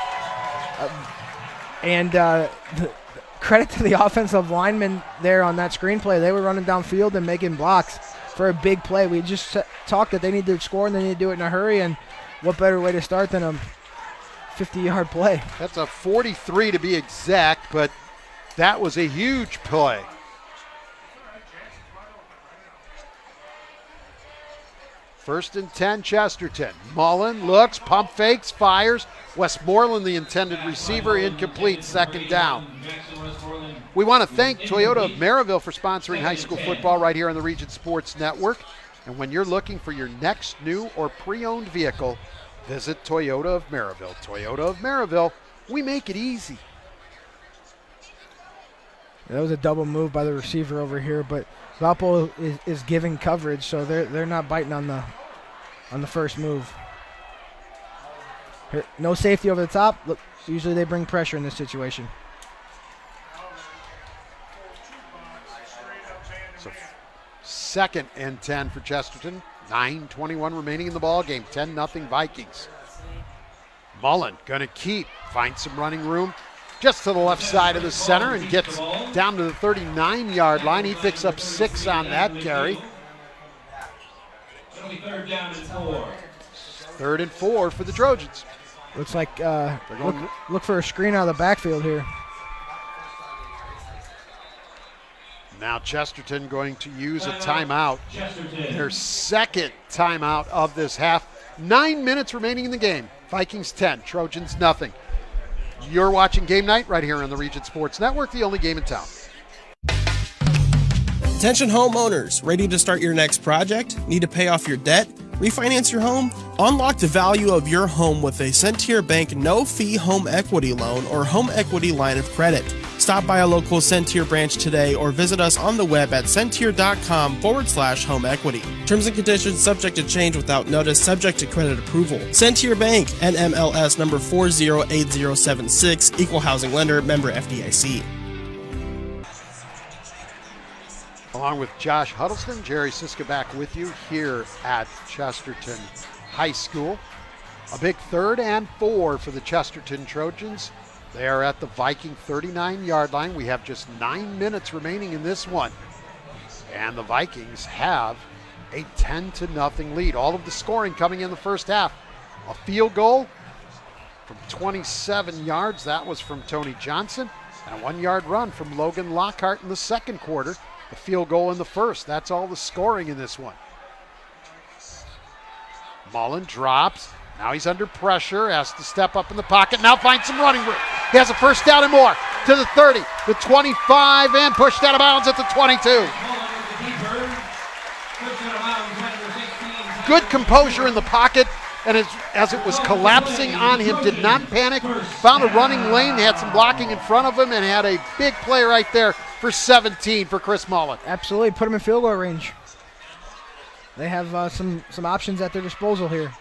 Credit to the offensive linemen there on that screenplay. They were running downfield and making blocks for a big play. We just talked that they need to score and they need to do it in a hurry, and what better way to start than a 50-yard play. That's a 43 to be exact, but that was a huge play. First and 10, Chesterton. Mullen looks, pump fakes, fires. Westmoreland, the intended receiver, incomplete, second down. We want to thank Toyota of Maryville for sponsoring high school football right here on the Region Sports Network. And when you're looking for your next new or pre-owned vehicle, visit Toyota of Maryville. Toyota of Maryville, we make it easy. That was a double move by the receiver over here, but Valpo is giving coverage, so they're not biting on the first move. Here, no safety over the top. Look, usually they bring pressure in this situation. So second and 10 for Chesterton. 9:21 remaining in the ball game. 10-0 Vikings. Mullen gonna keep, find some running room just to the left side of the center and gets down to the 39-yard line. He picks up 6 on that carry. It'll be third down and 4. 3rd and 4 for the Trojans. Looks like look for a screen out of the backfield here. Now Chesterton going to use a timeout. Their second timeout of this half. 9 minutes remaining in the game. Vikings 10, Trojans nothing. You're watching Game Night right here on the Region Sports Network, the only game in town. Attention homeowners, ready to start your next project? Need to pay off your debt? Refinance your home? Unlock the value of your home with a Centier Bank no-fee home equity loan or home equity line of credit. Stop by a local Centier branch today or visit us on the web at centier.com/home equity. Terms and conditions subject to change without notice, subject to credit approval. Centier Bank, NMLS number 408076, Equal Housing Lender, member FDIC. Along with Josh Huddleston, Jerry Siska back with you here at Chesterton High School. A big 3rd and 4 for the Chesterton Trojans. They are at the Viking 39-yard line. We have just 9 minutes remaining in this one. And the Vikings have a 10-0 lead. All of the scoring coming in the first half. A field goal from 27 yards. That was from Tony Johnson. And a 1-yard run from Logan Lockhart in the second quarter. The field goal in the first. That's all the scoring in this one. Mullen drops. Now he's under pressure, has to step up in the pocket, now finds some running room. He has a first down and more to the 30, the 25, and pushed out of bounds at the 22. Good composure in the pocket, and as it was collapsing on him, did not panic, found a running lane, had some blocking in front of him, and had a big play right there for 17 for Chris Mullen. Absolutely, put him in field goal range. They have some options at their disposal here.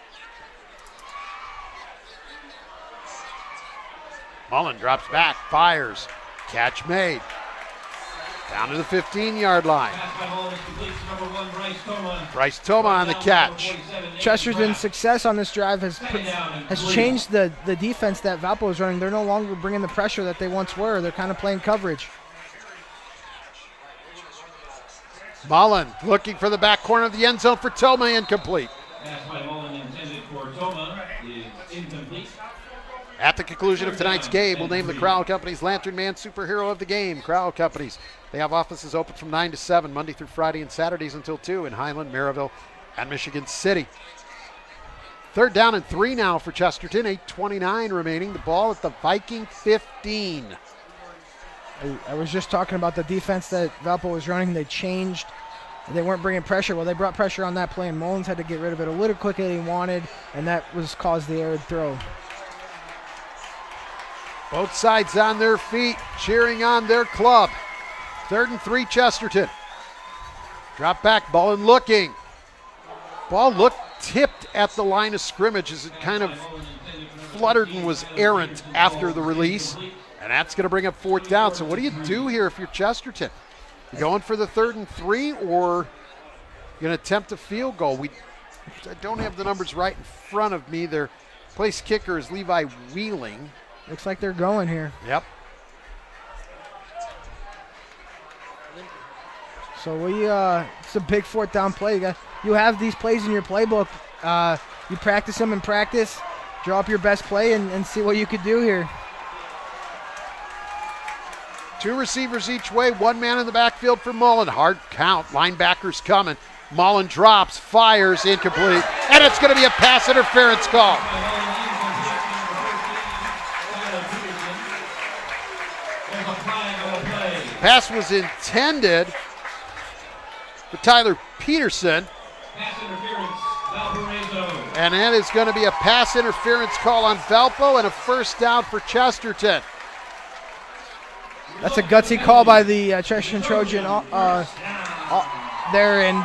Mullen drops back, fires, catch made. Down to the 15-yard line. Bryce Toma on the catch. Chesterton's success on this drive has changed the defense that Valpo is running. They're no longer bringing the pressure that they once were. They're kind of playing coverage. Mullen looking for the back corner of the end zone for Toma, incomplete. Pass by Mullen intended for Toma is incomplete. At the conclusion of tonight's game, we'll name the Crowell Companies Lantern Man Superhero of the Game. Crowell Companies, they have offices open from 9 to 7, Monday through Friday, and Saturdays until 2 in Highland, Maryville, and Michigan City. 3rd down and 3 now for Chesterton, 8:29 remaining. The ball at the Viking 15. I was just talking about the defense that Valpo was running. They changed. They weren't bringing pressure. Well, they brought pressure on that play, and Mullins had to get rid of it a little quicker than he wanted, and that caused the errant throw. Both sides on their feet, cheering on their club. 3rd and 3, Chesterton. Drop back, Mullen looking. Ball looked tipped at the line of scrimmage as it kind of fluttered and was errant after the release. And that's going to bring up 4th down. So what do you do here if you're Chesterton? You going for the 3rd and 3, or you're going to attempt a field goal? I don't have the numbers right in front of me. Their place kicker is Levi Wheeling. Looks like they're going here. Yep. So it's a big 4th down play. You have these plays in your playbook. You practice them in practice. Draw up your best play and see what you could do here. 2 receivers each way, 1 man in the backfield for Mullen. Hard count, linebackers coming. Mullen drops, fires, incomplete, and it's going to be a pass interference call. Pass was intended for Tyler Peterson. And that is going to be a pass interference call on Valpo and a 1st down for Chesterton. That's a gutsy call by the Chesterton Trojan there, and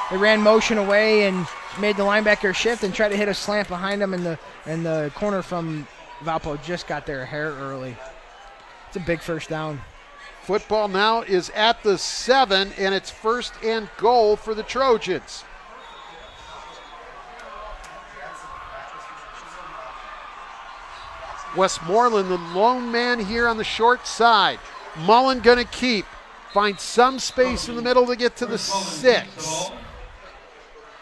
they ran motion away and made the linebacker shift and tried to hit a slant behind him, and the corner from Valpo just got there a hair early. It's a big 1st down. Football now is at the 7, and it's 1st and goal for the Trojans. Westmoreland, the lone man here on the short side. Mullen gonna keep. Find some space in the middle to get to the 6.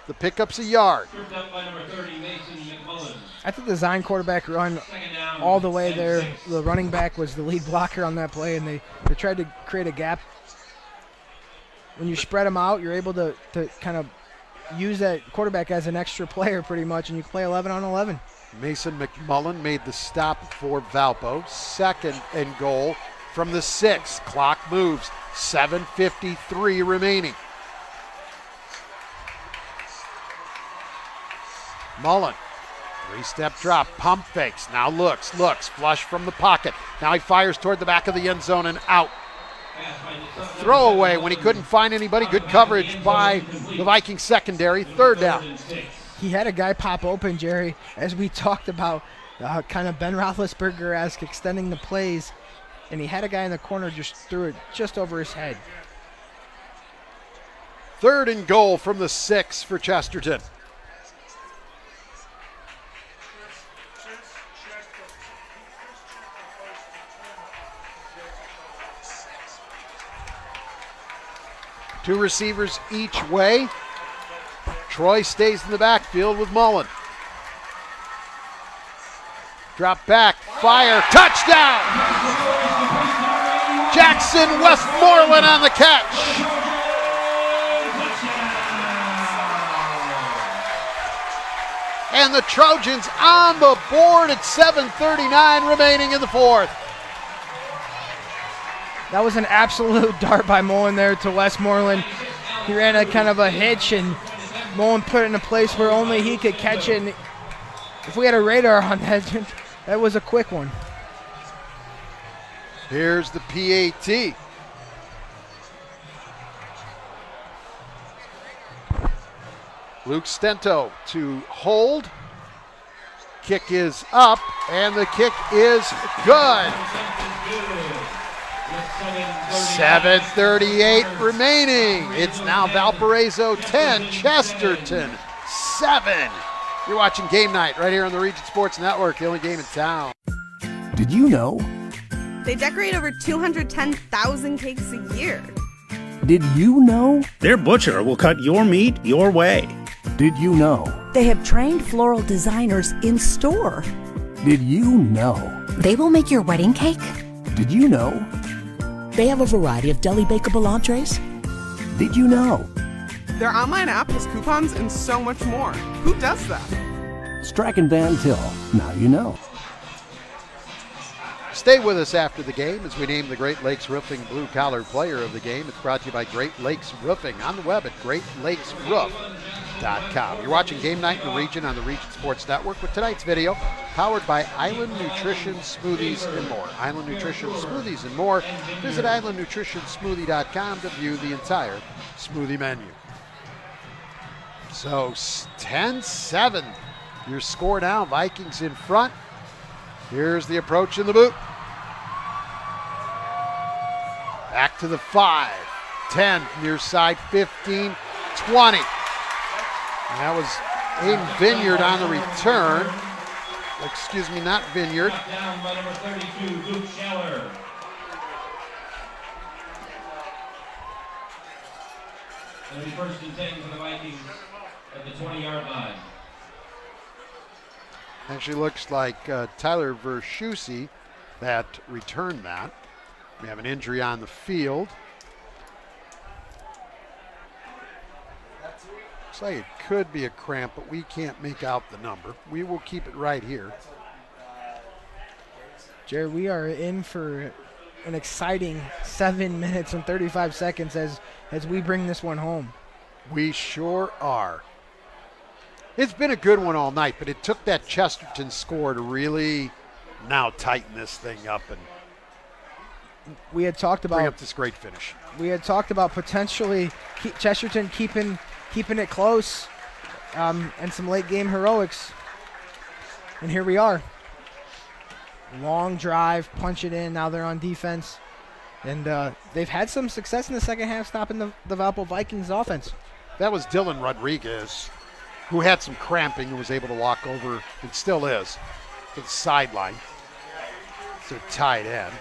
The pickup's a yard. I think the Zion quarterback run all the way there. The running back was the lead blocker on that play, and they tried to create a gap. When you spread them out, you're able to kind of use that quarterback as an extra player pretty much, and you play 11 on 11. Mason McMullen made the stop for Valpo. 2nd and goal from the 6. Clock moves. 7:53 remaining. Mullen, 3-step drop, pump fakes, now looks, flush from the pocket. Now he fires toward the back of the end zone and out. Throwaway when he couldn't find anybody. Good coverage by the Vikings secondary. 3rd down. He had a guy pop open, Jerry, as we talked about, kind of Ben Roethlisberger-esque extending the plays, and he had a guy in the corner, just threw it just over his head. 3rd and goal from the 6 for Chesterton. Two receivers each way. Troy stays in the backfield with Mullen. Drop back, fire, touchdown! Jackson Westmoreland on the catch. And the Trojans on the board at 7:39 remaining in the 4th. That was an absolute dart by Mullen there to Westmoreland. He ran a kind of a hitch, and Mullen put it in a place where only he could catch it. And if we had a radar on that, that was a quick one. Here's the PAT. Luke Stento to hold. Kick is up, and the kick is good. 7:38 remaining. It's now Valparaiso 10, Chesterton 7. You're watching Game Night right here on the Region Sports Network, the only game in town. Did you know? They decorate over 210,000 cakes a year. Did you know? Their butcher will cut your meat your way. Did you know? They have trained floral designers in store. Did you know? They will make your wedding cake? Did you know? They have a variety of deli bakeable entrees. Did you know? Their online app has coupons and so much more. Who does that? Strachan Van Til. Now you know. Stay with us after the game as we name the Great Lakes Roofing Blue Collar Player of the Game. It's brought to you by Great Lakes Roofing on the web at greatlakesroof.com. ValparaisoVikings.com. You're watching Game Night in the Region on the Region Sports Network with tonight's video powered by Island Nutrition Smoothies and More. Island Nutrition Smoothies and More. Visit islandnutritionsmoothie.com to view the entire smoothie menu. So 10-7, your score now. Vikings in front. Here's the approach in the boot. Back to the 5, 10, near side 15, 20. And that was Aiden Vineyard on the return. Excuse me, not Vineyard. Down by number 32, Luke Scheller. It'll be 1st and 10 for the Vikings at the 20-yard line. Actually looks like Tyler Verschusi that returned that. We have an injury on the field. Looks like it could be a cramp, but we can't make out the number. We will keep it right here. Jared, we are in for an exciting 7 minutes and 35 seconds as we bring this one home. We sure are. It's been a good one all night, but it took that Chesterton score to really now tighten this thing up and we had talked about bring up this great finish. We had talked about potentially Chesterton keeping it close and some late game heroics. And here we are. Long drive, punch it in. Now they're on defense. And they've had some success in the second half stopping the Valpo Vikings offense. That was Dylan Rodriguez, who had some cramping and was able to walk over, and still is, to the sideline. It's a tight end.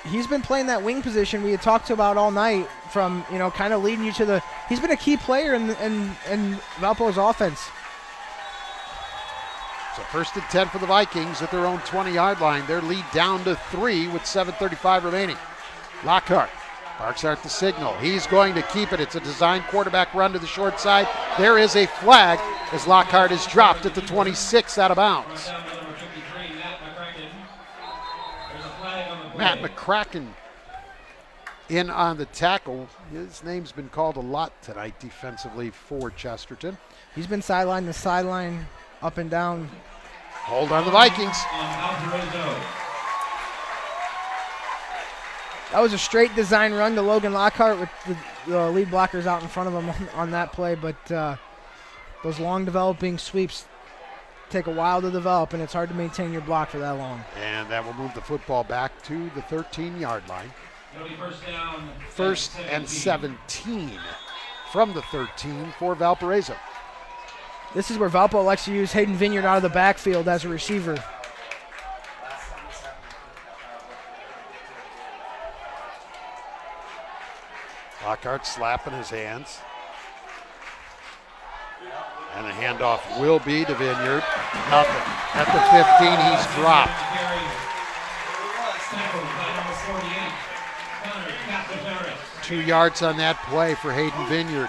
He's been playing that wing position we had talked about all night from, kind of leading you to the – he's been a key player in Valpo's offense. So 1st and 10 for the Vikings at their own 20-yard line. Their lead down to 3 with 7:35 remaining. Lockhart barks out the signal. He's going to keep it. It's a design quarterback run to the short side. There is a flag as Lockhart is dropped at the 26 out of bounds. Matt McCracken in on the tackle. His name's been called a lot tonight defensively for Chesterton. He's been sideline to sideline, up and down. Hold on the Vikings. That was a straight design run to Logan Lockhart with the lead blockers out in front of him on that play, but those long developing sweeps take a while to develop, and it's hard to maintain your block for that long. And that will move the football back to the 13-yard line. First and 17 from the 13 for Valparaiso. This is where Valpo likes to use Hayden Vineyard out of the backfield as a receiver. Lockhart slapping his hands. And the handoff will be to Vineyard. Nothing. At the 15, he's dropped. 2 yards on that play for Hayden Vineyard.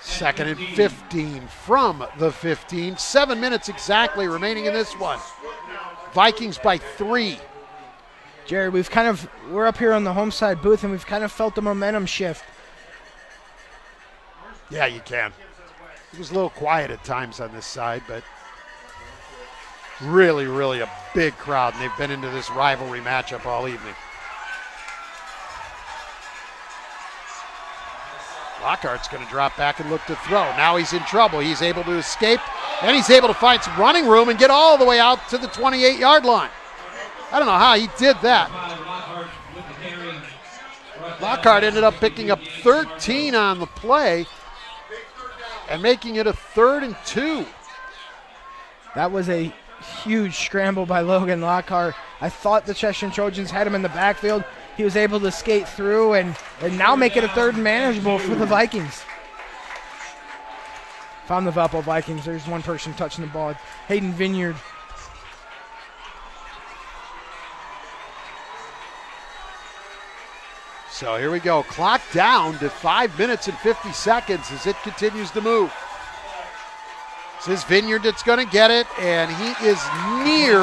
2nd and 15 from the 15. 7 minutes exactly remaining in this one. Vikings by 3. Jared, we're up here on the home side booth, and we've kind of felt the momentum shift. Yeah, you can. It was a little quiet at times on this side, but really, really a big crowd, and they've been into this rivalry matchup all evening. Lockhart's going to drop back and look to throw. Now he's in trouble. He's able to escape, and he's able to find some running room and get all the way out to the 28-yard line. I don't know how he did that. Lockhart ended up picking up 13 on the play and making it a 3rd and 2. That was a huge scramble by Logan Lockhart. I thought the Chesterton Trojans had him in the backfield. He was able to skate through and now make it a 3rd and manageable for the Vikings. Found the Valpo Vikings. There's one person touching the ball. Hayden Vineyard. So here we go. Clock down to 5 minutes and 50 seconds as it continues to move. This is Vineyard that's going to get it, and he is near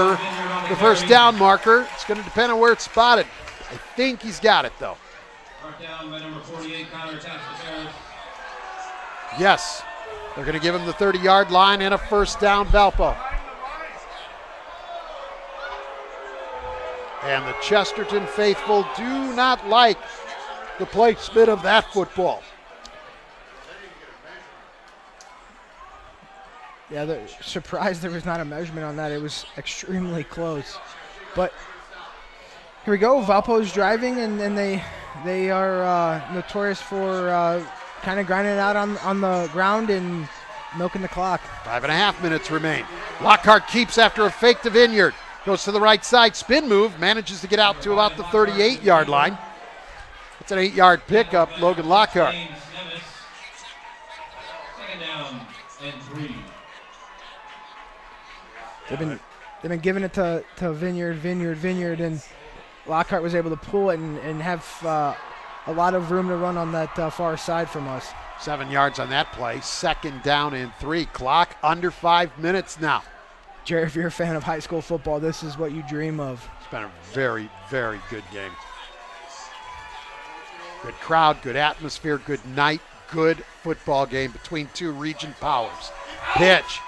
the first down marker. It's going to depend on where it's spotted. I think he's got it, though. Marked down by number 48, Connor Tastaferis. Yes, they're going to give him the 30-yard line and a first down, Valpo. And the Chesterton faithful do not like the placement of that football. Yeah, they're surprised there was not a measurement on that. It was extremely close. But here we go. Valpo's driving, and they are notorious for kind of grinding it out on the ground and milking the clock. 5.5 minutes remain. Lockhart keeps after a fake to Vineyard. Goes to the right side, spin move, manages to get out to about the 38-yard line. It's an 8-yard pickup, Logan Lockhart. Second down and 3. They've been giving it to Vineyard, and Lockhart was able to pull it and have a lot of room to run on that far side from us. 7 yards on that play. Second down and 3. Clock under 5 minutes now. Jerry, if you're a fan of high school football, this is what you dream of. It's been a very, very good game. Good crowd, good atmosphere, good night, good football game between two region powers. Pitch.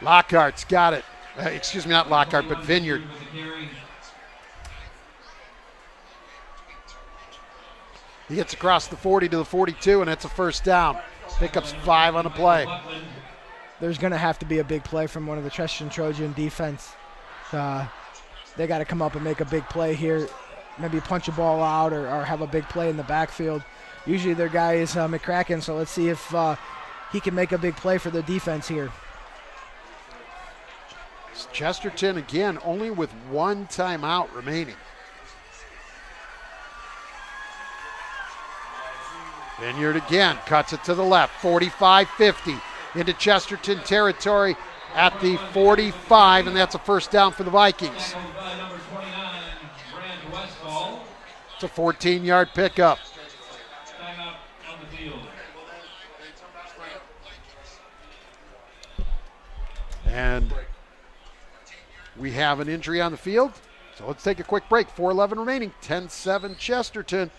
Lockhart's got it. Excuse me, not Lockhart, but Vineyard. He gets across the 40 to the 42, and that's a first down. Pickups 5 on the play. There's going to have to be a big play from one of the Chesterton Trojan defense. They got to come up and make a big play here. Maybe punch a ball out or have a big play in the backfield. Usually their guy is McCracken, so let's see if he can make a big play for the defense here. Chesterton, again, only with one timeout remaining. Vineyard again cuts it to the left, 45-50 into Chesterton territory at the 45, and that's a first down for the Vikings. It's a 14-yard pickup. And we have an injury on the field, so let's take a quick break. 4:11 remaining, 10-7 Chesterton.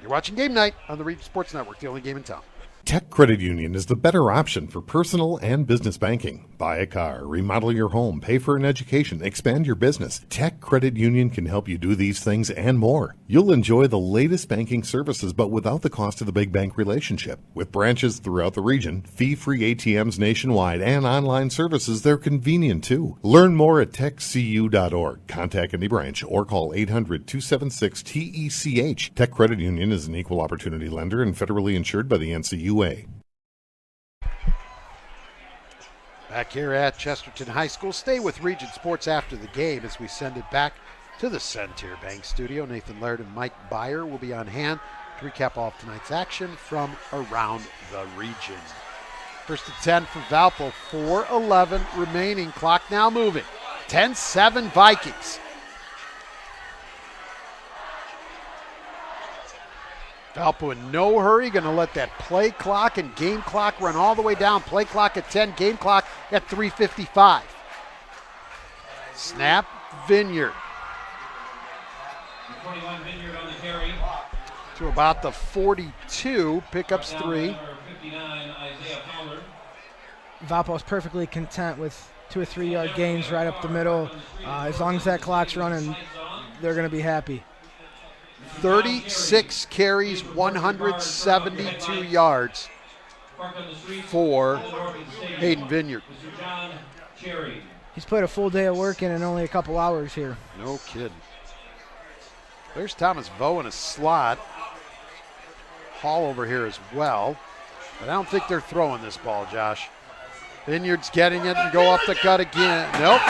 You're watching Game Night on the Region Sports Network, the only game in town. Tech Credit Union is the better option for personal and business banking. Buy a car, remodel your home, pay for an education, expand your business. Tech Credit Union can help you do these things and more. You'll enjoy the latest banking services, but without the cost of the big bank relationship. With branches throughout the region, fee-free ATMs nationwide, and online services, they're convenient too. Learn more at techcu.org. Contact any branch or call 800-276-TECH. Tech Credit Union is an equal opportunity lender and federally insured by the NCUA. Back here at Chesterton High School. Stay with Region Sports after the game as we send it back to the Centier Bank studio. Nathan Laird and Mike Byer will be on hand to recap all of tonight's action from around the region. First and 10 for Valpo, 4:11 remaining. Clock now moving. 10-7 Vikings. Valpo in no hurry, going to let that play clock and game clock run all the way down. Play clock at 10, game clock at 3:55. Snap, Vineyard. 21 Vineyard on the carry. To about the 42, pickups 3. 59 Isaiah Pollard. Valpo's perfectly content with 2 or 3 yard gains right up the middle. As long as that clock's running, they're going to be happy. 36 carries, 172 yards for Hayden Vineyard. He's put a full day of work in only a couple hours here. No kidding. There's Thomas Vo in a slot. Hall over here as well. But I don't think they're throwing this ball, Josh. Vineyard's getting it and go up the gut again. Nope.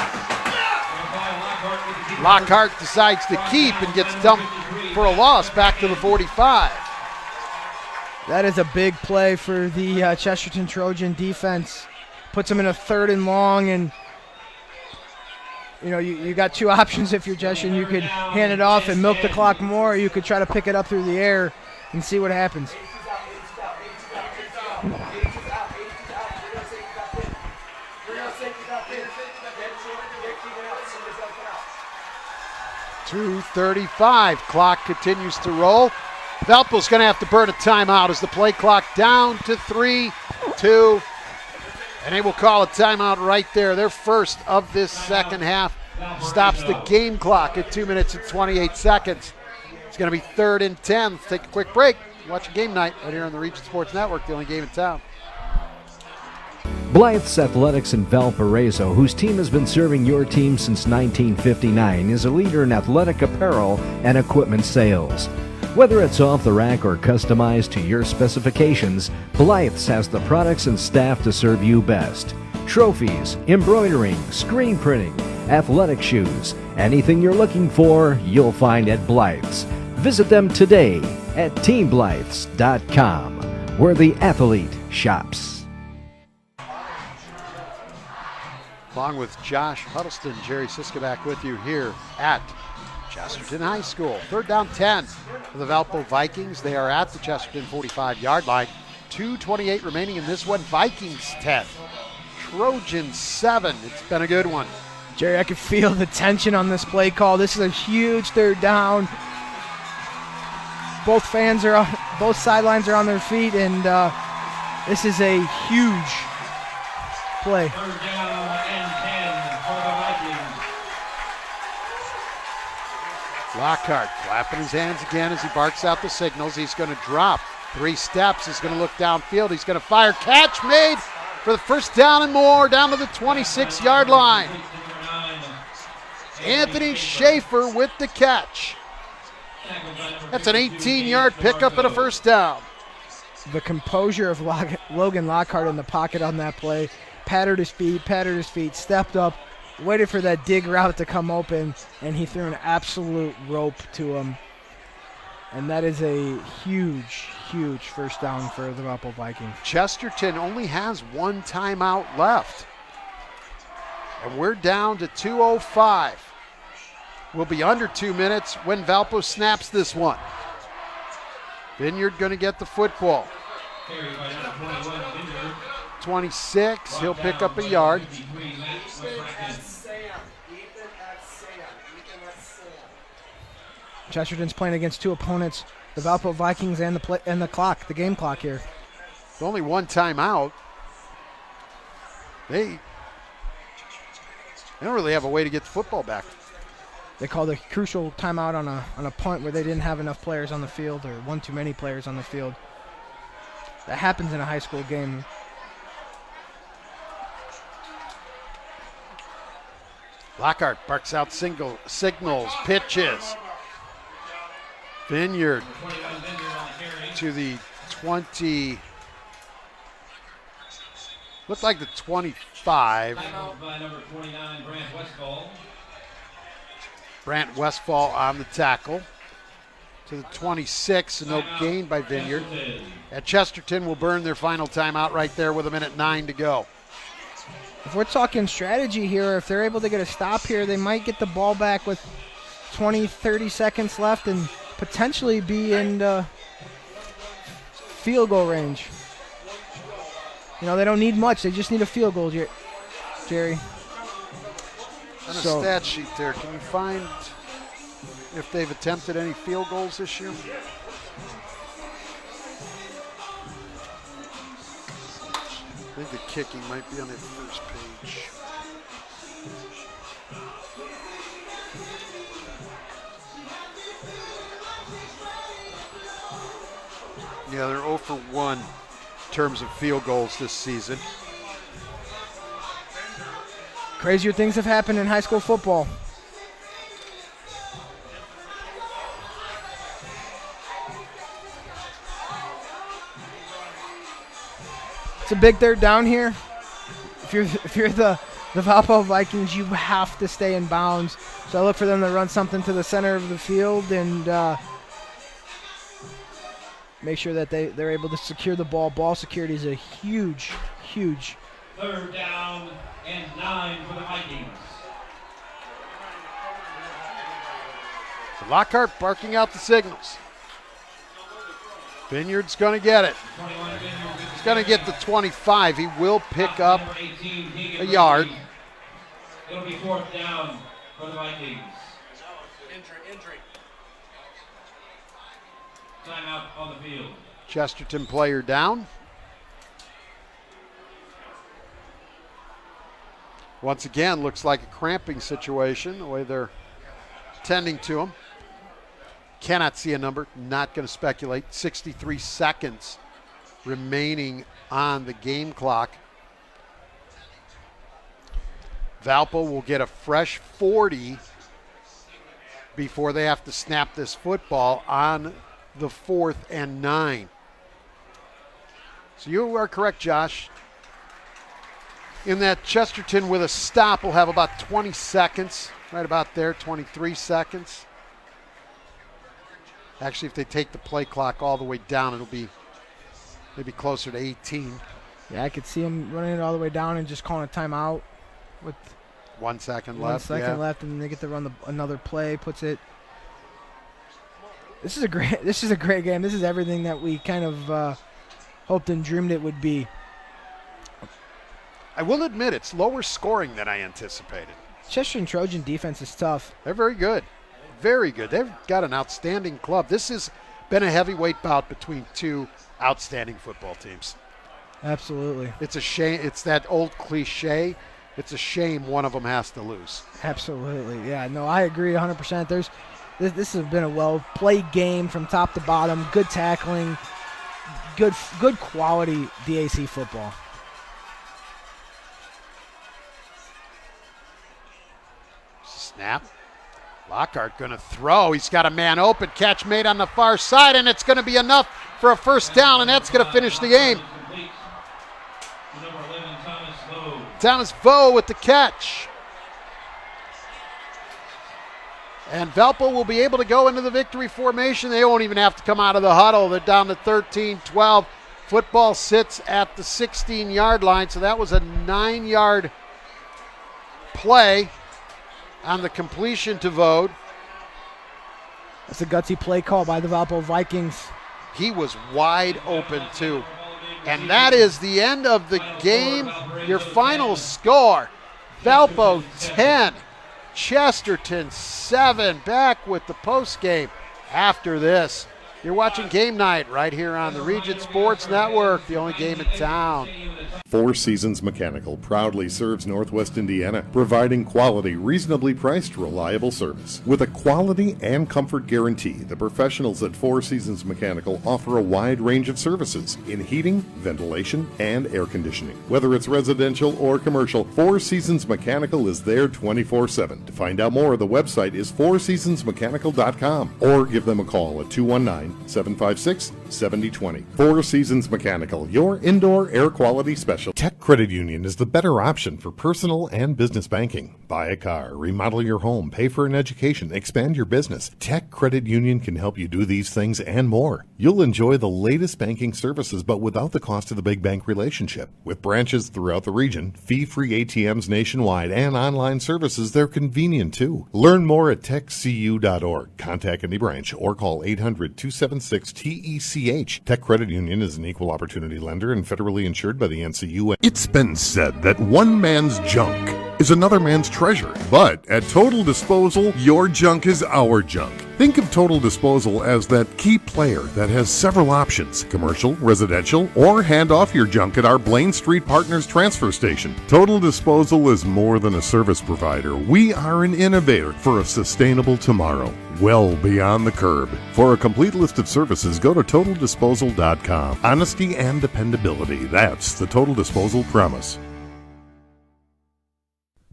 Lockhart decides to keep and gets dumped for a loss back to the 45. That is a big play for the Chesterton Trojan defense. Puts them in a 3rd and long, and you got 2 options if you're Chesterton. You could hand it off and milk the clock more, or you could try to pick it up through the air and see what happens. .235. Clock continues to roll. Valpo's going to have to burn a timeout as the play clock down to 3, 2, and they will call a timeout right there. Their first of this second half stops the game clock at 2 minutes and 28 seconds. It's going to be 3rd and 10. Let's take a quick break. Watch a game night right here on the Region Sports Network, the only game in town. Blythe's Athletics in Valparaiso, whose team has been serving your team since 1959, is a leader in athletic apparel and equipment sales. Whether it's off the rack or customized to your specifications, Blythe's has the products and staff to serve you best. Trophies, embroidering, screen printing, athletic shoes, anything you're looking for, you'll find at Blythe's. Visit them today at teamblythes.com, where the athlete shops. Along with Josh Huddleston, Jerry Siska back with you here at Chesterton High School. 3rd down 10 for the Valpo Vikings. They are at the Chesterton 45-yard line. 2:28 remaining in this one. Vikings 10, Trojans 7. It's been a good one. Jerry, I can feel the tension on this play call. This is a huge 3rd down. Both sidelines are on their feet, and this is a huge play. 3rd down and 10 for the Vikings. Lockhart clapping his hands again as he barks out the signals. He's going to drop 3 steps. He's going to look downfield. He's going to fire. Catch made for the 1st down and more down to the 26-yard line. Anthony Schaefer with the catch. That's an 18-yard pickup and a 1st down. The composure of Logan Lockhart in the pocket on that play. Patted his feet, stepped up, waited for that dig route to come open, and he threw an absolute rope to him. And that is a huge, huge 1st down for the Valpo Vikings. Chesterton only has 1 timeout left. And we're down to 2:05. We'll be under 2 minutes when Valpo snaps this one. Vineyard going to get the football. 26, he'll pick up a yard. Chesterton's playing against 2 opponents, the Valpo Vikings and the game clock here. With only 1 timeout, they don't really have a way to get the football back. They called a crucial timeout on a punt where they didn't have enough players on the field, or one too many players on the field. That happens in a high school game. Lockhart barks out signals, pitches. Vineyard to the 20. Looked like the 25. Brant Westfall on the tackle. To the 26, and no gain by Vineyard. At Chesterton will burn their final timeout right there with 1:09 to go. If we're talking strategy here, if they're able to get a stop here, they might get the ball back with 20, 30 seconds left and potentially be in field goal range. You know, they don't need much. They just need a field goal, Jerry. On a stat sheet there, can you find if they've attempted any field goals this year? I think the kicking might be on that first page. Yeah, they're 0 for 1 in terms of field goals this season. Crazier things have happened in high school football. It's a big 3rd down here. If you're the Valpo Vikings, you have to stay in bounds. So I look for them to run something to the center of the field and make sure that they're able to secure the ball. Ball security is a huge, huge. 3rd down and 9 for the Vikings. So Lockhart barking out the signals. Vineyard's going to get it. He's going to get the 25. He will pick up a yard. It'll be 4th down for the Vikings. Timeout on the field. Chesterton player down. Once again, looks like a cramping situation, the way they're tending to him. Cannot see a number, not going to speculate. 63 seconds remaining on the game clock. Valpo will get a fresh 40 before they have to snap this football on the 4th and 9. So you are correct, Josh. In that Chesterton with a stop will have about 20 seconds, right about there, 23 seconds. Actually, if they take the play clock all the way down, it'll be maybe closer to 18. Yeah, I could see him running it all the way down and just calling a timeout with 1 second left. 1 second left, and then they get to run another play. Puts it. This is a great game. This is everything that we kind of hoped and dreamed it would be. I will admit it's lower scoring than I anticipated. Chesterton Trojan defense is tough. They're very good. Very good. They've got an outstanding club. This has been a heavyweight bout between two outstanding football teams. Absolutely. It's a shame. It's that old cliche. It's a shame one of them has to lose. Absolutely. Yeah, no, I agree 100%. This has been a well-played game from top to bottom. Good tackling. Good quality DAC football. Snap. Lockhart going to throw. He's got a man open. Catch made on the far side, and it's going to be enough for a first down, and that's going to finish the game. Thomas Vo with the catch. And Valpo will be able to go into the victory formation. They won't even have to come out of the huddle. They're down to 13-12. Football sits at the 16-yard line, so that was a 9-yard play on the completion to Vode. That's a gutsy play call by the Valpo Vikings. He was wide open, too. And that is the end of the game. Your final score, Valpo 10, Chesterton 7. Back with the post game after this. You're watching Game Night right here on the Region Sports Network, the only game in town. Four Seasons Mechanical proudly serves Northwest Indiana, providing quality, reasonably priced, reliable service. With a quality and comfort guarantee, the professionals at Four Seasons Mechanical offer a wide range of services in heating, ventilation, and air conditioning. Whether it's residential or commercial, Four Seasons Mechanical is there 24/7. To find out more, the website is fourseasonsmechanical.com or give them a call at 219-756-7020. Four Seasons Mechanical, your indoor air quality specialist. Tech Credit Union is the better option for personal and business banking. Buy a car, remodel your home, pay for an education, expand your business. Tech Credit Union can help you do these things and more. You'll enjoy the latest banking services, but without the cost of the big bank relationship. With branches throughout the region, fee-free ATMs nationwide, and online services, they're convenient too. Learn more at techcu.org. Contact any branch or call 800-276-TECH. Tech Credit Union is an equal opportunity lender and federally insured by the NCUA. It's been said that one man's junk is another man's treasure. But at Total Disposal, your junk is our junk. Think of Total Disposal as that key player that has several options: commercial, residential, or hand off your junk at our Blaine Street Partners transfer station. Total Disposal is more than a service provider. We are an innovator for a sustainable tomorrow, well beyond the curb. For a complete list of services, go to TotalDisposal.com. Honesty and dependability, that's the Total Disposal promise.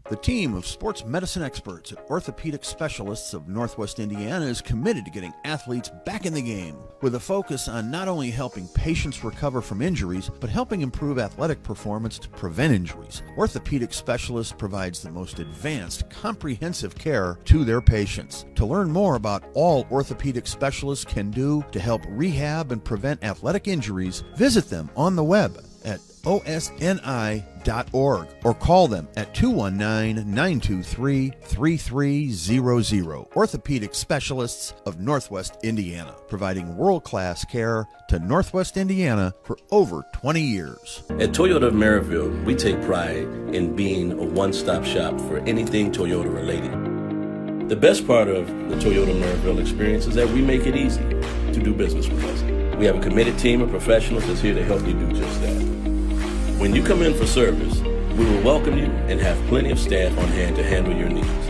The team of sports medicine experts at Orthopedic Specialists of Northwest Indiana is committed to getting athletes back in the game, with a focus on not only helping patients recover from injuries, but helping improve athletic performance to prevent injuries. Orthopedic Specialists provides the most advanced, comprehensive care to their patients. To learn more about all Orthopedic Specialists can do to help rehab and prevent athletic injuries, visit them on the web at osni.org or call them at 219-923-3300. Orthopedic Specialists of Northwest Indiana, providing world-class care to Northwest Indiana for over 20 years. At Toyota of Maryville, we take pride in being a one-stop shop for anything Toyota related. The best part of the Toyota Maryville experience is that we make it easy to do business with us. We have a committed team of professionals that's here to help you do just that. When you come in for service, we will welcome you and have plenty of staff on hand to handle your needs.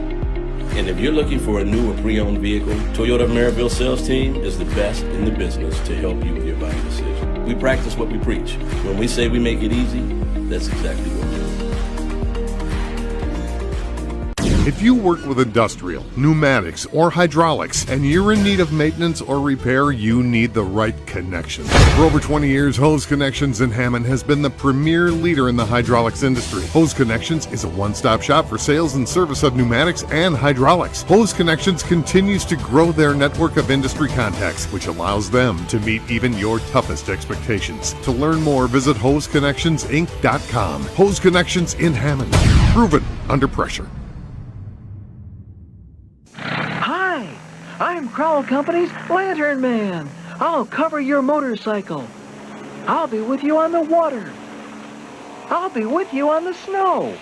And if you're looking for a new or pre-owned vehicle, Toyota Maryville sales team is the best in the business to help you with your buying decision. We practice what we preach. When we say we make it easy, that's exactly what we do. If you work with industrial, pneumatics, or hydraulics, and you're in need of maintenance or repair, you need the right connection. For over 20 years, Hose Connections in Hammond has been the premier leader in the hydraulics industry. Hose Connections is a one-stop shop for sales and service of pneumatics and hydraulics. Hose Connections continues to grow their network of industry contacts, which allows them to meet even your toughest expectations. To learn more, visit HoseConnectionsInc.com. Hose Connections in Hammond. Proven under pressure. I'm Crowell Company's Lantern Man. I'll cover your motorcycle. I'll be with you on the water. I'll be with you on the snow.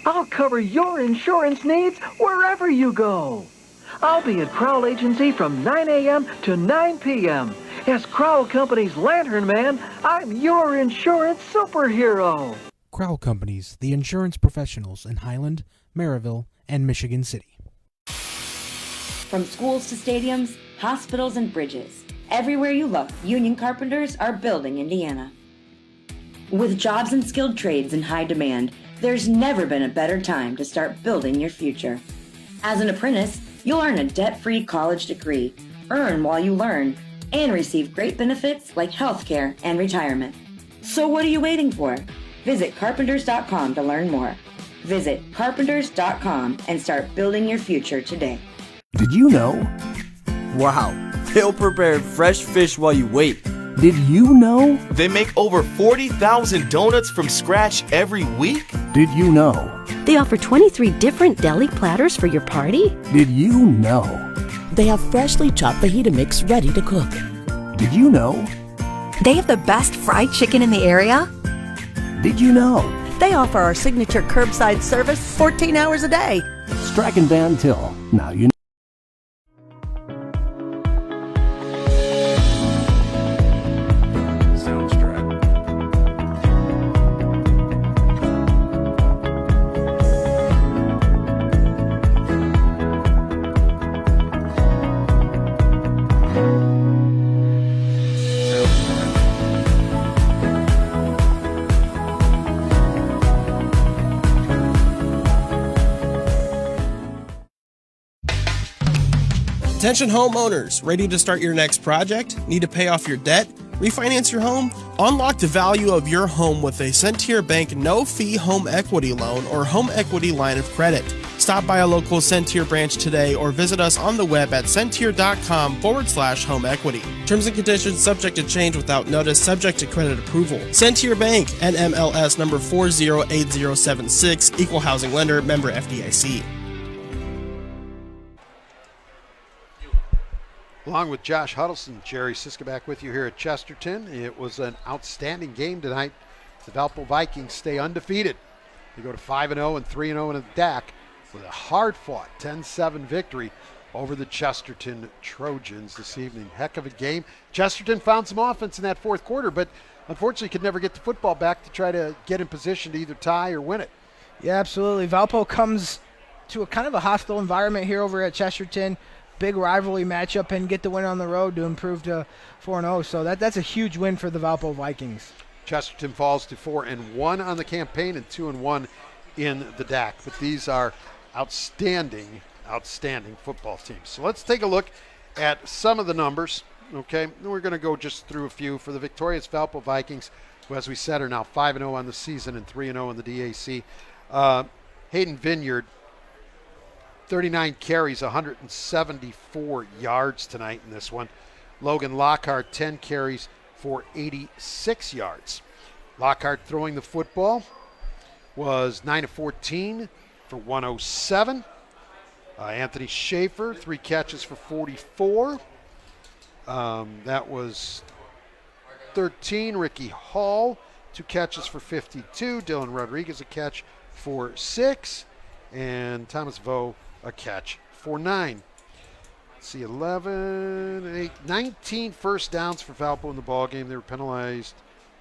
I'll cover your insurance needs wherever you go. I'll be at Crowell Agency from 9 a.m. to 9 p.m. As Crowell Company's Lantern Man, I'm your insurance superhero. Crowell Companies, the insurance professionals in Highland, Maryville, and Michigan City. From schools to stadiums, hospitals, and bridges, everywhere you look, union carpenters are building Indiana. With jobs and skilled trades in high demand, there's never been a better time to start building your future. As an apprentice, you'll earn a debt-free college degree, earn while you learn, and receive great benefits like healthcare and retirement. So what are you waiting for? Visit carpenters.com to learn more. Visit carpenters.com and start building your future today. Did you know? Wow, they'll prepare fresh fish while you wait. Did you know? They make over 40,000 donuts from scratch every week? Did you know? They offer 23 different deli platters for your party? Did you know? They have freshly chopped fajita mix ready to cook. Did you know? They have the best fried chicken in the area? Did you know? They offer our signature curbside service 14 hours a day. Strack and Van Til. Now you know. Attention homeowners, ready to start your next project? Need to pay off your debt? Refinance your home? Unlock the value of your home with a Centier Bank no-fee home equity loan or home equity line of credit. Stop by a local Centier branch today or visit us on the web at centier.com/home equity. Terms and conditions subject to change without notice, subject to credit approval. Centier Bank, NMLS number 408076, Equal Housing Lender, member FDIC. Along with Josh Huddleston, Jerry Siska back with you here at Chesterton. It was an outstanding game tonight. The Valparaiso Vikings stay undefeated. They go to 5-0 and 3-0 in the DAC with a hard-fought 10-7 victory over the Chesterton Trojans this evening. Heck of a game. Chesterton found some offense in that fourth quarter, but unfortunately could never get the football back to try to get in position to either tie or win it. Yeah, absolutely. Valpo comes to a kind of a hostile environment here over at Chesterton. Big rivalry matchup and get the win on the road to improve to 4-0. So that's a huge win for the Valpo Vikings. Chesterton falls to 4-1 on the campaign and 2-1 in the DAC. But these are outstanding football teams. So let's take a look at some of the numbers. Okay, we're going to go just through a few for the victorious Valpo Vikings, who, as we said, are now 5-0 on the season and 3-0 in the DAC. Hayden Vineyard, 39 carries, 174 yards tonight in this one. Logan Lockhart, 10 carries for 86 yards. Lockhart throwing the football was 9 of 14 for 107. Anthony Schaefer, 3 catches for 44. That was 13. Ricky Hall, 2 catches for 52. Dylan Rodriguez, a catch for 6. And Thomas Vo, a catch for 9. Let's see, 11, 8, 19 first downs for Valpo in the ballgame. They were penalized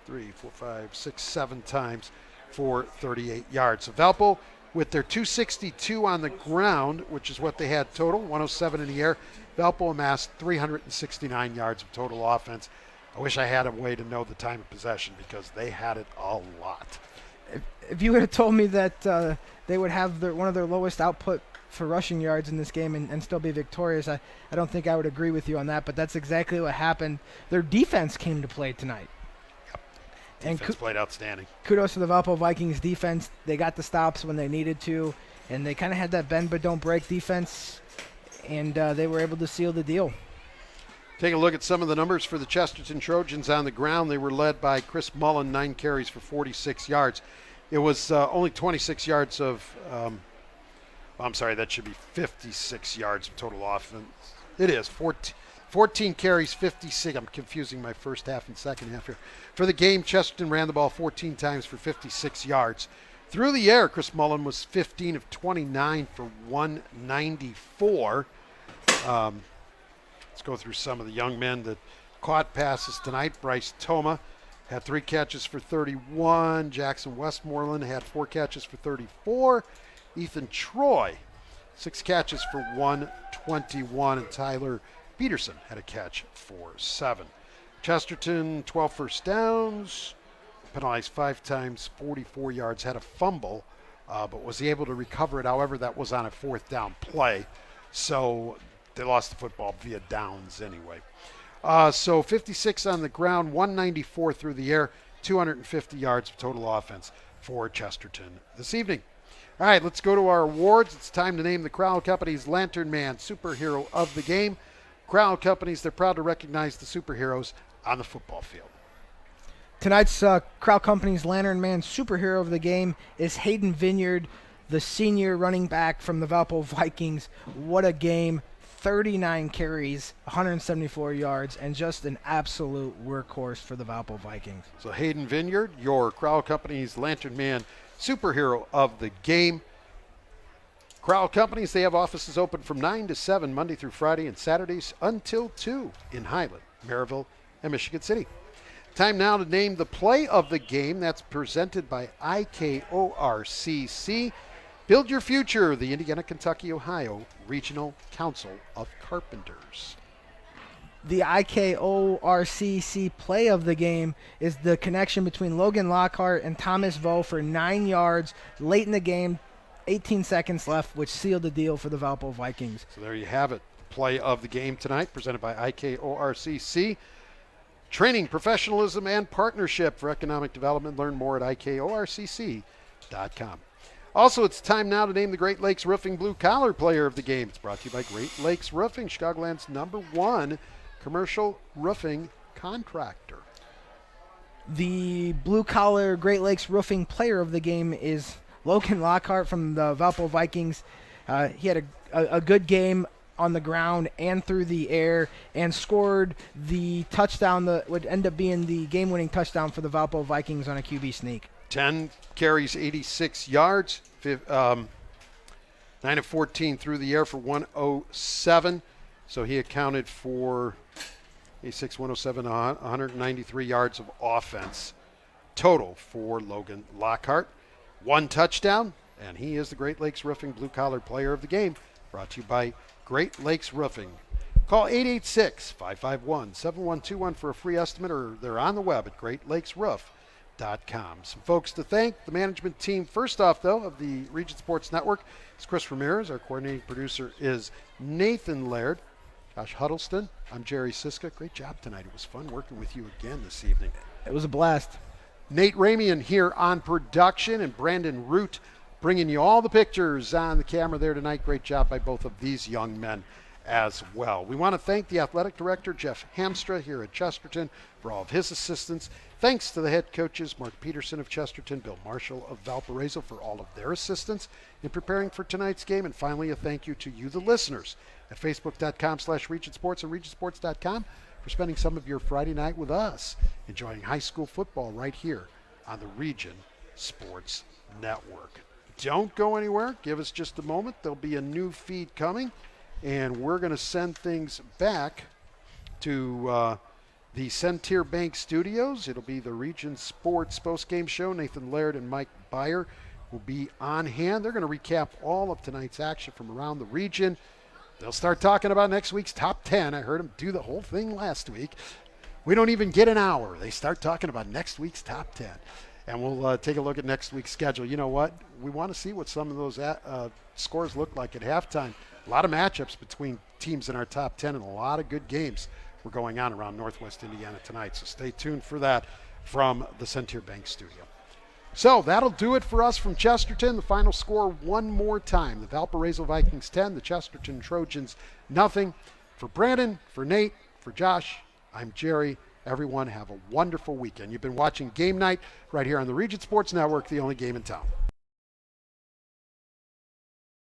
3, 4, 5, 6, 7 times for 38 yards. So Valpo, with their 262 on the ground, which is what they had total, 107 in the air, Valpo amassed 369 yards of total offense. I wish I had a way to know the time of possession because they had it a lot. If you would have told me that they would have one of their lowest output for rushing yards in this game and still be victorious, I don't think I would agree with you on that, but that's exactly what happened. Their defense came to play tonight. Yep. Defense played outstanding. Kudos to the Valpo Vikings defense. They got the stops when they needed to, and they kind of had that bend but don't break defense, and they were able to seal the deal. Take a look at some of the numbers for the Chesterton Trojans on the ground. They were led by Chris Mullen, 9 carries for 46 yards. It was only 26 yards of, I'm sorry, that should be 56 yards of total offense. It is 14 carries, 56. I'm confusing my first half and second half here. For the game, Chesterton ran the ball 14 times for 56 yards. Through the air, Chris Mullen was 15 of 29 for 194. Let's go through some of the young men that caught passes tonight. Bryce Toma had 3 catches for 31. Jackson Westmoreland had 4 catches for 34. Ethan Troy, 6 catches for 121. And Tyler Peterson had a catch for 7. Chesterton, 12 first downs, penalized 5 times, 44 yards, had a fumble, but was able to recover it. However, that was on a 4th down play. So they lost the football via downs anyway. So 56 on the ground, 194 through the air, 250 yards of total offense for Chesterton this evening. All right, let's go to our awards. It's time to name the Crowell Companies Lantern Man Superhero of the Game. Crowell Companies, they're proud to recognize the superheroes on the football field. Tonight's Crowell Companies Lantern Man Superhero of the Game is Hayden Vineyard, the senior running back from the Valpo Vikings. What a game. 39 carries, 174 yards, and just an absolute workhorse for the Valpo Vikings. So Hayden Vineyard, your Crowell Companies Lantern Man Superhero of the Game. Crowell Companies, they have offices open from 9 to 7 Monday through Friday and Saturdays until 2 in Highland, Maryville, and Michigan City. Time now to name the play of the game. That's presented by IKORCC. Build your future, the Indiana, Kentucky, Ohio Regional Council of Carpenters. The IKORCC play of the game is the connection between Logan Lockhart and Thomas Vo for 9 yards late in the game, 18 seconds left, which sealed the deal for the Valpo Vikings. So there you have it. Play of the game tonight, presented by IKORCC. Training, professionalism, and partnership for economic development. Learn more at IKORCC.com. Also, it's time now to name the Great Lakes Roofing Blue Collar Player of the Game. It's brought to you by Great Lakes Roofing, Chicagoland's #1 commercial roofing contractor. The Blue Collar Great Lakes Roofing Player of the Game is Logan Lockhart from the Valpo Vikings. He had a good game on the ground and through the air and scored the touchdown that would end up being the game-winning touchdown for the Valpo Vikings on a QB sneak. 10 carries, 86 yards, 9 of 14 through the air for 107. So he accounted for 86, 107, 193 yards of offense total for Logan Lockhart. 1 touchdown, and he is the Great Lakes Roofing Blue Collar Player of the Game, brought to you by Great Lakes Roofing. Call 886-551-7121 for a free estimate, or they're on the web at greatlakesroof.com. Some folks to thank. The management team, first off, though, of the Region Sports Network is Chris Ramirez. Our coordinating producer is Nathan Laird. Josh Huddleston. I'm Jerry Siska. Great job tonight. It was fun working with you again this evening. It was a blast. Nate Ramian here on production, and Brandon Root bringing you all the pictures on the camera there tonight. Great job by both of these young men as well. We want to thank the athletic director, Jeff Hamstra, here at Chesterton for all of his assistance. Thanks to the head coaches, Mark Peterson of Chesterton, Bill Marshall of Valparaiso, for all of their assistance in preparing for tonight's game. And finally, a thank you to you, the listeners, at facebook.com/regionsports and regionsports.com for spending some of your Friday night with us, enjoying high school football right here on the Region Sports Network. don't go anywhere. Give us just a moment. There'll be a new feed coming, and we're going to send things back to the Centier Bank Studios. It'll be the Region Sports postgame show. Nathan Laird and Mike Byer will be on hand. They're going to recap all of tonight's action from around the region. They'll start talking about next week's top 10. I heard them do the whole thing last week. We don't even get an hour. They start talking about next week's top 10. And we'll take a look at next week's schedule. You know what? We want to see what some of those scores look like at halftime. A lot of matchups between teams in our top 10 and a lot of good games were going on around Northwest Indiana tonight. So stay tuned for that from the Centier Bank Studio. So that'll do it for us from Chesterton. The final score one more time. The Valparaiso Vikings 10, the Chesterton Trojans nothing. For Brandon, for Nate, for Josh, I'm Jerry. Everyone have a wonderful weekend. You've been watching Game Night right here on the Region Sports Network, the only game in town.